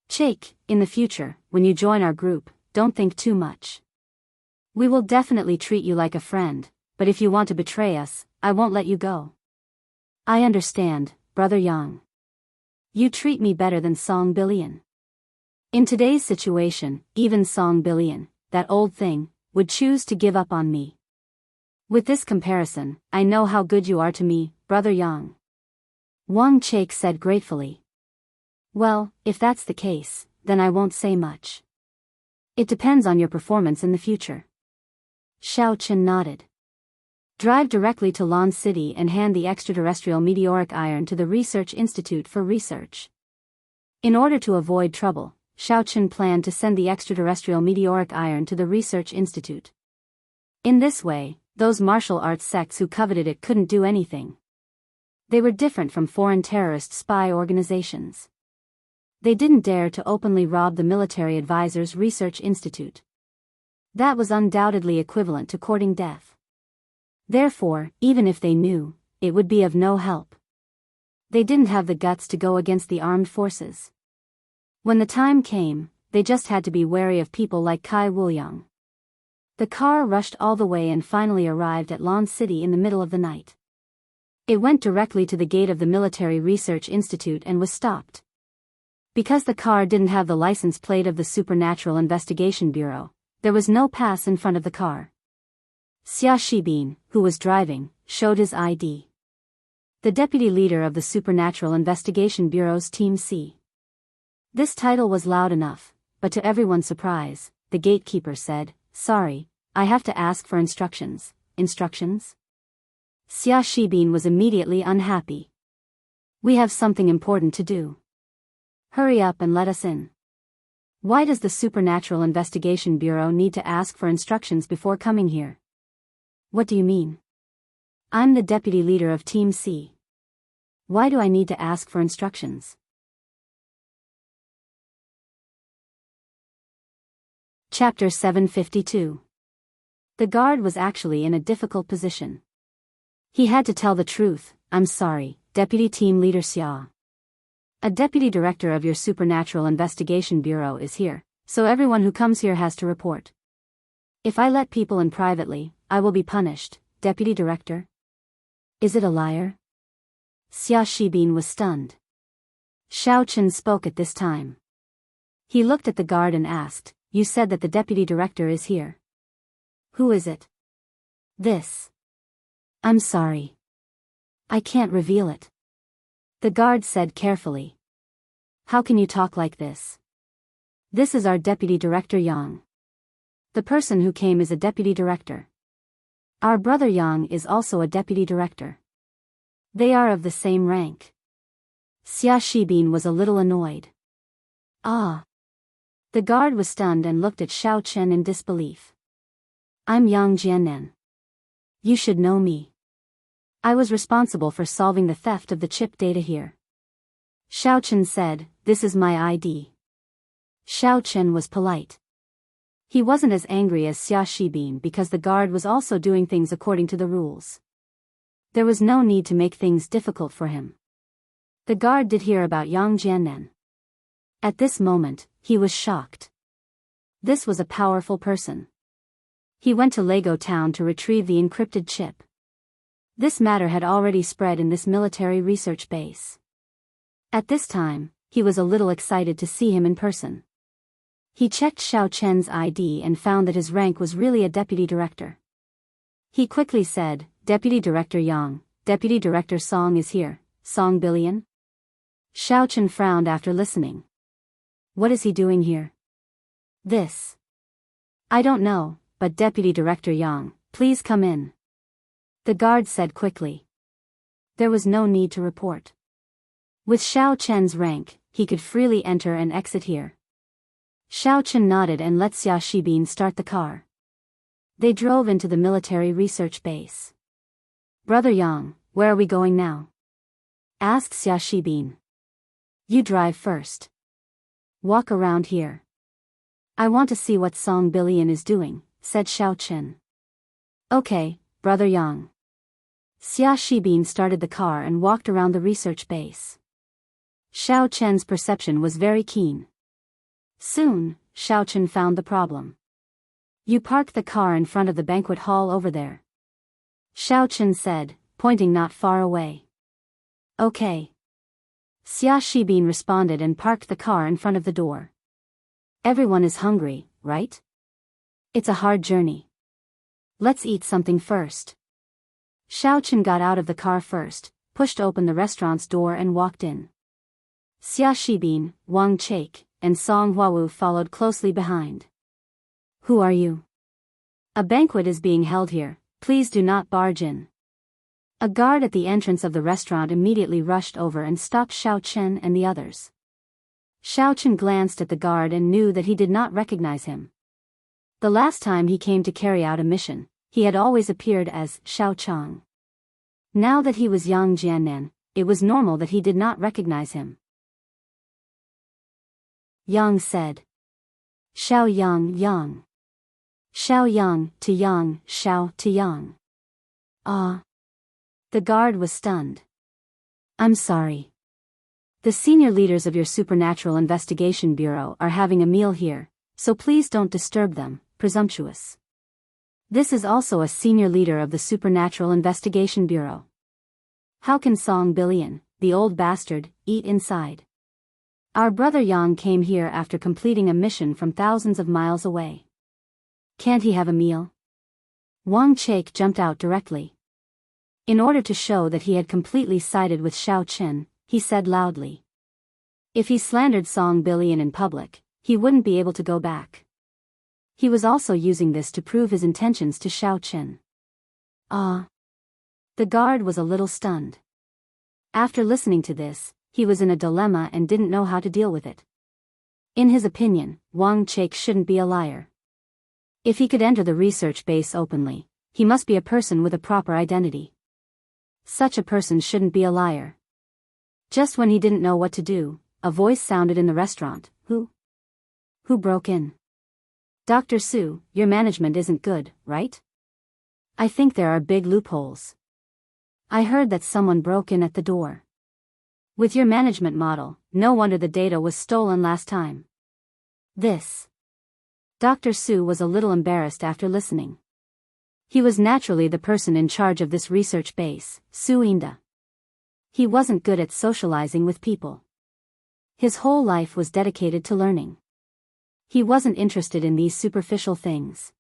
Chake, in the future, when you join our group, don't think too much. We will definitely treat you like a friend, but if you want to betray us, I won't let you go. I understand, Brother Yang. You treat me better than Song Billion. In today's situation, even Song Billion, that old thing, would choose to give up on me. With this comparison, I know how good you are to me, Brother Yang. Wang Chake said gratefully. Well, if that's the case, then I won't say much. It depends on your performance in the future. Xiao Chen nodded. Drive directly to Lon City and hand the extraterrestrial meteoric iron to the Research Institute for research. In order to avoid trouble, Xiao Chen planned to send the extraterrestrial meteoric iron to the Research Institute. In this way, those martial arts sects who coveted it couldn't do anything. They were different from foreign terrorist spy organizations. They didn't dare to openly rob the Military Advisors Research Institute. That was undoubtedly equivalent to courting death. Therefore, even if they knew, it would be of no help. They didn't have the guts to go against the armed forces. When the time came, they just had to be wary of people like Kai Wuliang. The car rushed all the way and finally arrived at Lon City in the middle of the night. It went directly to the gate of the Military Research Institute and was stopped. Because the car didn't have the license plate of the Supernatural Investigation Bureau, there was no pass in front of the car. Xia Shibin, who was driving, showed his ID. The deputy leader of the Supernatural Investigation Bureau's Team C. This title was loud enough, but to everyone's surprise, the gatekeeper said, Sorry, I have to ask for instructions. Instructions? Xia Shibin was immediately unhappy. We have something important to do. Hurry up and let us in. Why does the Supernatural Investigation Bureau need to ask for instructions before coming here? What do you mean? I'm the deputy leader of Team C. Why do I need to ask for instructions? Chapter 752. The guard was actually in a difficult position. He had to tell the truth. I'm sorry, Deputy Team Leader Xia. A deputy director of your Supernatural Investigation Bureau is here, so everyone who comes here has to report. If I let people in privately, I will be punished, Deputy Director. Is it a liar? Xia Shibin was stunned. Xiao Chen spoke at this time. He looked at the guard and asked, You said that the deputy director is here. Who is it? This. I'm sorry. I can't reveal it. The guard said carefully. How can you talk like this? This is our deputy director Yang. The person who came is a deputy director. Our brother Yang is also a deputy director. They are of the same rank. Xia Shibin was a little annoyed. Ah. The guard was stunned and looked at Xiao Chen in disbelief. I'm Yang Jiannan. You should know me. I was responsible for solving the theft of the chip data here. Xiao Chen said, This is my ID. Xiao Chen was polite. He wasn't as angry as Xia Shibin because the guard was also doing things according to the rules. There was no need to make things difficult for him. The guard did hear about Yang Jiannan. At this moment, he was shocked. This was a powerful person. He went to Lego Town to retrieve the encrypted chip. This matter had already spread in this military research base. At this time, he was a little excited to see him in person. He checked Xiao Chen's ID and found that his rank was really a deputy director. He quickly said, Deputy Director Yang, Deputy Director Song is here, Song Billion? Xiao Chen frowned after listening. What is he doing here? This. I don't know, but Deputy Director Yang, please come in. The guard said quickly. There was no need to report. With Xiao Chen's rank, he could freely enter and exit here. Xiao Chen nodded and let Xia Shibin start the car. They drove into the military research base. "Brother Yang, where are we going now?" asked Xia Shibin. "You drive first. Walk around here. I want to see what Song Billion is doing," said Xiao Chen. "Okay, Brother Yang." Xia Shibin started the car and walked around the research base. Xiao Chen's perception was very keen. Soon, Xiao Chen found the problem. "You park the car in front of the banquet hall over there," Xiao Chen said, pointing not far away. "Okay." Xia Shibin responded and parked the car in front of the door. "Everyone is hungry, right? It's a hard journey. Let's eat something first." Xiao Chen got out of the car first, pushed open the restaurant's door and walked in. Xia Shibin, Wang Chaik, and Song Huawu followed closely behind. "Who are you?" "A banquet is being held here, please do not barge in." A guard at the entrance of the restaurant immediately rushed over and stopped Xiao Chen and the others. Xiao Chen glanced at the guard and knew that he did not recognize him. The last time he came to carry out a mission, he had always appeared as Xiao Chang. Now that he was Yang Jiannan, it was normal that he did not recognize him. Yang said. "Xiao Yang Yang. Xiao Yang to Yang, Xiao to Yang." "Ah." The guard was stunned. "I'm sorry. The senior leaders of your Supernatural Investigation Bureau are having a meal here, so please don't disturb them, presumptuous. This is also a senior leader of the Supernatural Investigation Bureau. How can Song Billion, the old bastard, eat inside? Our brother Yang came here after completing a mission from thousands of miles away. Can't he have a meal?" Wang Chaik jumped out directly. In order to show that he had completely sided with Xiao Chen, he said loudly. If he slandered Song Billion in public, he wouldn't be able to go back. He was also using this to prove his intentions to Xiao Chen. "Ah." The guard was a little stunned. After listening to this, he was in a dilemma and didn't know how to deal with it. In his opinion, Wang Chaik shouldn't be a liar. If he could enter the research base openly, he must be a person with a proper identity. Such a person shouldn't be a liar. Just when he didn't know what to do, a voice sounded in the restaurant. Who broke in?" "Dr. Su, your management isn't good, right? I think there are big loopholes. I heard that someone broke in at the door. With your management model, no wonder the data was stolen last time." This. Dr. Su was a little embarrassed after listening. He was naturally the person in charge of this research base, Su Inda. He wasn't good at socializing with people. His whole life was dedicated to learning. He wasn't interested in these superficial things.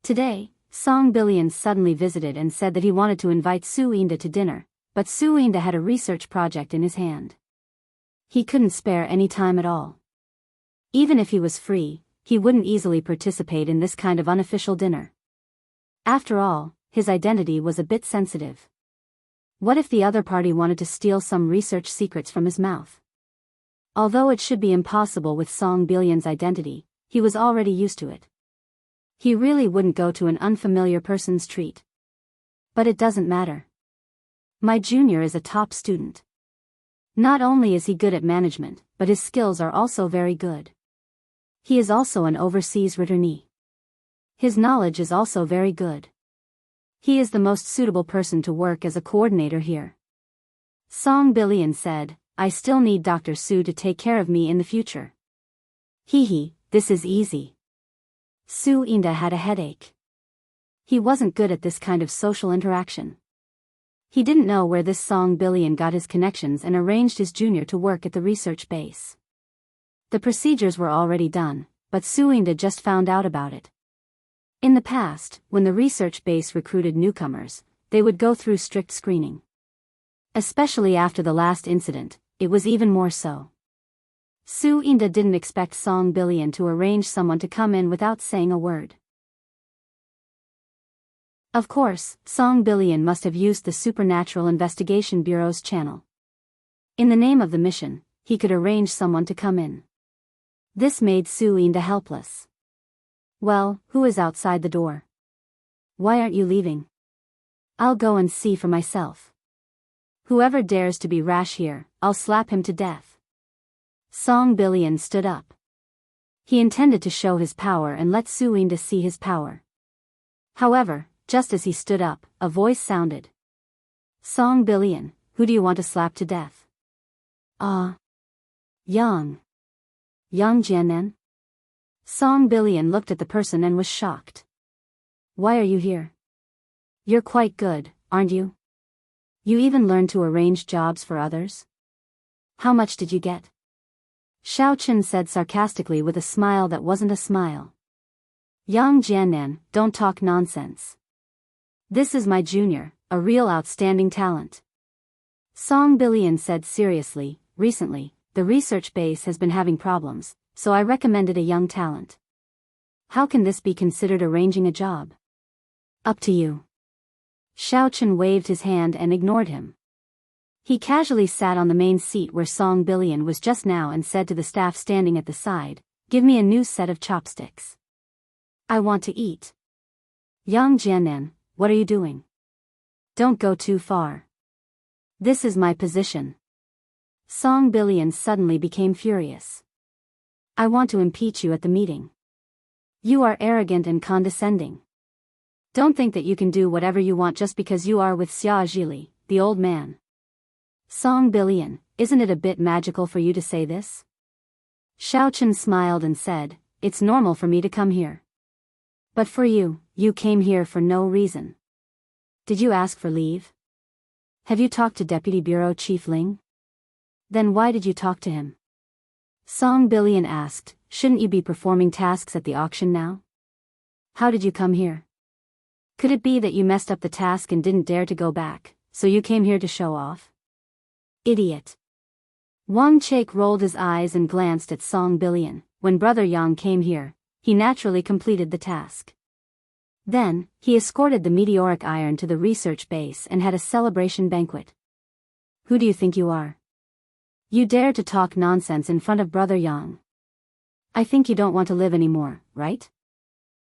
Today, Song Billion suddenly visited and said that he wanted to invite Su Inda to dinner, but Su Inda had a research project in his hand. He couldn't spare any time at all. Even if he was free, he wouldn't easily participate in this kind of unofficial dinner. After all, his identity was a bit sensitive. What if the other party wanted to steal some research secrets from his mouth? Although it should be impossible with Song Billion's identity, he was already used to it. He really wouldn't go to an unfamiliar person's treat. But it doesn't matter. My junior is a top student. Not only is he good at management, but his skills are also very good. He is also an overseas returnee. His knowledge is also very good. He is the most suitable person to work as a coordinator here. Song Billion said, "I still need Dr. Su to take care of me in the future." This is easy. Su Inda had a headache. He wasn't good at this kind of social interaction. He didn't know where this Song Billion got his connections and arranged his junior to work at the research base. The procedures were already done, but Su Inda just found out about it. In the past, when the research base recruited newcomers, they would go through strict screening. Especially after the last incident, it was even more so. Su Inda didn't expect Song Billion to arrange someone to come in without saying a word. Of course, Song Billion must have used the Supernatural Investigation Bureau's channel. In the name of the mission, he could arrange someone to come in. This made Su-Inda helpless. Well, who is outside the door? Why aren't you leaving? I'll go and see for myself. Whoever dares to be rash here, I'll slap him to death. Song Billion stood up. He intended to show his power and let Su-Inda see his power. However, just as he stood up, a voice sounded. Song Billion, who do you want to slap to death? Yang Jianan? Song Billion looked at the person and was shocked. Why are you here? You're quite good, aren't you? You even learned to arrange jobs for others? How much did you get? Xiao Chen said sarcastically with a smile that wasn't a smile. Yang Jianan, don't talk nonsense. This is my junior, a real outstanding talent. Song Billion said seriously, recently, the research base has been having problems, so I recommended a young talent. How can this be considered arranging a job? Up to you. Xiao Chen waved his hand and ignored him. He casually sat on the main seat where Song Billion was just now and said to the staff standing at the side, "Give me a new set of chopsticks. I want to eat." Yang Jianan, what are you doing? Don't go too far. This is my position. Song Billion suddenly became furious. I want to impeach you at the meeting. You are arrogant and condescending. Don't think that you can do whatever you want just because you are with Xia Zhili, the old man. Song Billion, isn't it a bit magical for you to say this? Xiao Chen smiled and said, it's normal for me to come here. But for you, you came here for no reason. Did you ask for leave? Have you talked to Deputy Bureau Chief Ling? Then why did you talk to him? Song Billion asked, shouldn't you be performing tasks at the auction now? How did you come here? Could it be that you messed up the task and didn't dare to go back, so you came here to show off? Idiot. Wang Chaik rolled his eyes and glanced at Song Billion. When Brother Yang came here, he naturally completed the task. Then, he escorted the meteoric iron to the research base and had a celebration banquet. Who do you think you are? You dare to talk nonsense in front of Brother Yang. I think you don't want to live anymore, right?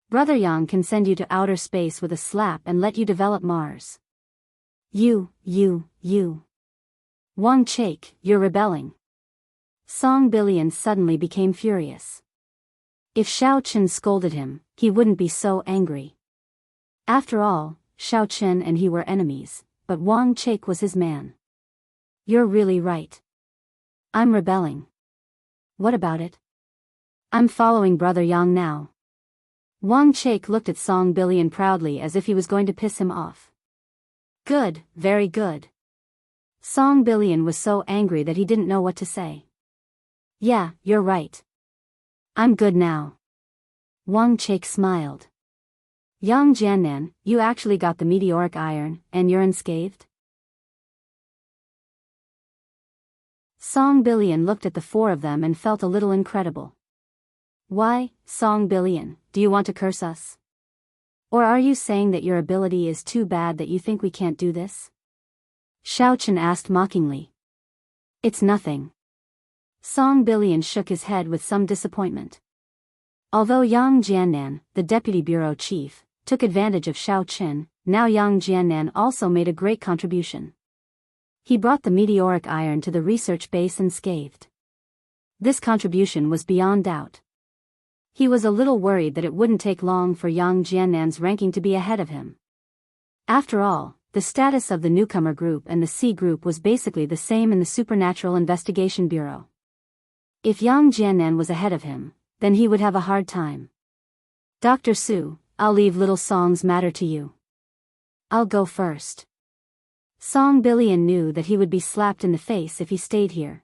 Brother Yang can send you to outer space with a slap and let you develop Mars. You. Wang Chaik, you're rebelling. Song Billion suddenly became furious. If Xiao Chen scolded him, he wouldn't be so angry. After all, Xiao Chen and he were enemies, but Wang Chaik was his man. You're really right. I'm rebelling. What about it? I'm following Brother Yang now. Wang Chaik looked at Song Billion proudly as if he was going to piss him off. Good, very good. Song Billion was so angry that he didn't know what to say. Yeah, you're right. I'm good now. Wang Chaik smiled. Yang Jianan, you actually got the meteoric iron, and you're unscathed? Song Billion looked at the four of them and felt a little incredible. Why, Song Billion, do you want to curse us? Or are you saying that your ability is too bad that you think we can't do this? Xiao Chen asked mockingly. It's nothing. Song Billion shook his head with some disappointment. Although Yang Jianan, the deputy bureau chief, took advantage of Xiao Chen, now Yang Jianan also made a great contribution. He brought the meteoric iron to the research base unscathed. This contribution was beyond doubt. He was a little worried that it wouldn't take long for Yang Jianan's ranking to be ahead of him. After all, the status of the newcomer group and the C group was basically the same in the Supernatural Investigation Bureau. If Yang Jianan was ahead of him, then he would have a hard time. Dr. Su, I'll leave little Song's matter to you. I'll go first. Song Billion knew that he would be slapped in the face if he stayed here.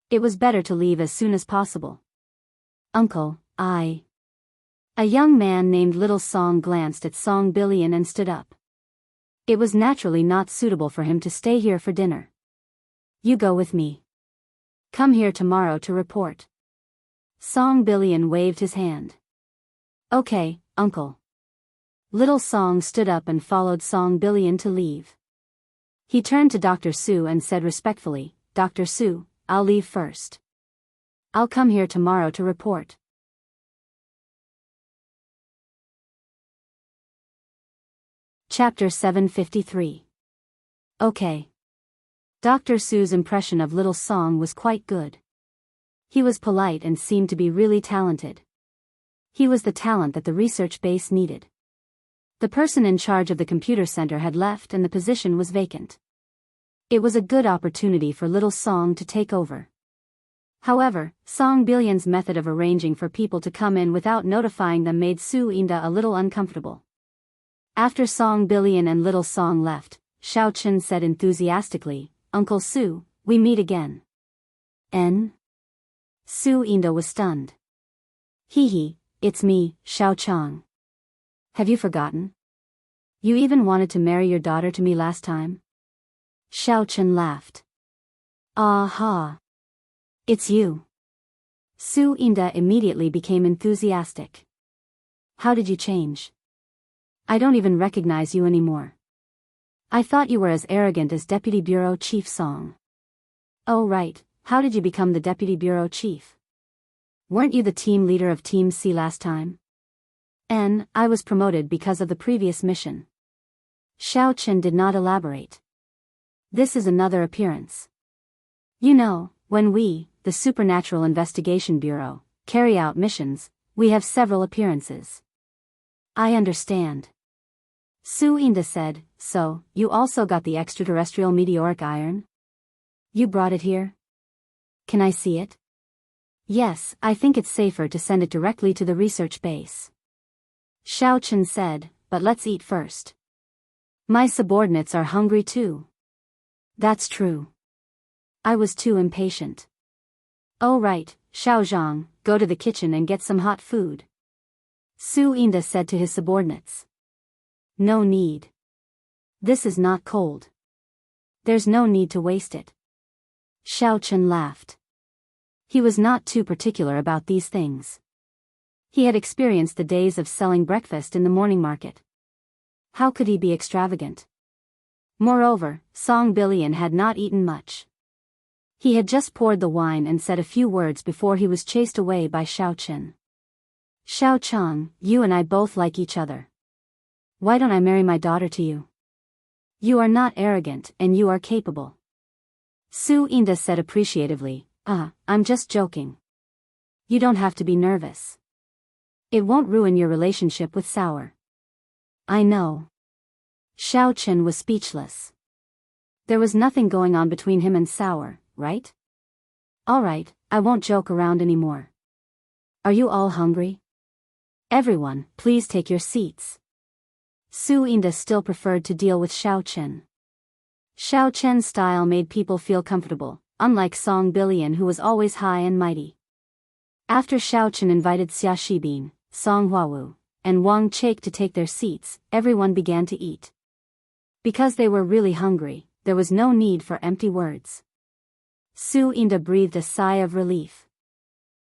It was better to leave as soon as possible. Uncle, A young man named Little Song glanced at Song Billion and stood up. It was naturally not suitable for him to stay here for dinner. You go with me. Come here tomorrow to report. Song Billion waved his hand. Okay, uncle. Little Song stood up and followed Song Billion to leave. He turned to Dr. Su and said respectfully, Dr. Su, I'll leave first. I'll come here tomorrow to report. Chapter 753. Okay. Dr. Su's impression of Little Song was quite good. He was polite and seemed to be really talented. He was the talent that the research base needed. The person in charge of the computer center had left and the position was vacant. It was a good opportunity for Little Song to take over. However, Song Billion's method of arranging for people to come in without notifying them made Su Inda a little uncomfortable. After Song Billion and Little Song left, Xiao Chen said enthusiastically, "Uncle Su, we meet again." N? Su Inda was stunned. Hee, it's me, Xiao Chang. Have you forgotten? You even wanted to marry your daughter to me last time? Xiao Chen laughed. Aha! It's you. Su Inda immediately became enthusiastic. How did you change? I don't even recognize you anymore. I thought you were as arrogant as Deputy Bureau Chief Song. Oh right, how did you become the Deputy Bureau Chief? Weren't you the team leader of Team C last time? N, I was promoted because of the previous mission. Xiao Chen did not elaborate. This is another appearance. You know, when we, the Supernatural Investigation Bureau, carry out missions, we have several appearances. I understand. Su Inda said, so, you also got the extraterrestrial meteoric iron? You brought it here? Can I see it? Yes, I think it's safer to send it directly to the research base. Xiao Chen said, but let's eat first. My subordinates are hungry too. That's true. I was too impatient. Oh right, Xiao Zhang, go to the kitchen and get some hot food. Su Inda said to his subordinates. No need. This is not cold. There's no need to waste it. Xiao Chen laughed. He was not too particular about these things. He had experienced the days of selling breakfast in the morning market. How could he be extravagant? Moreover, Song Billion had not eaten much. He had just poured the wine and said a few words before he was chased away by Xiao Chen. Xiao Chang, you and I both like each other. Why don't I marry my daughter to you? You are not arrogant and you are capable. Su Inda said appreciatively, I'm just joking. You don't have to be nervous. It won't ruin your relationship with Sour. I know. Xiao Chen was speechless. There was nothing going on between him and Sour, right? Alright, I won't joke around anymore. Are you all hungry? Everyone, please take your seats. Su Inda still preferred to deal with Xiao Chen. Xiao Chen's style made people feel comfortable, unlike Song Billion who was always high and mighty. After Xiao Chen invited Xia Shibin, Song Huawu, and Wang Chake to take their seats, everyone began to eat. Because they were really hungry, there was no need for empty words. Su Inda breathed a sigh of relief.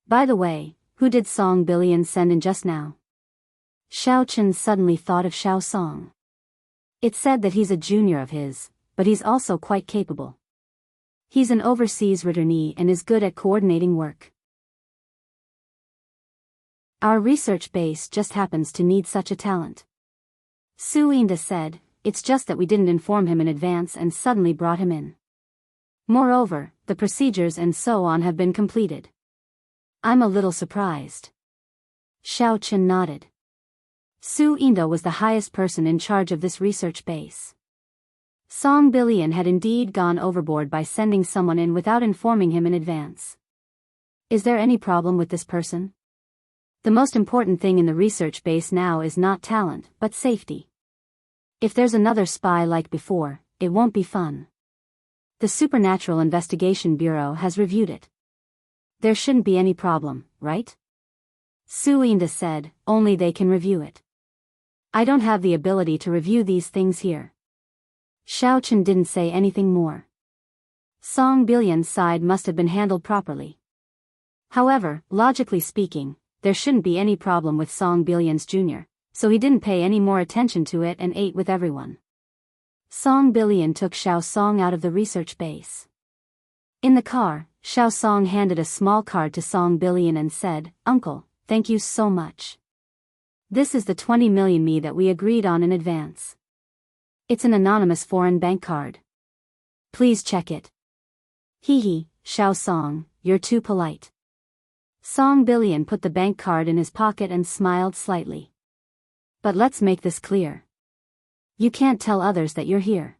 By the way, who did Song Billion send in just now? Xiao Chen suddenly thought of Xiao Song. It said that he's a junior of his, but he's also quite capable. He's an overseas returnee and is good at coordinating work. Our research base just happens to need such a talent. Su Inda said, it's just that we didn't inform him in advance and suddenly brought him in. Moreover, the procedures and so on have been completed. I'm a little surprised. Xiao Chen nodded. Su Inda was the highest person in charge of this research base. Song Billion had indeed gone overboard by sending someone in without informing him in advance. Is there any problem with this person? The most important thing in the research base now is not talent, but safety. If there's another spy like before, it won't be fun. The Supernatural Investigation Bureau has reviewed it. There shouldn't be any problem, right? Su Inda said, only they can review it. I don't have the ability to review these things here. Xiao Chen didn't say anything more. Song Billion's side must have been handled properly. However, logically speaking, there shouldn't be any problem with Song Billion's junior, so he didn't pay any more attention to it and ate with everyone. Song Billion took Xiao Song out of the research base. In the car, Xiao Song handed a small card to Song Billion and said, "Uncle, thank you so much. This is the 20 million me that we agreed on in advance. It's an anonymous foreign bank card. Please check it." "Hee hee, Xiao Song, you're too polite." Song Billion put the bank card in his pocket and smiled slightly. "But let's make this clear. You can't tell others that you're here.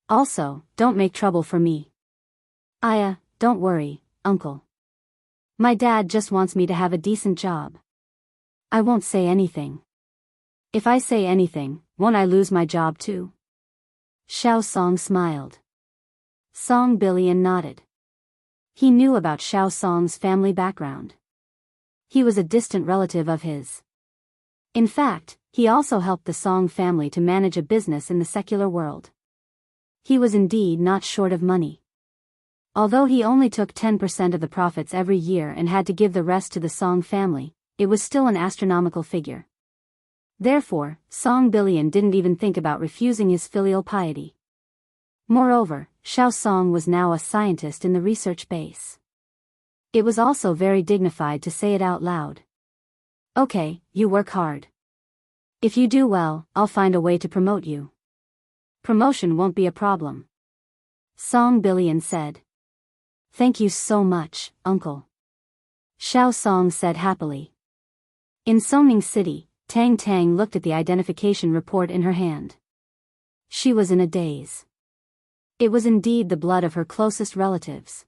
Also, don't make trouble for me." Don't worry, Uncle. My dad just wants me to have a decent job. I won't say anything." "If I say anything, won't I lose my job too?" Xiao Song smiled. Song Billion nodded. He knew about Xiao Song's family background. He was a distant relative of his. In fact, he also helped the Song family to manage a business in the secular world. He was indeed not short of money. Although he only took 10% of the profits every year and had to give the rest to the Song family, it was still an astronomical figure. Therefore, Song Billion didn't even think about refusing his filial piety. Moreover, Xiao Song was now a scientist in the research base. It was also very dignified to say it out loud. "Okay, you work hard. If you do well, I'll find a way to promote you. Promotion won't be a problem," Song Billion said. "Thank you so much, Uncle," Xiao Song said happily. In Songning City, Tang Tang looked at the identification report in her hand. She was in a daze. It was indeed the blood of her closest relatives.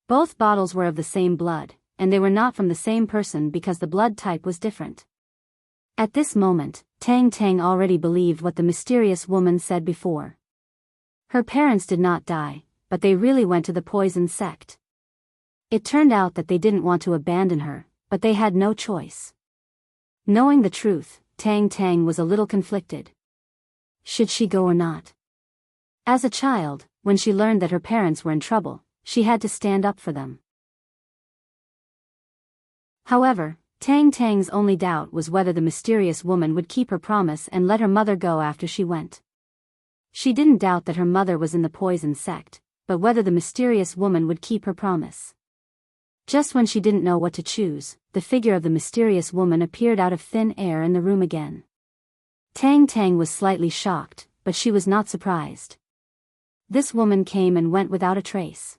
Both bottles were of the same blood, and they were not from the same person because the blood type was different. At this moment, Tang Tang already believed what the mysterious woman said before. Her parents did not die, but they really went to the poison sect. It turned out that they didn't want to abandon her, but they had no choice. Knowing the truth, Tang Tang was a little conflicted. Should she go or not? As a child, when she learned that her parents were in trouble, she had to stand up for them. However, Tang Tang's only doubt was whether the mysterious woman would keep her promise and let her mother go after she went. She didn't doubt that her mother was in the poison sect, but whether the mysterious woman would keep her promise. Just when she didn't know what to choose, the figure of the mysterious woman appeared out of thin air in the room again. Tang Tang was slightly shocked, but she was not surprised. This woman came and went without a trace.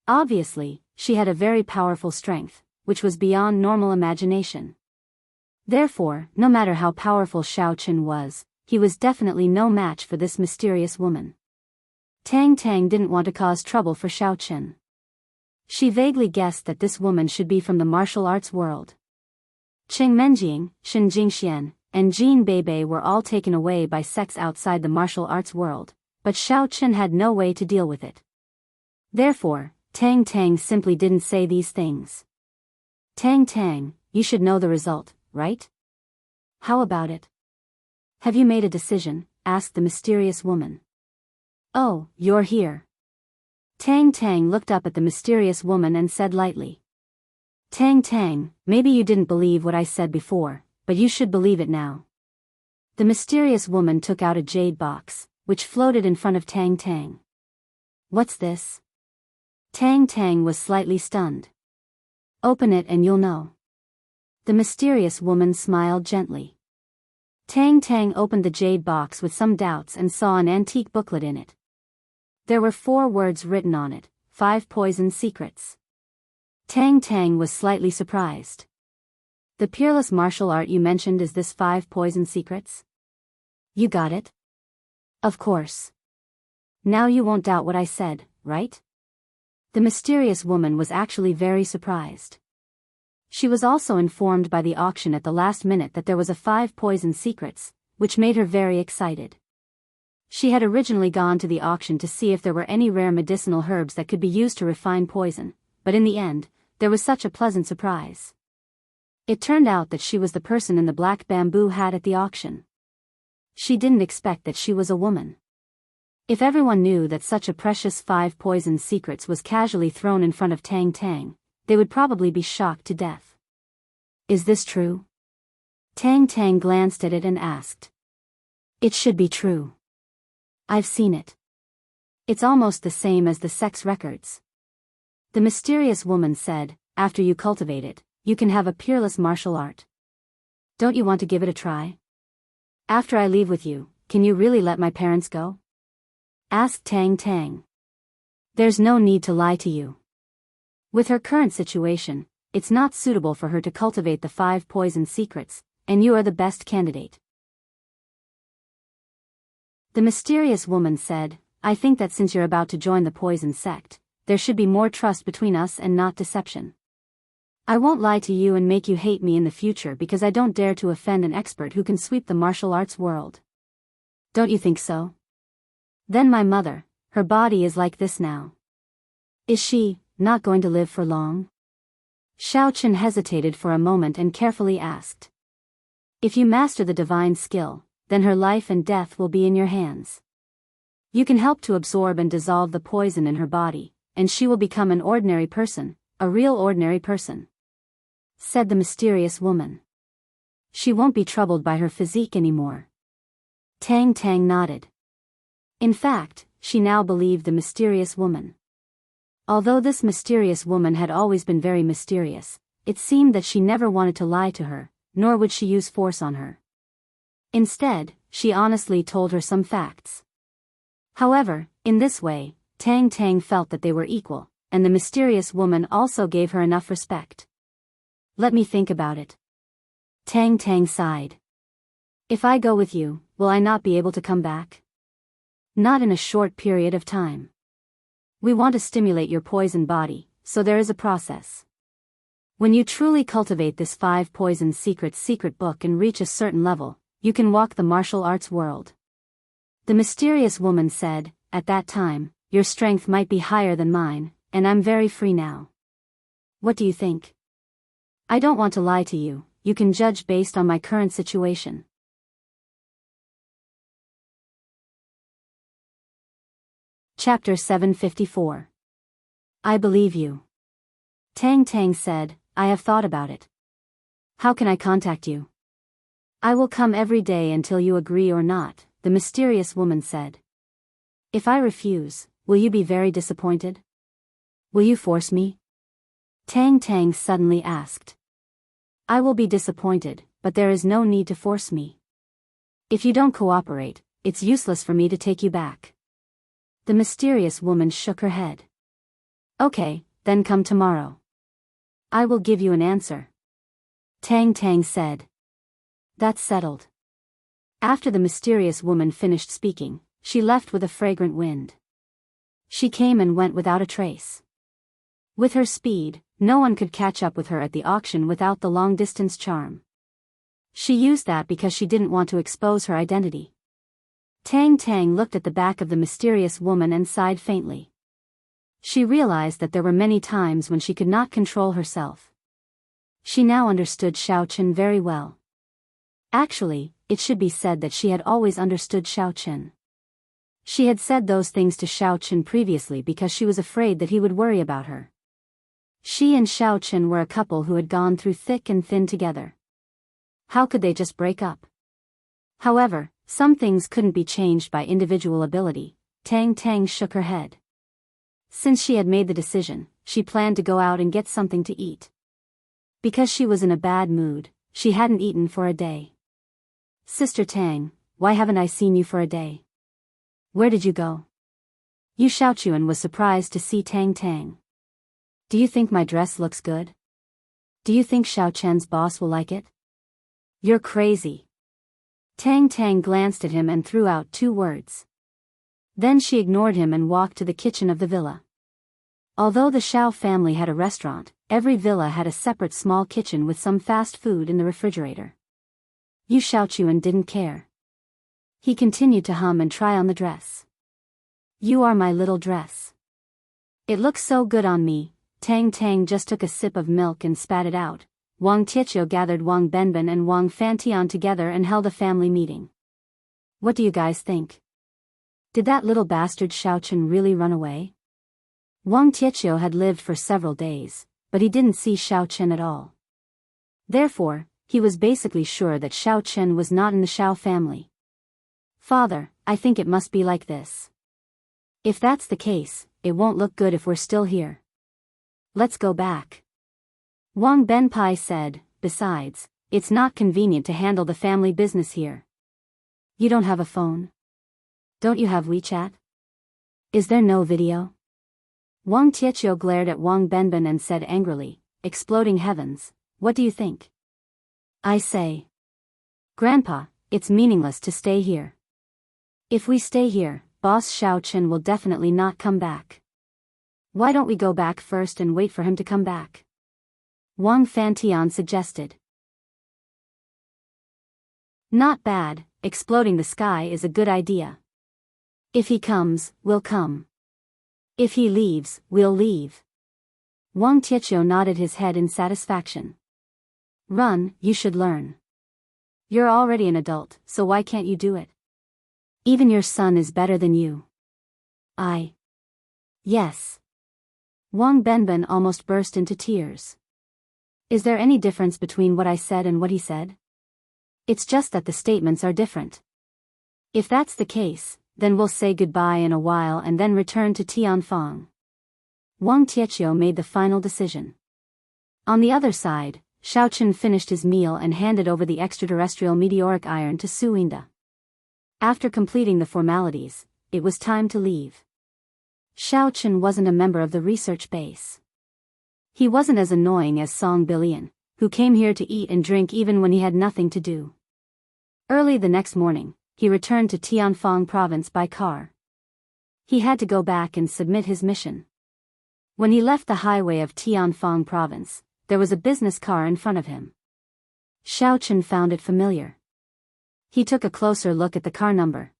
Obviously, she had a very powerful strength, which was beyond normal imagination. Therefore, no matter how powerful Xiao Qin was, he was definitely no match for this mysterious woman. Tang Tang didn't want to cause trouble for Xiao Qin. She vaguely guessed that this woman should be from the martial arts world. Cheng Menjing, Shen Jingxian, and Jin Beibei were all taken away by sects outside the martial arts world, but Xiao Qin had no way to deal with it. Therefore, Tang Tang simply didn't say these things. "Tang Tang, you should know the result, right? How about it? Have you made a decision?" asked the mysterious woman. "Oh, you're here." Tang Tang looked up at the mysterious woman and said lightly. "Tang Tang, maybe you didn't believe what I said before, but you should believe it now." The mysterious woman took out a jade box, which floated in front of Tang Tang. "What's this?" Tang Tang was slightly stunned. "Open it and you'll know." The mysterious woman smiled gently. Tang Tang opened the jade box with some doubts and saw an antique booklet in it. There were 4 words written on it: 5 poison secrets. Tang Tang was slightly surprised. "The peerless martial art you mentioned is this 5 poison secrets?" "You got it? Of course. Now you won't doubt what I said, right?" The mysterious woman was actually very surprised. She was also informed by the auction at the last minute that there was a 5 poison secrets, which made her very excited. She had originally gone to the auction to see if there were any rare medicinal herbs that could be used to refine poison, but in the end, there was such a pleasant surprise. It turned out that she was the person in the black bamboo hat at the auction. She didn't expect that she was a woman. If everyone knew that such a precious 5 poison secrets was casually thrown in front of Tang Tang, they would probably be shocked to death. "Is this true?" Tang Tang glanced at it and asked. "It should be true. I've seen it." It's almost the same as the sex records. The mysterious woman said, after you cultivate it, you can have a peerless martial art. Don't you want to give it a try? After I leave with you, can you really let my parents go? Asked Tang Tang. There's no need to lie to you. With her current situation, it's not suitable for her to cultivate the 5 poison secrets, and you are the best candidate. The mysterious woman said, I think that since you're about to join the poison sect, there should be more trust between us and not deception. I won't lie to you and make you hate me in the future because I don't dare to offend an expert who can sweep the martial arts world. Don't you think so? Then my mother, her body is like this now. Is she not going to live for long? Xiao Chen hesitated for a moment and carefully asked. If you master the divine skill, then her life and death will be in your hands. You can help to absorb and dissolve the poison in her body, and she will become an ordinary person, a real ordinary person, said the mysterious woman. She won't be troubled by her physique anymore. Tang Tang nodded. In fact, she now believed the mysterious woman. Although this mysterious woman had always been very mysterious, it seemed that she never wanted to lie to her, nor would she use force on her. Instead, she honestly told her some facts. However, in this way, Tang Tang felt that they were equal, and the mysterious woman also gave her enough respect. Let me think about it. Tang Tang sighed. If I go with you, will I not be able to come back? Not in a short period of time. We want to stimulate your poison body, so there is a process. When you truly cultivate this 5 poison secrets secret book and reach a certain level, you can walk the martial arts world. The mysterious woman said, at that time, your strength might be higher than mine, and I'm very free now. What do you think? I don't want to lie to you, you can judge based on my current situation. Chapter 754. I believe you. Tang Tang said, I have thought about it. How can I contact you? I will come every day until you agree or not, the mysterious woman said. If I refuse, will you be very disappointed? Will you force me? Tang Tang suddenly asked. I will be disappointed, but there is no need to force me. If you don't cooperate, it's useless for me to take you back. The mysterious woman shook her head. Okay, then come tomorrow. I will give you an answer. Tang Tang said. That's settled. After the mysterious woman finished speaking, she left with a fragrant wind. She came and went without a trace. With her speed, no one could catch up with her at the auction without the long-distance charm. She used that because she didn't want to expose her identity. Tang Tang looked at the back of the mysterious woman and sighed faintly. She realized that there were many times when she could not control herself. She now understood Xiao Chen very well. Actually, it should be said that she had always understood Xiao Chen. She had said those things to Xiao Chen previously because she was afraid that he would worry about her. She and Xiao Chen were a couple who had gone through thick and thin together. How could they just break up? However, some things couldn't be changed by individual ability. Tang Tang shook her head. Since she had made the decision, she planned to go out and get something to eat. Because she was in a bad mood, she hadn't eaten for a day. Sister Tang, why haven't I seen you for a day? Where did you go? Yu Xiaochuan was surprised to see Tang Tang. Do you think my dress looks good? Do you think Xiao Chen's boss will like it? You're crazy. Tang Tang glanced at him and threw out 2 words. Then she ignored him and walked to the kitchen of the villa. Although the Xiao family had a restaurant, every villa had a separate small kitchen with some fast food in the refrigerator. Yu Xiaochuan didn't care. He continued to hum and try on the dress. You are my little dress. It looks so good on me. Tang Tang just took a sip of milk and spat it out. Wang Tietio gathered Wang Benben and Wang Fantian together and held a family meeting. What do you guys think? Did that little bastard Xiao Chen really run away? Wang Tietio had lived for several days, but he didn't see Xiao Chen at all. Therefore, he was basically sure that Xiao Chen was not in the Xiao family. Father, I think it must be like this. If that's the case, it won't look good if we're still here. Let's go back. Wang Benpai said, besides, it's not convenient to handle the family business here. You don't have a phone? Don't you have WeChat? Is there no video? Wang Tietio glared at Wang Benben and said angrily, exploding heavens, what do you think? I say. Grandpa, it's meaningless to stay here. If we stay here, Boss Xiao Chen will definitely not come back. Why don't we go back first and wait for him to come back? Wang Fantian suggested. Not bad, exploding the sky is a good idea. If he comes, we'll come. If he leaves, we'll leave. Wang Tietio nodded his head in satisfaction. Run, you should learn. You're already an adult, so why can't you do it? Even your son is better than you. Yes. Wang Benben almost burst into tears. Is there any difference between what I said and what he said? It's just that the statements are different. If that's the case, then we'll say goodbye in a while and then return to Tianfang. Wang Tietio made the final decision. On the other side, Xiao Chen finished his meal and handed over the extraterrestrial meteoric iron to Su Yinda. After completing the formalities, it was time to leave. Xiao Chen wasn't a member of the research base. He wasn't as annoying as Song Billion, who came here to eat and drink even when he had nothing to do. Early the next morning, he returned to Tianfang province by car. He had to go back and submit his mission. When he left the highway of Tianfang province, there was a business car in front of him. Xiao Chen found it familiar. He took a closer look at the car number.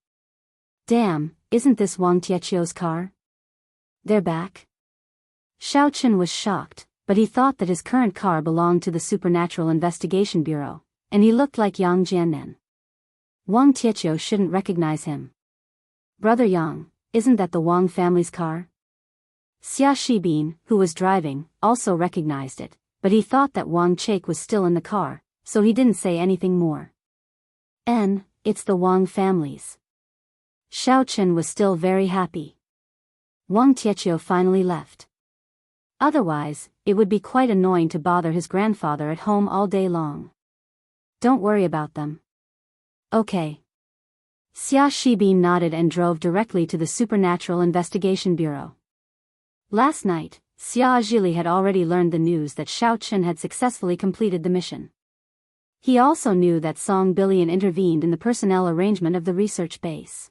Damn, isn't this Wang Tietio's car? They're back? Xiao Chen was shocked, but he thought that his current car belonged to the Supernatural Investigation Bureau, and he looked like Yang Jiannen. Wang Tietio shouldn't recognize him. Brother Yang, isn't that the Wang family's car? Xia Shibin, who was driving, also recognized it, but he thought that Wang Chake was still in the car, so he didn't say anything more. It's the Wang families. Xiao Chen was still very happy. Wang Tietio finally left. Otherwise, it would be quite annoying to bother his grandfather at home all day long. Don't worry about them. Okay. Xia Shibin nodded and drove directly to the Supernatural Investigation Bureau. Last night, Xia Zhili had already learned the news that Xiao Chen had successfully completed the mission. He also knew that Song Billion intervened in the personnel arrangement of the research base.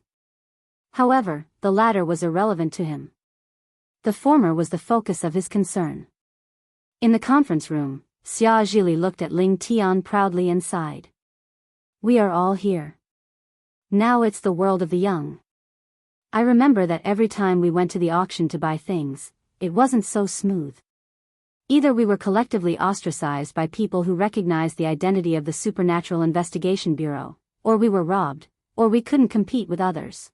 However, the latter was irrelevant to him. The former was the focus of his concern. In the conference room, Xia Zhili looked at Ling Tian proudly and sighed. We are all here. Now it's the world of the young. I remember that every time we went to the auction to buy things, it wasn't so smooth. Either we were collectively ostracized by people who recognized the identity of the Supernatural Investigation Bureau, or we were robbed, or we couldn't compete with others.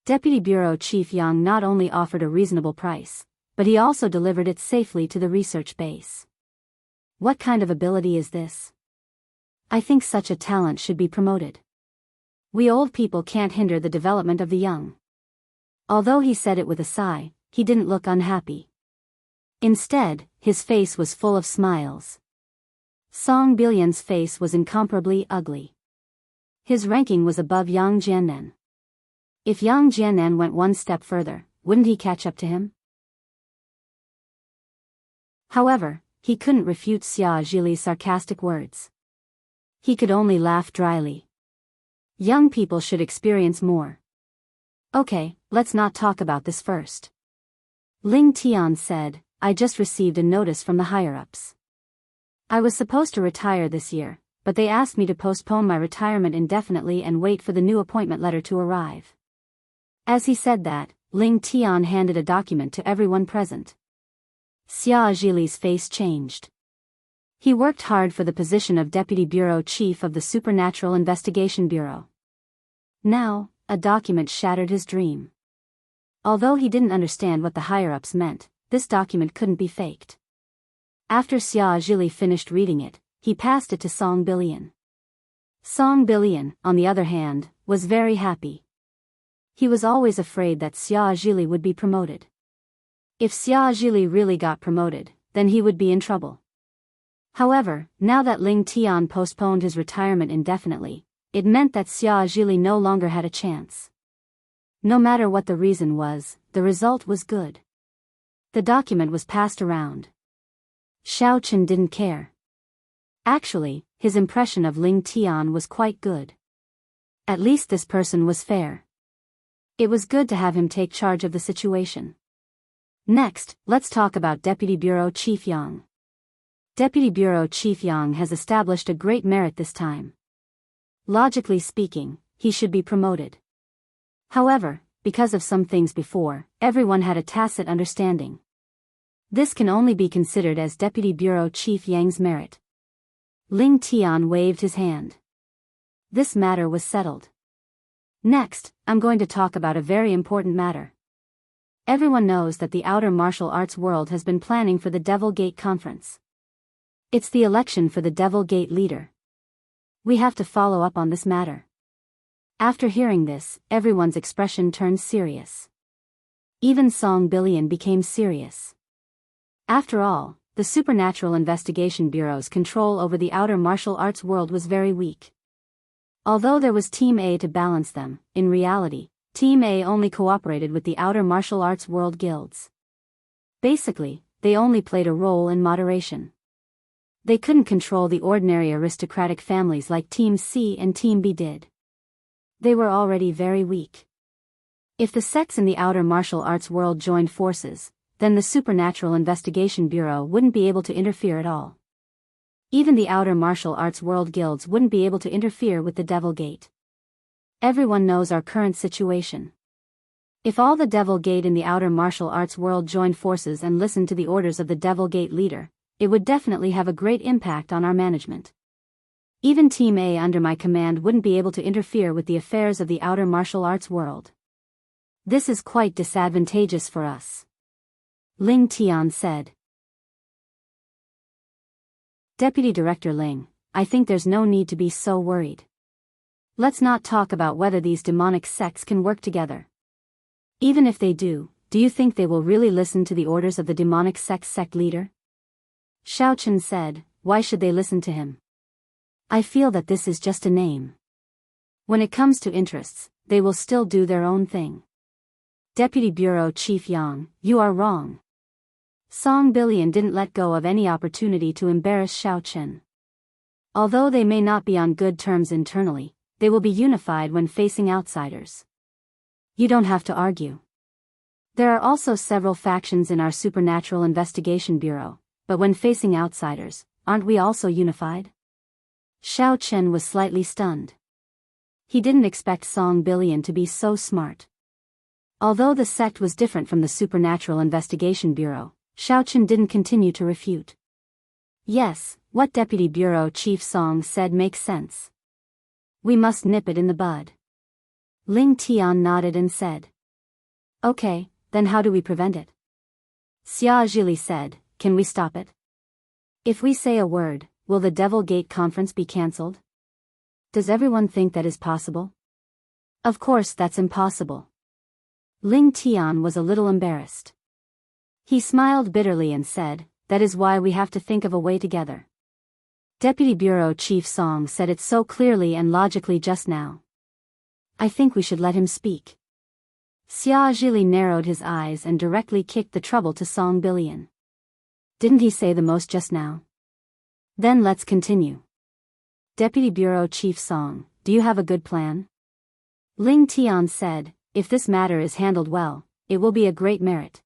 Deputy Bureau Chief Yang not only offered a reasonable price, but he also delivered it safely to the research base. What kind of ability is this? I think such a talent should be promoted. We old people can't hinder the development of the young. Although he said it with a sigh, he didn't look unhappy. Instead, his face was full of smiles. Song Billion's face was incomparably ugly. His ranking was above Yang Jiannan. If Yang Jiannan went one step further, wouldn't he catch up to him? However, he couldn't refute Xia Zhili's sarcastic words. He could only laugh dryly. Young people should experience more. Okay, let's not talk about this first. Ling Tian said, I just received a notice from the higher-ups. I was supposed to retire this year, but they asked me to postpone my retirement indefinitely and wait for the new appointment letter to arrive. As he said that, Ling Tian handed a document to everyone present. Xia Zhili's face changed. He worked hard for the position of Deputy Bureau Chief of the Supernatural Investigation Bureau. Now, a document shattered his dream. Although he didn't understand what the higher-ups meant, this document couldn't be faked. After Xia Zhili finished reading it, he passed it to Song Billion. Song Billion, on the other hand, was very happy. He was always afraid that Xia Zhili would be promoted. If Xia Zhili really got promoted, then he would be in trouble. However, now that Ling Tian postponed his retirement indefinitely, it meant that Xia Zhili no longer had a chance. No matter what the reason was, the result was good. The document was passed around. Xiao Chen didn't care. Actually, his impression of Ling Tian was quite good. At least this person was fair. It was good to have him take charge of the situation. Next, let's talk about Deputy Bureau Chief Yang. Deputy Bureau Chief Yang has established a great merit this time. Logically speaking, he should be promoted. However, because of some things before, everyone had a tacit understanding. This can only be considered as Deputy Bureau Chief Yang's merit. Ling Tian waved his hand. This matter was settled. Next, I'm going to talk about a very important matter. Everyone knows that the outer martial arts world has been planning for the Devil Gate Conference. It's the election for the Devil Gate leader. We have to follow up on this matter. After hearing this, everyone's expression turned serious. Even Song Billion became serious. After all, the Supernatural Investigation Bureau's control over the outer martial arts world was very weak. Although there was Team A to balance them, in reality, Team A only cooperated with the outer martial arts world guilds. Basically, they only played a role in moderation. They couldn't control the ordinary aristocratic families like Team C and Team B did. They were already very weak. If the sects in the outer martial arts world joined forces, then the Supernatural Investigation Bureau wouldn't be able to interfere at all. Even the outer martial arts world guilds wouldn't be able to interfere with the Devil Gate. Everyone knows our current situation. If all the Devil Gate in the outer martial arts world joined forces and listened to the orders of the Devil Gate leader, it would definitely have a great impact on our management. Even Team A under my command wouldn't be able to interfere with the affairs of the outer martial arts world. This is quite disadvantageous for us. Ling Tian said. Deputy Director Ling, I think there's no need to be so worried. Let's not talk about whether these demonic sects can work together. Even if they do you think they will really listen to the orders of the demonic sect leader? Xiao Chen said, why should they listen to him? I feel that this is just a name. When it comes to interests, they will still do their own thing. Deputy Bureau Chief Yang, you are wrong. Song Billion didn't let go of any opportunity to embarrass Xiao Chen. Although they may not be on good terms internally, they will be unified when facing outsiders. You don't have to argue. There are also several factions in our Supernatural Investigation Bureau, but when facing outsiders, aren't we also unified? Xiao Chen was slightly stunned. He didn't expect Song Billion to be so smart. Although the sect was different from the Supernatural Investigation Bureau, Xiao Chen didn't continue to refute. Yes, what Deputy Bureau Chief Song said makes sense. We must nip it in the bud. Ling Tian nodded and said. Okay, then how do we prevent it? Xia Zhili said, can we stop it? If we say a word, will the Devil Gate Conference be cancelled? Does everyone think that is possible? Of course that's impossible. Ling Tian was a little embarrassed. He smiled bitterly and said, that is why we have to think of a way together. Deputy Bureau Chief Song said it so clearly and logically just now. I think we should let him speak. Xia Zhili narrowed his eyes and directly kicked the trouble to Song Billion. Didn't he say the most just now? Then let's continue. Deputy Bureau Chief Song, do you have a good plan? Ling Tian said, if this matter is handled well, it will be a great merit.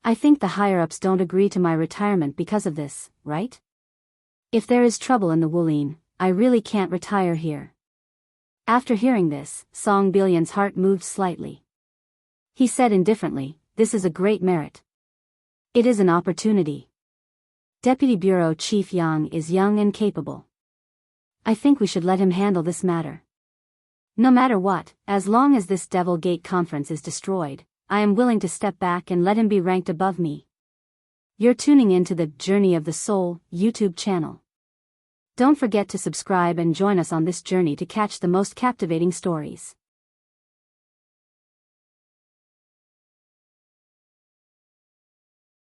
I think the higher-ups don't agree to my retirement because of this, right? If there is trouble in the Wulin, I really can't retire here. After hearing this, Song Billion's heart moved slightly. He said indifferently, this is a great merit. It is an opportunity. Deputy Bureau Chief Yang is young and capable. I think we should let him handle this matter. No matter what, as long as this Devil Gate Conference is destroyed, I am willing to step back and let him be ranked above me. You're tuning into the Journey of the Soul YouTube channel. Don't forget to subscribe and join us on this journey to catch the most captivating stories.